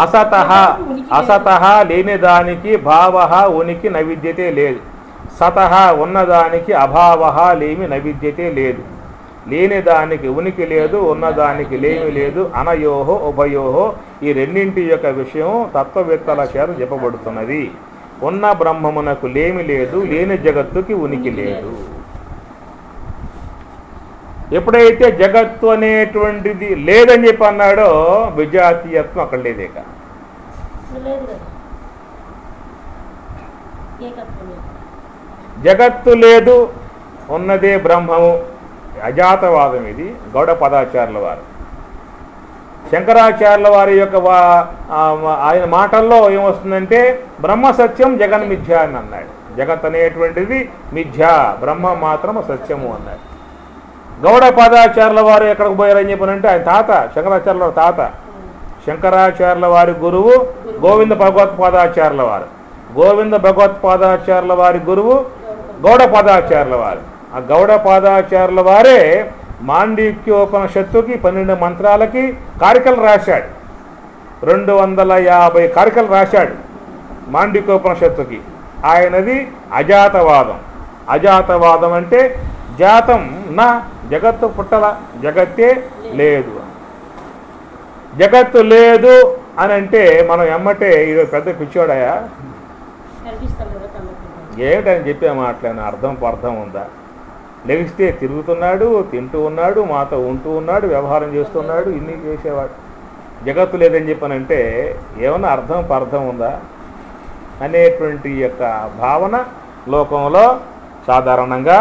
Speaker 1: అసతః, అసతః లేని దానికి భావ ఉనికి నవిద్యతే లేదు, సతః ఉన్నదానికి అభావ లేమి నవిద్యతే లేదు, లేని దానికి ఉనికి లేదు, ఉన్నదానికి లేమి లేదు, అనయోహో ఉభయోహో, ఈ రెండింటి యొక్క విషయం తత్వవేత్తల చేత చెప్పబడుతున్నది. ఉన్న బ్రహ్మమునకు లేమి లేదు, లేని జగత్తుకి ఉనికి లేదు. ఎప్పుడైతే జగత్తు అనేటువంటిది లేదని చెప్పి అన్నాడో, విజాతీయత్వం అక్కడ లేదే కాదు. జగత్తు లేదు, ఉన్నదే బ్రహ్మము, అజాతవాదం. ఇది గౌడపదాచార్యుల వారు. శంకరాచార్యుల వారి యొక్క ఆయన మాటల్లో ఏమొస్తుందంటే, బ్రహ్మ సత్యం జగన్ మిథ్య అని అన్నాడు. జగత్ అనేటువంటిది మిథ్య, బ్రహ్మ మాత్రం సత్యము అన్నాడు. గౌడపదాచార్యుల వారు ఎక్కడికి పోయారని చెప్పానంటే, ఆయన తాత శంకరాచార్యుల తాత, శంకరాచార్యుల వారి గురువు గోవింద భగవత్పాదాచార్యుల వారు, గోవింద భగవత్పాదాచార్యుల వారి గురువు గౌడపదాచార్యుల వారు. ఆ గౌడపాదాచార్యుల వారే మాండూక్యోపనిషత్తుకి 12 మంత్రాలకి కారికలు రాశాడు. 250 కారికలు రాశాడు మాండూక్యోపనిషత్తుకి. ఆయనది అజాతవాదం. అజాతవాదం అంటే జాతం నా, జగత్తు పుట్టల, జగత్తే లేదు. జగత్తు లేదు అని అంటే మనం ఎమ్మటే ఇది పెద్ద పిచ్చోడయా ఏమిటని చెప్పే మాట్లాడిన అర్థం ఉందా? లెగిస్తే తిరుగుతున్నాడు, తింటూ ఉన్నాడు, మాతో ఉంటూ ఉన్నాడు, వ్యవహారం చేస్తున్నాడు, ఇన్ని చేసేవాడు. జగత్తు లేదని చెప్పానంటే ఏమన్నా అర్థం ఉందా అనేటువంటి యొక్క భావన లోకంలో సాధారణంగా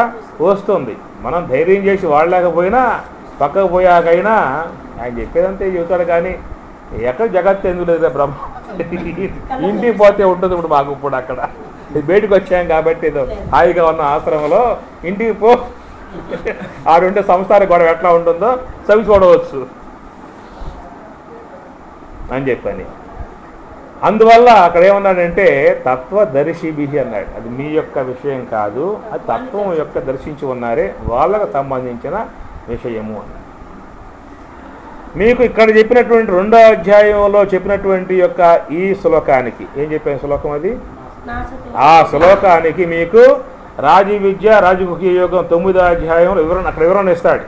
Speaker 1: వస్తుంది. మనం ధైర్యం చేసి వాడలేకపోయినా పక్కకు పోయాకైనా ఆయన చెప్పేదంతే చెబుతాడు. కానీ ఎక్కడ జగత్తు ఎందుకు లేదా బ్రహ్మ, ఇంటికి పోతే ఉంటుంది. ఇప్పుడు మాకు ఇప్పుడు అక్కడ బయటకు వచ్చాం కాబట్టి ఏదో హాయిగా ఉన్న ఆశ్రమంలో ఇంటికి పో, ఆడుంటే సంసార గొడవ ఎట్లా ఉంటుందో చవి చూడవచ్చు అని చెప్పని. అందువల్ల అక్కడ ఏమన్నాడంటే తత్వదర్శిభి అన్నాడు. అది మీ యొక్క విషయం కాదు, అది తత్వం యొక్క దర్శించి ఉన్నారే వాళ్ళకు సంబంధించిన విషయము అన్నాడు. మీకు ఇక్కడ చెప్పినటువంటి 2వ అధ్యాయంలో చెప్పినటువంటి యొక్క ఈ శ్లోకానికి ఏం చెప్పాను శ్లోకం అది, ఆ శ్లోకానికి మీకు రాజవిద్య రాజగుహ్య యోగం 9వ అధ్యాయంలో వివరణ, అక్కడ వివరణ ఇస్తాడు.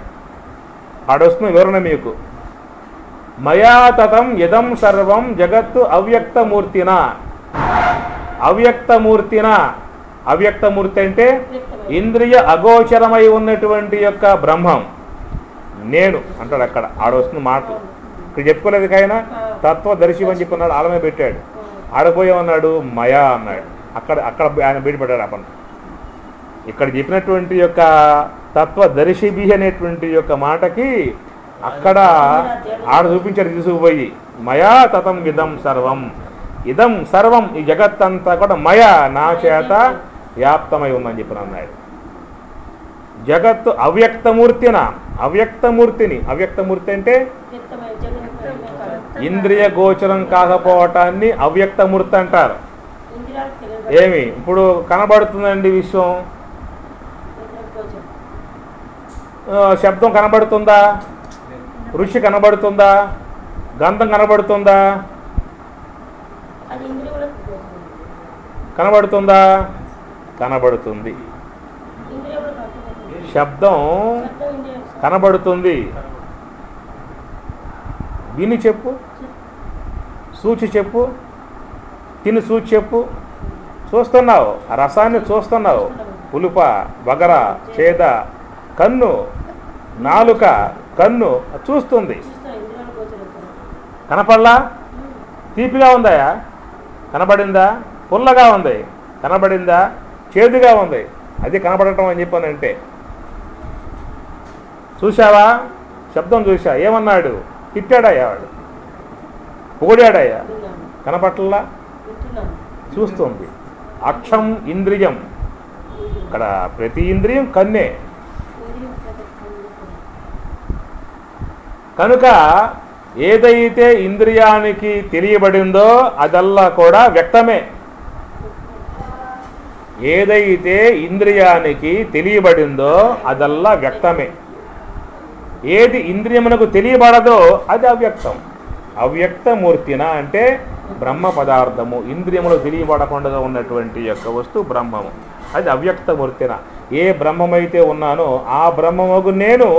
Speaker 1: ఆడొస్తున్న వివరణ మీకు మయా తతం యదం సర్వం జగత్తు అవ్యక్తమూర్తిన. అవ్యక్తమూర్తిన, అవ్యక్తమూర్తి అంటే ఇంద్రియ అగోచరమై ఉన్నటువంటి యొక్క బ్రహ్మం నేను అంటాడు. అక్కడ ఆడొస్తున్న మాటలు ఇక్కడ చెప్పుకోలేదు. కాయన తత్వదర్శి అని చెప్పన్నాడు, ఆలమే పెట్టాడు. ఆడపోయామన్నాడు మయా అన్నాడు. అక్కడ అక్కడ ఆయన బయటపడ్డాడు. అప్పన్న ఇక్కడ చెప్పినటువంటి యొక్క తత్వదర్శిభి అనేటువంటి యొక్క మాటకి అక్కడ ఆడ చూపించాడు తీసుకుపోయి. మయా తతం ఇదం సర్వం, ఇదం సర్వం ఈ జగత్తంతా కూడా మయా నా చేత వ్యాప్తమై ఉందని చెప్పిన అన్నాడు. జగత్తు అవ్యక్తమూర్తిన, అవ్యక్తమూర్తిని, అవ్యక్తమూర్తి అంటే ఇంద్రియ గోచరం కాకపోవటాన్ని అవ్యక్తమూర్తి అంటారు. ఏమి ఇప్పుడు కనబడుతుందండి విశ్వం, శబ్దం కనబడుతుందా, రుచి కనబడుతుందా, గంధం కనబడుతుందా, కనబడుతుందా, కనబడుతుంది. శబ్దం కనబడుతుంది. విని చెప్పు, సూచి చెప్పు, తిని సూచి చెప్పు. చూస్తున్నావు, ఆ రసాన్ని చూస్తున్నావు. పులుప, బగర, చేద, కన్ను, నాలుక, కన్ను చూస్తుంది. కనపడలా? తీపిగా ఉందా, కనబడిందా? పుల్లగా ఉంది, కనబడిందా? చేదుగా ఉంది, అది కనబడటం అని చెప్పానంటే. చూశావా? శబ్దం చూసా, ఏమన్నాడు? తిట్టాడయ్యా, వాడు పొగిడాడయ్యా, కనపట్లా? చూస్తుంది. అక్షం ఇంద్రియం, ఇక్కడ ప్రతి ఇంద్రియం కన్నే. కనుక ఏదైతే ఇంద్రియానికి తెలియబడిందో అదల్లా కూడా వ్యక్తమే. ఏదైతే ఇంద్రియానికి తెలియబడిందో అదల్లా వ్యక్తమే. ఏది ఇంద్రియమునకు తెలియబడదో అది అవ్యక్తం. అవ్యక్తమూర్తిన అంటే బ్రహ్మ పదార్థము, ఇంద్రియములు తెలియబడకుండా ఉన్నటువంటి యొక్క వస్తువు బ్రహ్మము, అది అవ్యక్తమూర్తిన. ఏ బ్రహ్మమైతే ఉన్నానో ఆ బ్రహ్మముకు నేను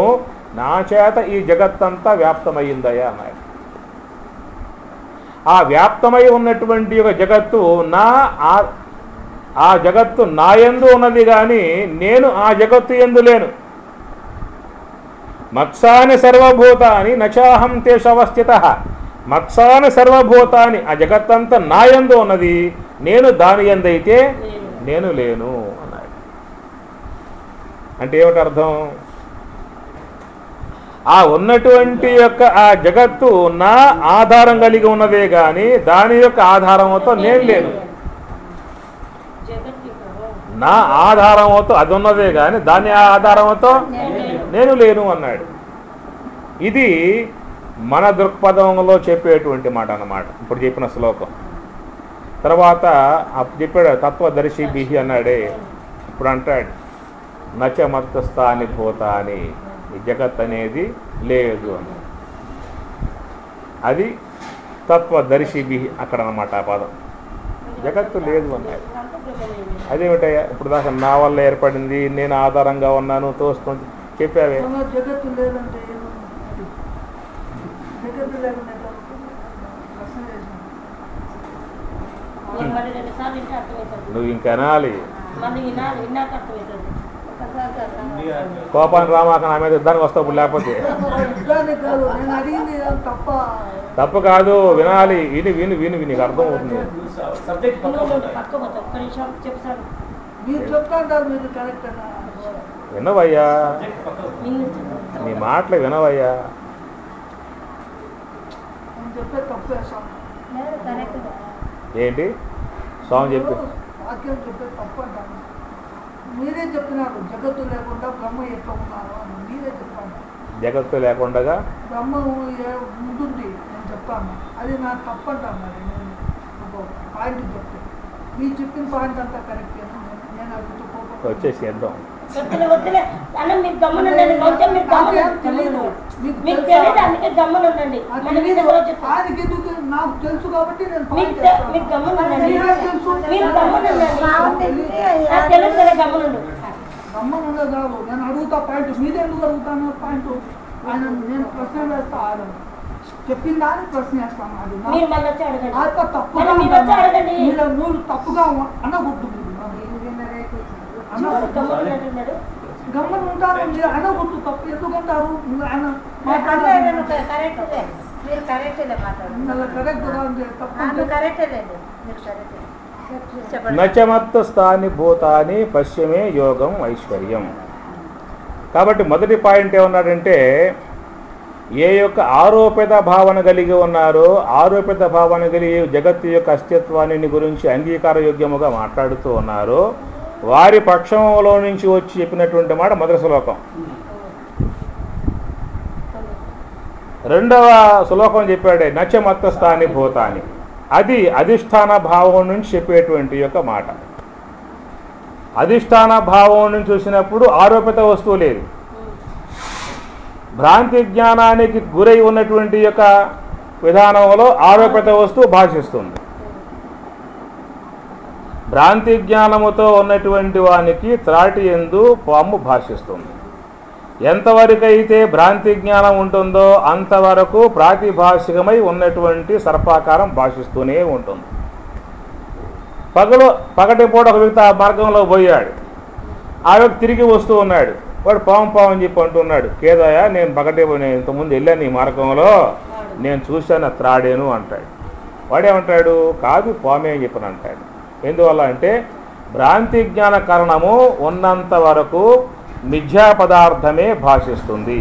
Speaker 1: నా చేత ఈ జగత్తంతా వ్యాప్తమయ్యిందయ్యా అన్నాడు. ఆ వ్యాప్తమై ఉన్నటువంటి ఒక జగత్తు ఆ జగత్తు నా యందు ఉన్నది కానీ నేను ఆ జగత్తు యందు లేను. మత్సాని సర్వభూతాని నచాహం తేషవస్థితః. మత్సాని సర్వభూతాని, ఆ జగత్తంతా నా యందు ఉన్నది, నేను దాని యందైతే నేను లేను అన్నాడు. అంటే ఏమిటి అర్థం? ఆ ఉన్నటువంటి యొక్క ఆ జగత్తు నా ఆధారం కలిగి ఉన్నదే కానీ దాని యొక్క ఆధారంతో నేను లేను. నా ఆధారంతో అది ఉన్నదే కానీ దాని ఆధారంతో నేను లేను అన్నాడు. ఇది మన దృక్పథంలో చెప్పేటువంటి మాట అన్నమాట. ఇప్పుడు చెప్పిన శ్లోకం తర్వాత చెప్పాడు తత్వదర్శిభి అన్నాడే. ఇప్పుడు అంటాడు నచ మత్తస్థాని భూతాని, ఈ జగత్ అనేది లేదు అని. అది తత్వదర్శిభి అక్కడ అన్నమాట. ఆ పదం జగత్తు లేదు అన్నాడు. అదేమిటయ్యా ఇప్పుడు దాకా నా వల్ల ఏర్పడింది, నేను ఆధారంగా ఉన్నాను తోస్తుంది చెప్పావే.
Speaker 5: జగత్తు లేదంటే జగత్తు లేకుండా
Speaker 1: నువ్వు ఇంకా అనాలి. కోపాన్ని రామాక నా మీద యుద్ధానికి వస్తావు. లేకపోతే తప్పు కాదు, వినాలి. విని విని విని నీకు అర్థం అవుతుంది. వినవయ్యా, నీ మాటలు వినవయ్యా. ఏంటి స్వామి చెప్పి
Speaker 5: మీరే చెప్పినారు జగత్తు లేకుండా బ్రహ్మ ఎట్లా ఉన్నారు అని మీరే చెప్పాను.
Speaker 1: జగత్తు లేకుండా
Speaker 5: బ్రహ్మ ఉంటుంది నేను చెప్తాను, అది నా తప్పంటాను. మరి పాయింట్ చెప్తే మీరు చెప్పిన పాయింట్ అంతా కరెక్ట్ నేను అడుగుతూ
Speaker 1: వచ్చేసి వేద్దాం.
Speaker 3: వద్దులే వద్దులే అన్న మీరు గమ్మునుండండి, కొంచెం మీరు గమ్మున మీకు తెలియదు అందుకే గమ్మునుండండి. మన మీద రోజు
Speaker 5: ఆయనకి ఎందుకు నాకు తెలుసు కాబట్టి నేను
Speaker 3: మీకు గమ్మునుండండి, మీరు గమ్మునుండండి. నాకు తెలుసు కదా గమ్మునుండు.
Speaker 5: గమ్మనుండే కాదు నేను అడుగుతా పాయింట్ మీద ఎందుకు అడుగుతాను పాయింట్ ఆయన నేను ప్రశ్న వేస్తా ఆయన చెప్పిన దాన్ని ప్రశ్న వేస్తాను అది
Speaker 3: మీరు మళ్ళీ వచ్చి అడగండి.
Speaker 5: తప్పుగా
Speaker 3: మీరు వచ్చి అడగండి.
Speaker 5: నువ్వు తప్పుగా అనకూడదు
Speaker 3: గమ్మునుంటున్నాడు.
Speaker 5: గమ్మను ఉంటాను మీరు అనకూడదు తప్పు ఎందుకంటారు ఆయన
Speaker 4: కరెక్టే మీరు కరెక్టే మాట్లాడు
Speaker 5: కరెక్ట్ తప్పు
Speaker 4: కరెక్టేలేండి మీరు కరెక్టే చెప్పండి.
Speaker 1: నచమత్త స్థాని భూతాని పశ్చిమే యోగం ఐశ్వర్యం. కాబట్టి మొదటి పాయింట్ ఏమన్నాడంటే ఏ యొక్క ఆరోపిత భావన కలిగి ఉన్నారో ఆరోపిత భావన కలిగి జగత్తు యొక్క అస్తిత్వాన్ని గురించి అంగీకారయోగ్యముగా మాట్లాడుతూ ఉన్నారో వారి పక్షంలో నుంచి వచ్చి చెప్పినటువంటి మాట మొదటి శ్లోకం. రెండవ శ్లోకం చెప్పాడే నచమత్త స్థాని భూతాని, అది అధిష్టాన భావం నుంచి చెప్పేటువంటి యొక్క మాట. అధిష్టాన భావం నుంచి చూసినప్పుడు ఆరోపిత వస్తువు లేదు. భ్రాంతి జ్ఞానానికి గురై ఉన్నటువంటి యొక్క విధానంలో ఆరోపిత వస్తువు భాషిస్తుంది. భ్రాంతి జ్ఞానముతో ఉన్నటువంటి వానికి త్రాటి యందు పాము భాషిస్తుంది. ఎంతవరకైతే భ్రాంతి జ్ఞానం ఉంటుందో అంతవరకు ప్రాతిభాషికమై ఉన్నటువంటి సర్పాకారం భాషిస్తూనే ఉంటుంది. పగటిపూట ఒక వ్యక్తి ఆ మార్గంలో పోయాడు, ఆ వ్యక్తి తిరిగి వస్తూ ఉన్నాడు. వాడు పాము అని చెప్పి అంటున్నాడు, కేదయా నేను నేను ఇంతకుముందు వెళ్ళాను ఈ మార్గంలో, నేను చూశాను త్రాడేను అంటాడు. వాడేమంటాడు, కాదు పామే అని చెప్పని అంటాడు. ఎందువల్ల అంటే భ్రాంతి జ్ఞాన కారణము ఉన్నంత వరకు మిథ్యా పదార్థమే భాషిస్తుంది.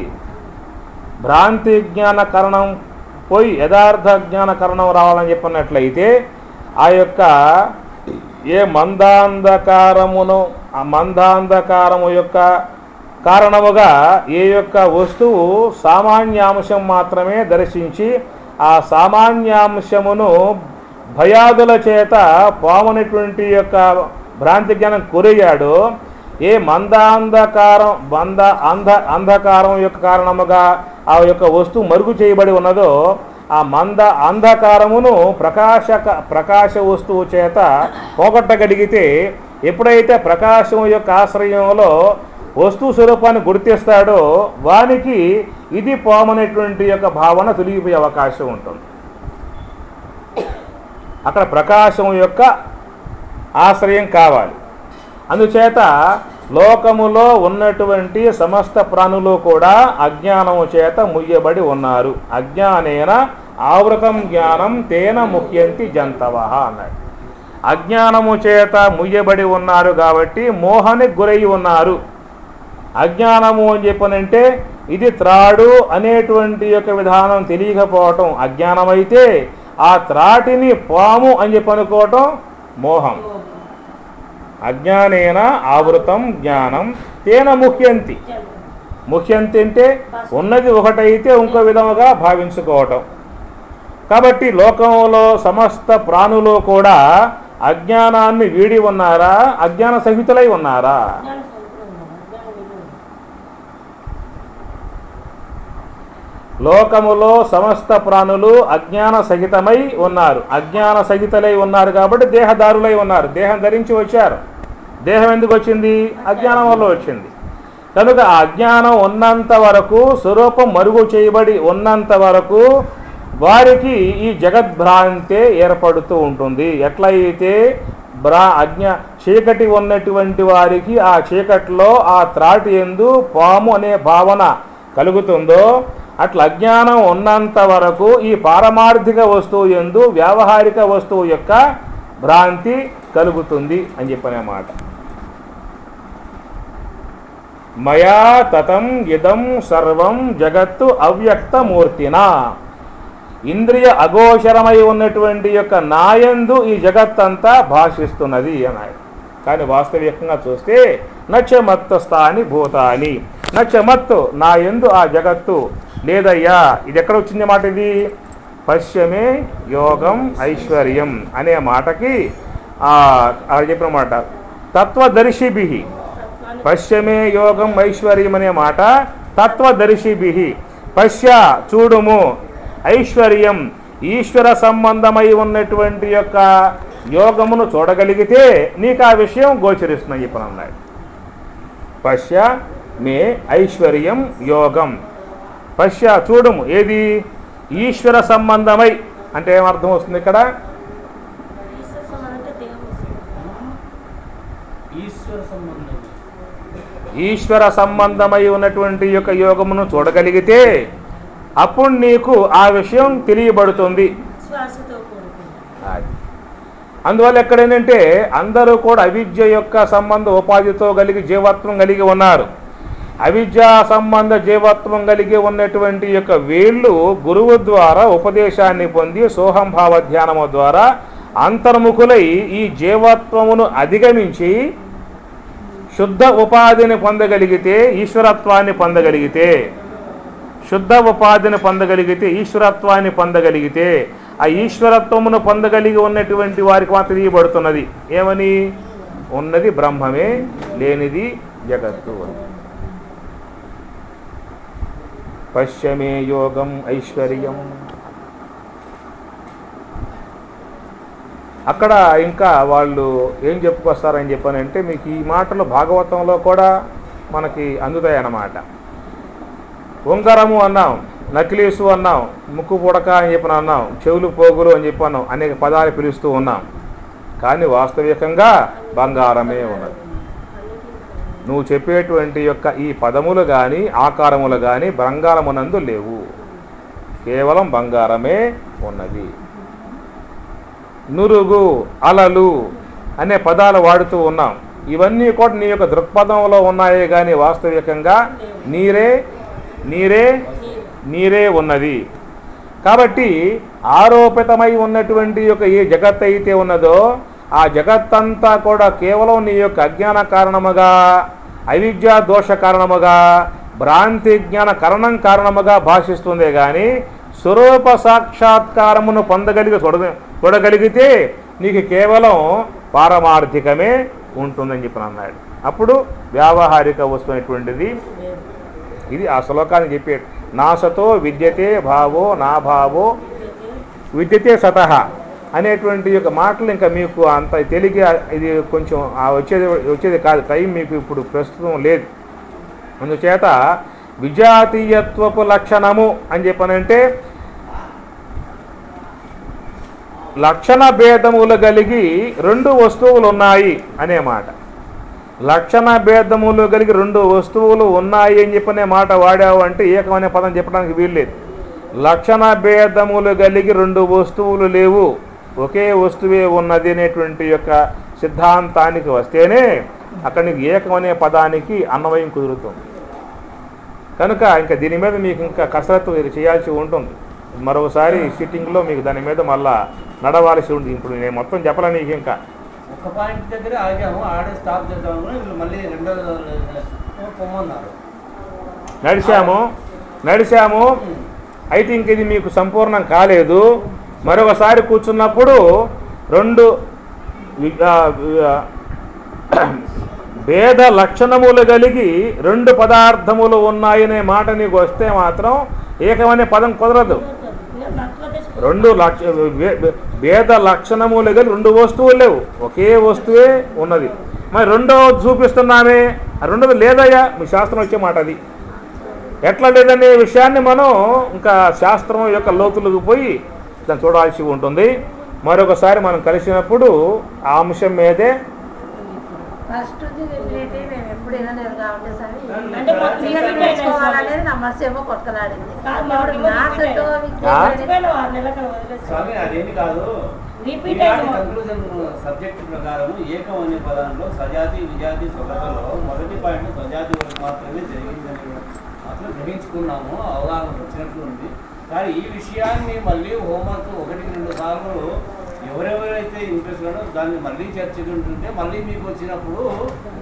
Speaker 1: భ్రాంతి జ్ఞాన కరణం పోయి యథార్థ జ్ఞాన కరణం రావాలని చెప్పినట్లయితే ఆ యొక్క ఏ మందాంధకారమును ఆ మందాంధకారము యొక్క కారణముగా ఏ యొక్క వస్తువు సామాన్యాంశం మాత్రమే దర్శించి ఆ సామాన్యాంశమును భయాదుల చేత పామునటువంటి యొక్క భ్రాంతి జ్ఞానం కొరిగాడు, ఏ అంధకారం యొక్క కారణముగా ఆ యొక్క వస్తువు మరుగు చేయబడి ఉన్నదో ఆ అంధకారమును ప్రకాశ వస్తువు చేత పోగొట్టగలిగితే ఎప్పుడైతే ప్రకాశం యొక్క ఆశ్రయంలో వస్తువు స్వరూపాన్ని గుర్తిస్తాడో వానికి ఇది పామనేటువంటి యొక్క భావన తొలగిపోయే అవకాశం ఉంటుంది. అక్కడ ప్రకాశం యొక్క ఆశ్రయం కావాలి. అందుచేత లోకములో ఉన్నటువంటి సమస్త ప్రాణులు కూడా అజ్ఞానము చేత ముయ్యబడి ఉన్నారు. అజ్ఞానేన ఆవృతం జ్ఞానం తేన ముహ్యంతి జంతవః అన్నాడు. అజ్ఞానము చేత ముయ్యబడి ఉన్నారు కాబట్టి మోహానికి గురై ఉన్నారు. అజ్ఞానము అని చెప్పనంటే ఇది త్రాడు అనేటువంటి యొక్క విధానం తెలియకపోవటం అజ్ఞానమైతే, ఆ త్రాటిని పాము అని చెప్పి అనుకోవటం మోహం. అజ్ఞానేన ఆవృతం జ్ఞానం తేన ముహ్యంతి. ముహ్యంతి అంటే ఉన్నది ఒకటైతే ఇంకో విధముగా భావించుకోవటం. కాబట్టి లోకంలో సమస్త ప్రాణులు కూడా అజ్ఞానాన్ని వీడి ఉన్నారా, అజ్ఞాన సహితులై ఉన్నారా? లోకములో సమస్త ప్రాణులు అజ్ఞాన సహితమై ఉన్నారు. అజ్ఞాన సహితులై ఉన్నారు కాబట్టి దేహదారులై ఉన్నారు. దేహం ధరించి వచ్చారు. దేహం ఎందుకు వచ్చింది? అజ్ఞానం వల్ల వచ్చింది. కనుక ఆ అజ్ఞానం ఉన్నంత వరకు, స్వరూపం మరుగు చేయబడి ఉన్నంత వరకు వారికి ఈ జగద్భ్రాంతే ఏర్పడుతూ ఉంటుంది. ఎట్లయితే చీకటి ఉన్నటువంటి వారికి ఆ చీకటిలో ఆ త్రాటి యందు పాము అనే భావన కలుగుతుందో అట్లా అజ్ఞానం ఉన్నంత వరకు ఈ పారమార్థిక వస్తువు యందు వ్యావహారిక వస్తువు యొక్క భ్రాంతి కలుగుతుంది అని చెప్పనే మాట. మయా తతం ఇదం సర్వం జగత్తు అవ్యక్తమూర్తినా. ఇంద్రియ అగోచరమై ఉన్నటువంటి యొక్క నాయందు ఈ జగత్తంతా భాషిస్తున్నది అన్నాడు. కానీ వాస్తవికంగా చూస్తే నచమత్త స్థాని భూతాని, నచమత్తు నా యందు ఆ జగత్తు లేదయ్యా. ఇది ఎక్కడ వచ్చింది మాట? ఇది పశ్యమే యోగం ఐశ్వర్యం అనే మాటకి చెప్పిన మాట తత్వదర్శిభి. పశ్యమే యోగం ఐశ్వర్యం అనే మాట తత్వదర్శిభి. పశ్య చూడుము, ఐశ్వర్యం ఈశ్వర సంబంధమై ఉన్నటువంటి యొక్క యోగమును చూడగలిగితే నీకు ఆ విషయం గోచరిస్తుందని చెప్పని అన్నాడు. పశ్య మే ఐశ్వర్యం యోగం. పశ్య చూడుము, ఏది ఈశ్వర సంబంధమై అంటే ఏమర్థం వస్తుంది ఇక్కడ? ఈశ్వర సంబంధమై ఉన్నటువంటి యొక్క యోగమును చూడగలిగితే అప్పుడు నీకు ఆ విషయం తెలియబడుతుంది. అందువల్ల ఎక్కడేంటంటే అందరూ కూడా అవిద్య యొక్క సంబంధ ఉపాధితో కలిగి జీవత్వం కలిగి ఉన్నారు. అవిద్యా సంబంధ జీవత్వం కలిగి ఉన్నటువంటి యొక్క వీళ్ళు గురువు ద్వారా ఉపదేశాన్ని పొంది సోహంభావ ధ్యానము ద్వారా అంతర్ముఖులై ఈ జీవత్వమును అధిగమించి శుద్ధ ఉపాధిని పొందగలిగితే, ఈశ్వరత్వాన్ని పొందగలిగితే, శుద్ధ ఉపాధిని పొందగలిగితే, ఈశ్వరత్వాన్ని పొందగలిగితే ఆ ఈశ్వరత్వమును పొందగలిగి ఉన్నటువంటి వారికి మాత్రం తెలియబడుతున్నది ఏమని? ఉన్నది బ్రహ్మమే, లేనిది జగత్తు. పశ్యమే యోగం ఐశ్వర్యం. అక్కడ ఇంకా వాళ్ళు ఏం చెప్పుకొస్తారని చెప్పానంటే మీకు ఈ మాటలు భాగవతంలో కూడా మనకి అందుతాయి అన్నమాట. ఉంగరము అన్నాం, నకిలీసు అన్నాం, ముక్కు పుడక అని చెప్పిన అన్నాం, చెవులు పోగులు అని చెప్పాను, అనేక పదాలు పిలుస్తూ ఉన్నాం. కానీ వాస్తవికంగా బంగారమే ఉన్నది. నువ్వు చెప్పేటువంటి యొక్క ఈ పదములు కానీ ఆకారములు కానీ బంగారమునందు లేవు, కేవలం బంగారమే ఉన్నది. నురుగు, అలలు అనే పదాలు వాడుతూ ఉన్నాం. ఇవన్నీ కూడా నీ యొక్క దృక్పథంలో ఉన్నాయే కానీ వాస్తవికంగా నీరే నీరే నీరే ఉన్నది. కాబట్టి ఆరోపితమై ఉన్నటువంటి యొక్క ఏ జగత్ అయితే ఉన్నదో ఆ జగత్తంతా కూడా కేవలం నీ యొక్క అజ్ఞాన కారణముగా, అవిద్యా దోష కారణముగా, భ్రాంతి జ్ఞాన కారణముగా భాషిస్తుందే కానీ స్వరూప సాక్షాత్కారమును చూడగలిగితే నీకు కేవలం పారమార్థికమే ఉంటుందని చెప్పి అన్నాడు. అప్పుడు వ్యావహారిక వస్తున్నటువంటిది ఇది ఆ శ్లోకాన్ని చెప్పాడు. నాసతో విద్యతే భావో నా భావో విద్యతే సతః అనేటువంటి యొక్క మాటలు ఇంకా మీకు అంత తెలిగి ఇది కొంచెం వచ్చేది కాదు, టైం మీకు ఇప్పుడు ప్రస్తుతం లేదు. అందుచేత విజాతీయత్వపు లక్షణము అని చెప్పనంటే లక్షణ భేదములు కలిగి రెండు వస్తువులు ఉన్నాయి అనే మాట. లక్షణ భేదములు కలిగి రెండు వస్తువులు ఉన్నాయి అని చెప్పనే మాట వాడావు అంటే ఏకమనే పదం చెప్పడానికి వీల్లేదు. లక్షణ భేదములు కలిగి రెండు వస్తువులు లేవు, ఒకే వస్తువే ఉన్నది అనేటువంటి యొక్క సిద్ధాంతానికి వస్తేనే అక్కడ నీకు ఏకమనే పదానికి అన్వయం కుదురుతుంది. కనుక ఇంకా దీని మీద మీకు ఇంకా కసరత్తు చేయాల్సి ఉంటుంది. మరొకసారి సిట్టింగ్లో మీకు దాని మీద మళ్ళా నడవాల్సి ఉంటుంది. ఇప్పుడు నేను మొత్తం చెప్పలే నీకు. ఇంకా
Speaker 2: ఒక పాయింట్ దగ్గర ఆగాము, ఆడే స్టాప్ చేద్దాము, మళ్ళీ రెండో పొమ్మన్నారు.
Speaker 1: నడిచాము అయితే ఇంక ఇది మీకు సంపూర్ణం కాలేదు. మరొకసారి కూర్చున్నప్పుడు రెండు భేద లక్షణములు కలిగి రెండు పదార్థములు ఉన్నాయనే మాట నీకు వస్తే మాత్రం ఏకమనే పదం కుదరదు. రెండు భేద లక్షణములు కలిగి రెండు వస్తువులు లేవు, ఒకే వస్తువే ఉన్నది. మరి రెండో చూపిస్తున్నామే, రెండోది లేదయ్యా మీ శాస్త్రం వచ్చే మాట. అది ఎట్లా లేదనే విషయాన్ని మనం ఇంకా శాస్త్రం యొక్క లోతులకు పోయి దాన్ని చూడాల్సి ఉంటుంది. మరొకసారి మనం కలిసినప్పుడు ఆ అంశం మీదే
Speaker 4: ఫస్ట్ మేము ఎప్పుడు వినలేదు కాబట్టి నేర్చుకోవాలనేది నా మనసు ఏమో కొట్టలాడింది.
Speaker 2: స్వామి అదేమి కాదు, కంక్లూజన్ సబ్జెక్ట్ ప్రకారం ఏకం అనే పదంలో సజాతి విజాతి స్వగతలో మొదటి పాయింట్ స్వజాతి వరకు మాత్రమే జరిగిందని మాత్రం గ్రహించుకున్నాము, అవగాహన వచ్చినట్లు ఉంది. కానీ ఈ విషయాన్ని మళ్ళీ హోంవర్క్ 1-2 సార్లు ఎవరెవరైతే ఇంట్రెస్ట్ ఉన్నారో దాన్ని మళ్ళీ చర్చించుకుంటుంటే మళ్ళీ మీకు వచ్చినప్పుడు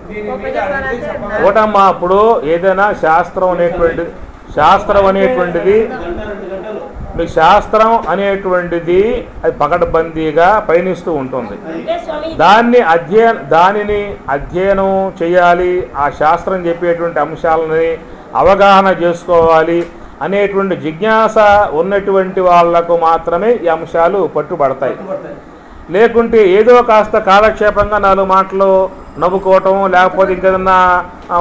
Speaker 2: దీని మీద
Speaker 1: ఒకటమ్మా. అప్పుడు ఏదైనా శాస్త్రం అనేటువంటిది
Speaker 2: 2 గంటలు
Speaker 1: మీకు శాస్త్రం అనేటువంటిది అది పకడ్బందీగా పయనిస్తూ ఉంటుంది.
Speaker 3: అంటే స్వామి
Speaker 1: దానిని అధ్యయనం చేయాలి, ఆ శాస్త్రం చెప్పేటువంటి అంశాలని అవగాహన చేసుకోవాలి అనేటువంటి జిజ్ఞాస ఉన్నటువంటి వాళ్లకు మాత్రమే ఈ అంశాలు పట్టుబడతాయి. లేకుంటే ఏదో కాస్త కాలక్షేపంగా 4 మాటలు నవ్వుకోవటం, లేకపోతే ఇంకేదన్నా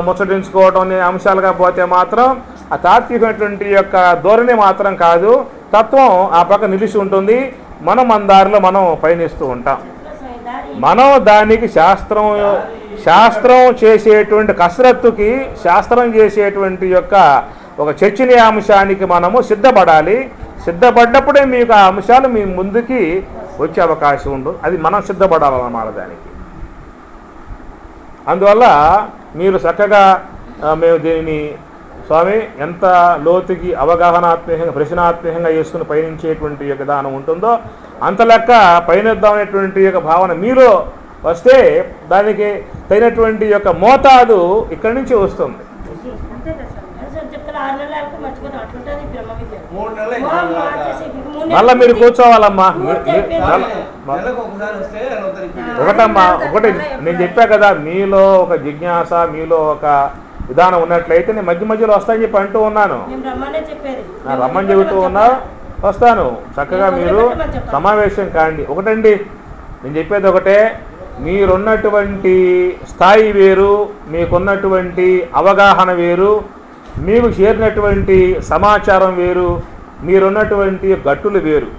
Speaker 1: ముచ్చటించుకోవటం అనే అంశాలుగా పోతే మాత్రం ఆ తాత్వికమైనటువంటి యొక్క ధోరణి మాత్రం కాదు, తత్వం ఆ పక్క నిలిచి ఉంటుంది. మనం మన దారిలో మనం పయనిస్తూ ఉంటాం. మనం దానికి శాస్త్రం చేసేటువంటి కసరత్తుకి, శాస్త్రం చేసేటువంటి యొక్క ఒక చర్చనీయాంశానికి మనము సిద్ధపడాలి. సిద్ధపడ్డప్పుడే మీకు ఆ అంశాలు మీ ముందుకి వచ్చే అవకాశం ఉండదు. అది మనం సిద్ధపడాలన్నమాట దానికి. అందువల్ల మీరు చక్కగా మేము దీనిని స్వామి ఎంత లోతుకి అవగాహనాత్మకంగా ప్రశ్నాత్మకంగా చేసుకుని పయనించేటువంటి యొక్క విధానం ఉంటుందో అంత లెక్క పయనిద్దామనేటువంటి యొక్క భావన మీలో వస్తే దానికి తగినటువంటి యొక్క మోతాదు ఇక్కడి నుంచి వస్తుంది.
Speaker 3: చెప్తాను 6 నెలల వరకు మర్చిపోతాం, అట్లుంటుంది బ్రహ్మ విద్య.
Speaker 2: 3 నెలలు
Speaker 1: మళ్ళీ మీరు కూర్చోవాలమ్మా.
Speaker 2: నెలకు ఒకసారి వస్తే
Speaker 1: ఒకటమ్మా, ఒకటి నేను చెప్పా కదా, మీలో ఒక జిజ్ఞాస, మీలో ఒక విధానం ఉన్నట్లయితే నేను మధ్య మధ్యలో వస్తానని చెప్పి అంటూ ఉన్నాను. రమ్మని చెబుతూ ఉన్నా, వస్తాను. చక్కగా మీరు సమావేశం కాండి. ఒకటండి నేను చెప్పేది ఒకటే, మీరున్నటువంటి స్థాయి వేరు, మీకున్నటువంటి అవగాహన వేరు, మీకు చేరినటువంటి సమాచారం వేరు, మీరున్నటువంటి గట్టులు వేరు.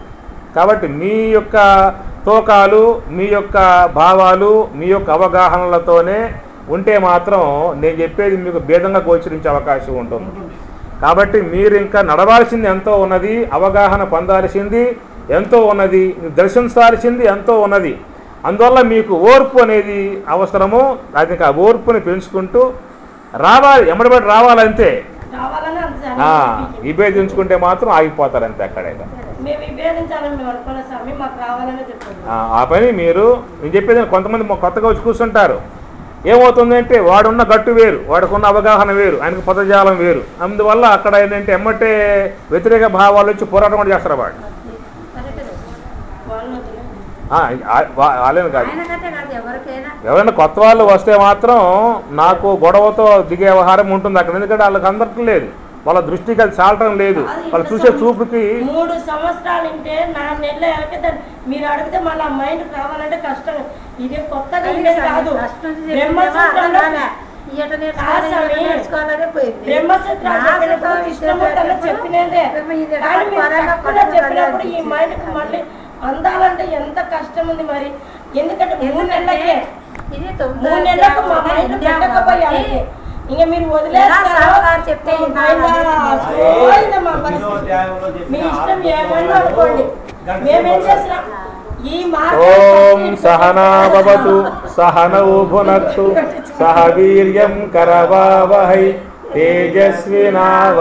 Speaker 1: కాబట్టి మీ యొక్క తోకాలు, మీ యొక్క భావాలు, మీ యొక్క అవగాహనలతోనే ఉంటే మాత్రం నేను చెప్పేది మీకు భేదంగా గోచరించే అవకాశం ఉంటుంది. కాబట్టి మీరు ఇంకా నడవాల్సింది ఎంతో ఉన్నది, అవగాహన పొందాల్సింది ఎంతో ఉన్నది, దర్శించాల్సింది ఎంతో ఉన్నది. అందువల్ల మీకు ఓర్పు అనేది అవసరము. అది ఆ ఓర్పుని పెంచుకుంటూ రావాలి, ఎమ్మడిబడి రావాలంతే. విభేదించుకుంటే మాత్రం ఆగిపోతారు అంతే అక్కడే. ఆ పని మీరు నేను చెప్పేది కొంతమంది కొత్తగా వచ్చి కూర్చుంటారు. ఏమవుతుందంటే వాడున్న గట్టు వేరు, వాడుకున్న అవగాహన వేరు, ఆయనకు పదజాలం వేరు. అందువల్ల అక్కడ ఏంటంటే ఎమ్మటే వ్యతిరేక భావాలు వచ్చి పోరాటం కూడా చేస్తారు. వాడు వాళ్ళని కాదు, ఎవరైనా కొత్త వాళ్ళు వస్తే మాత్రం నాకు గొడవతో దిగే వ్యవహారం ఉంటుంది అక్కడ. ఎందుకంటే వాళ్ళకి అందరికీ లేదు, వాళ్ళ దృష్టికి అది చాలటం లేదు, వాళ్ళు చూసే చూపుకి.
Speaker 3: 3 సంవత్సరాలు ఉంటే 4 నెలలు అయ్యాక మీరు అడిగితే మళ్ళీ మైండ్ కావాలంటే కష్టం. ఇది కొత్తగా కాదు. చెప్పినప్పుడు ఈ మైండ్ మళ్ళీ అందాలంటే ఎంత కష్టం ఉంది మరి. ఎందుకంటే 3 నెలలకే 3 నెలలకు మా మైండ్ పెట్టకపోయాలి. ఇంకా మీరు వదిలేస్తారు చెప్తే మీ ఇష్టం ఏమన్నా అనుకోండి, మేమేం చేసినాం.
Speaker 1: ఓం సహనా భవతు సహనౌ భునక్తు సహ వీర్యం కరవావహై తేజస్వినావధీతమస్తు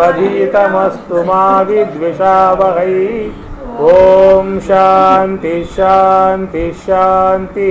Speaker 1: మా విద్విషావహై. ఓం శాంతి శాంతి శాంతి.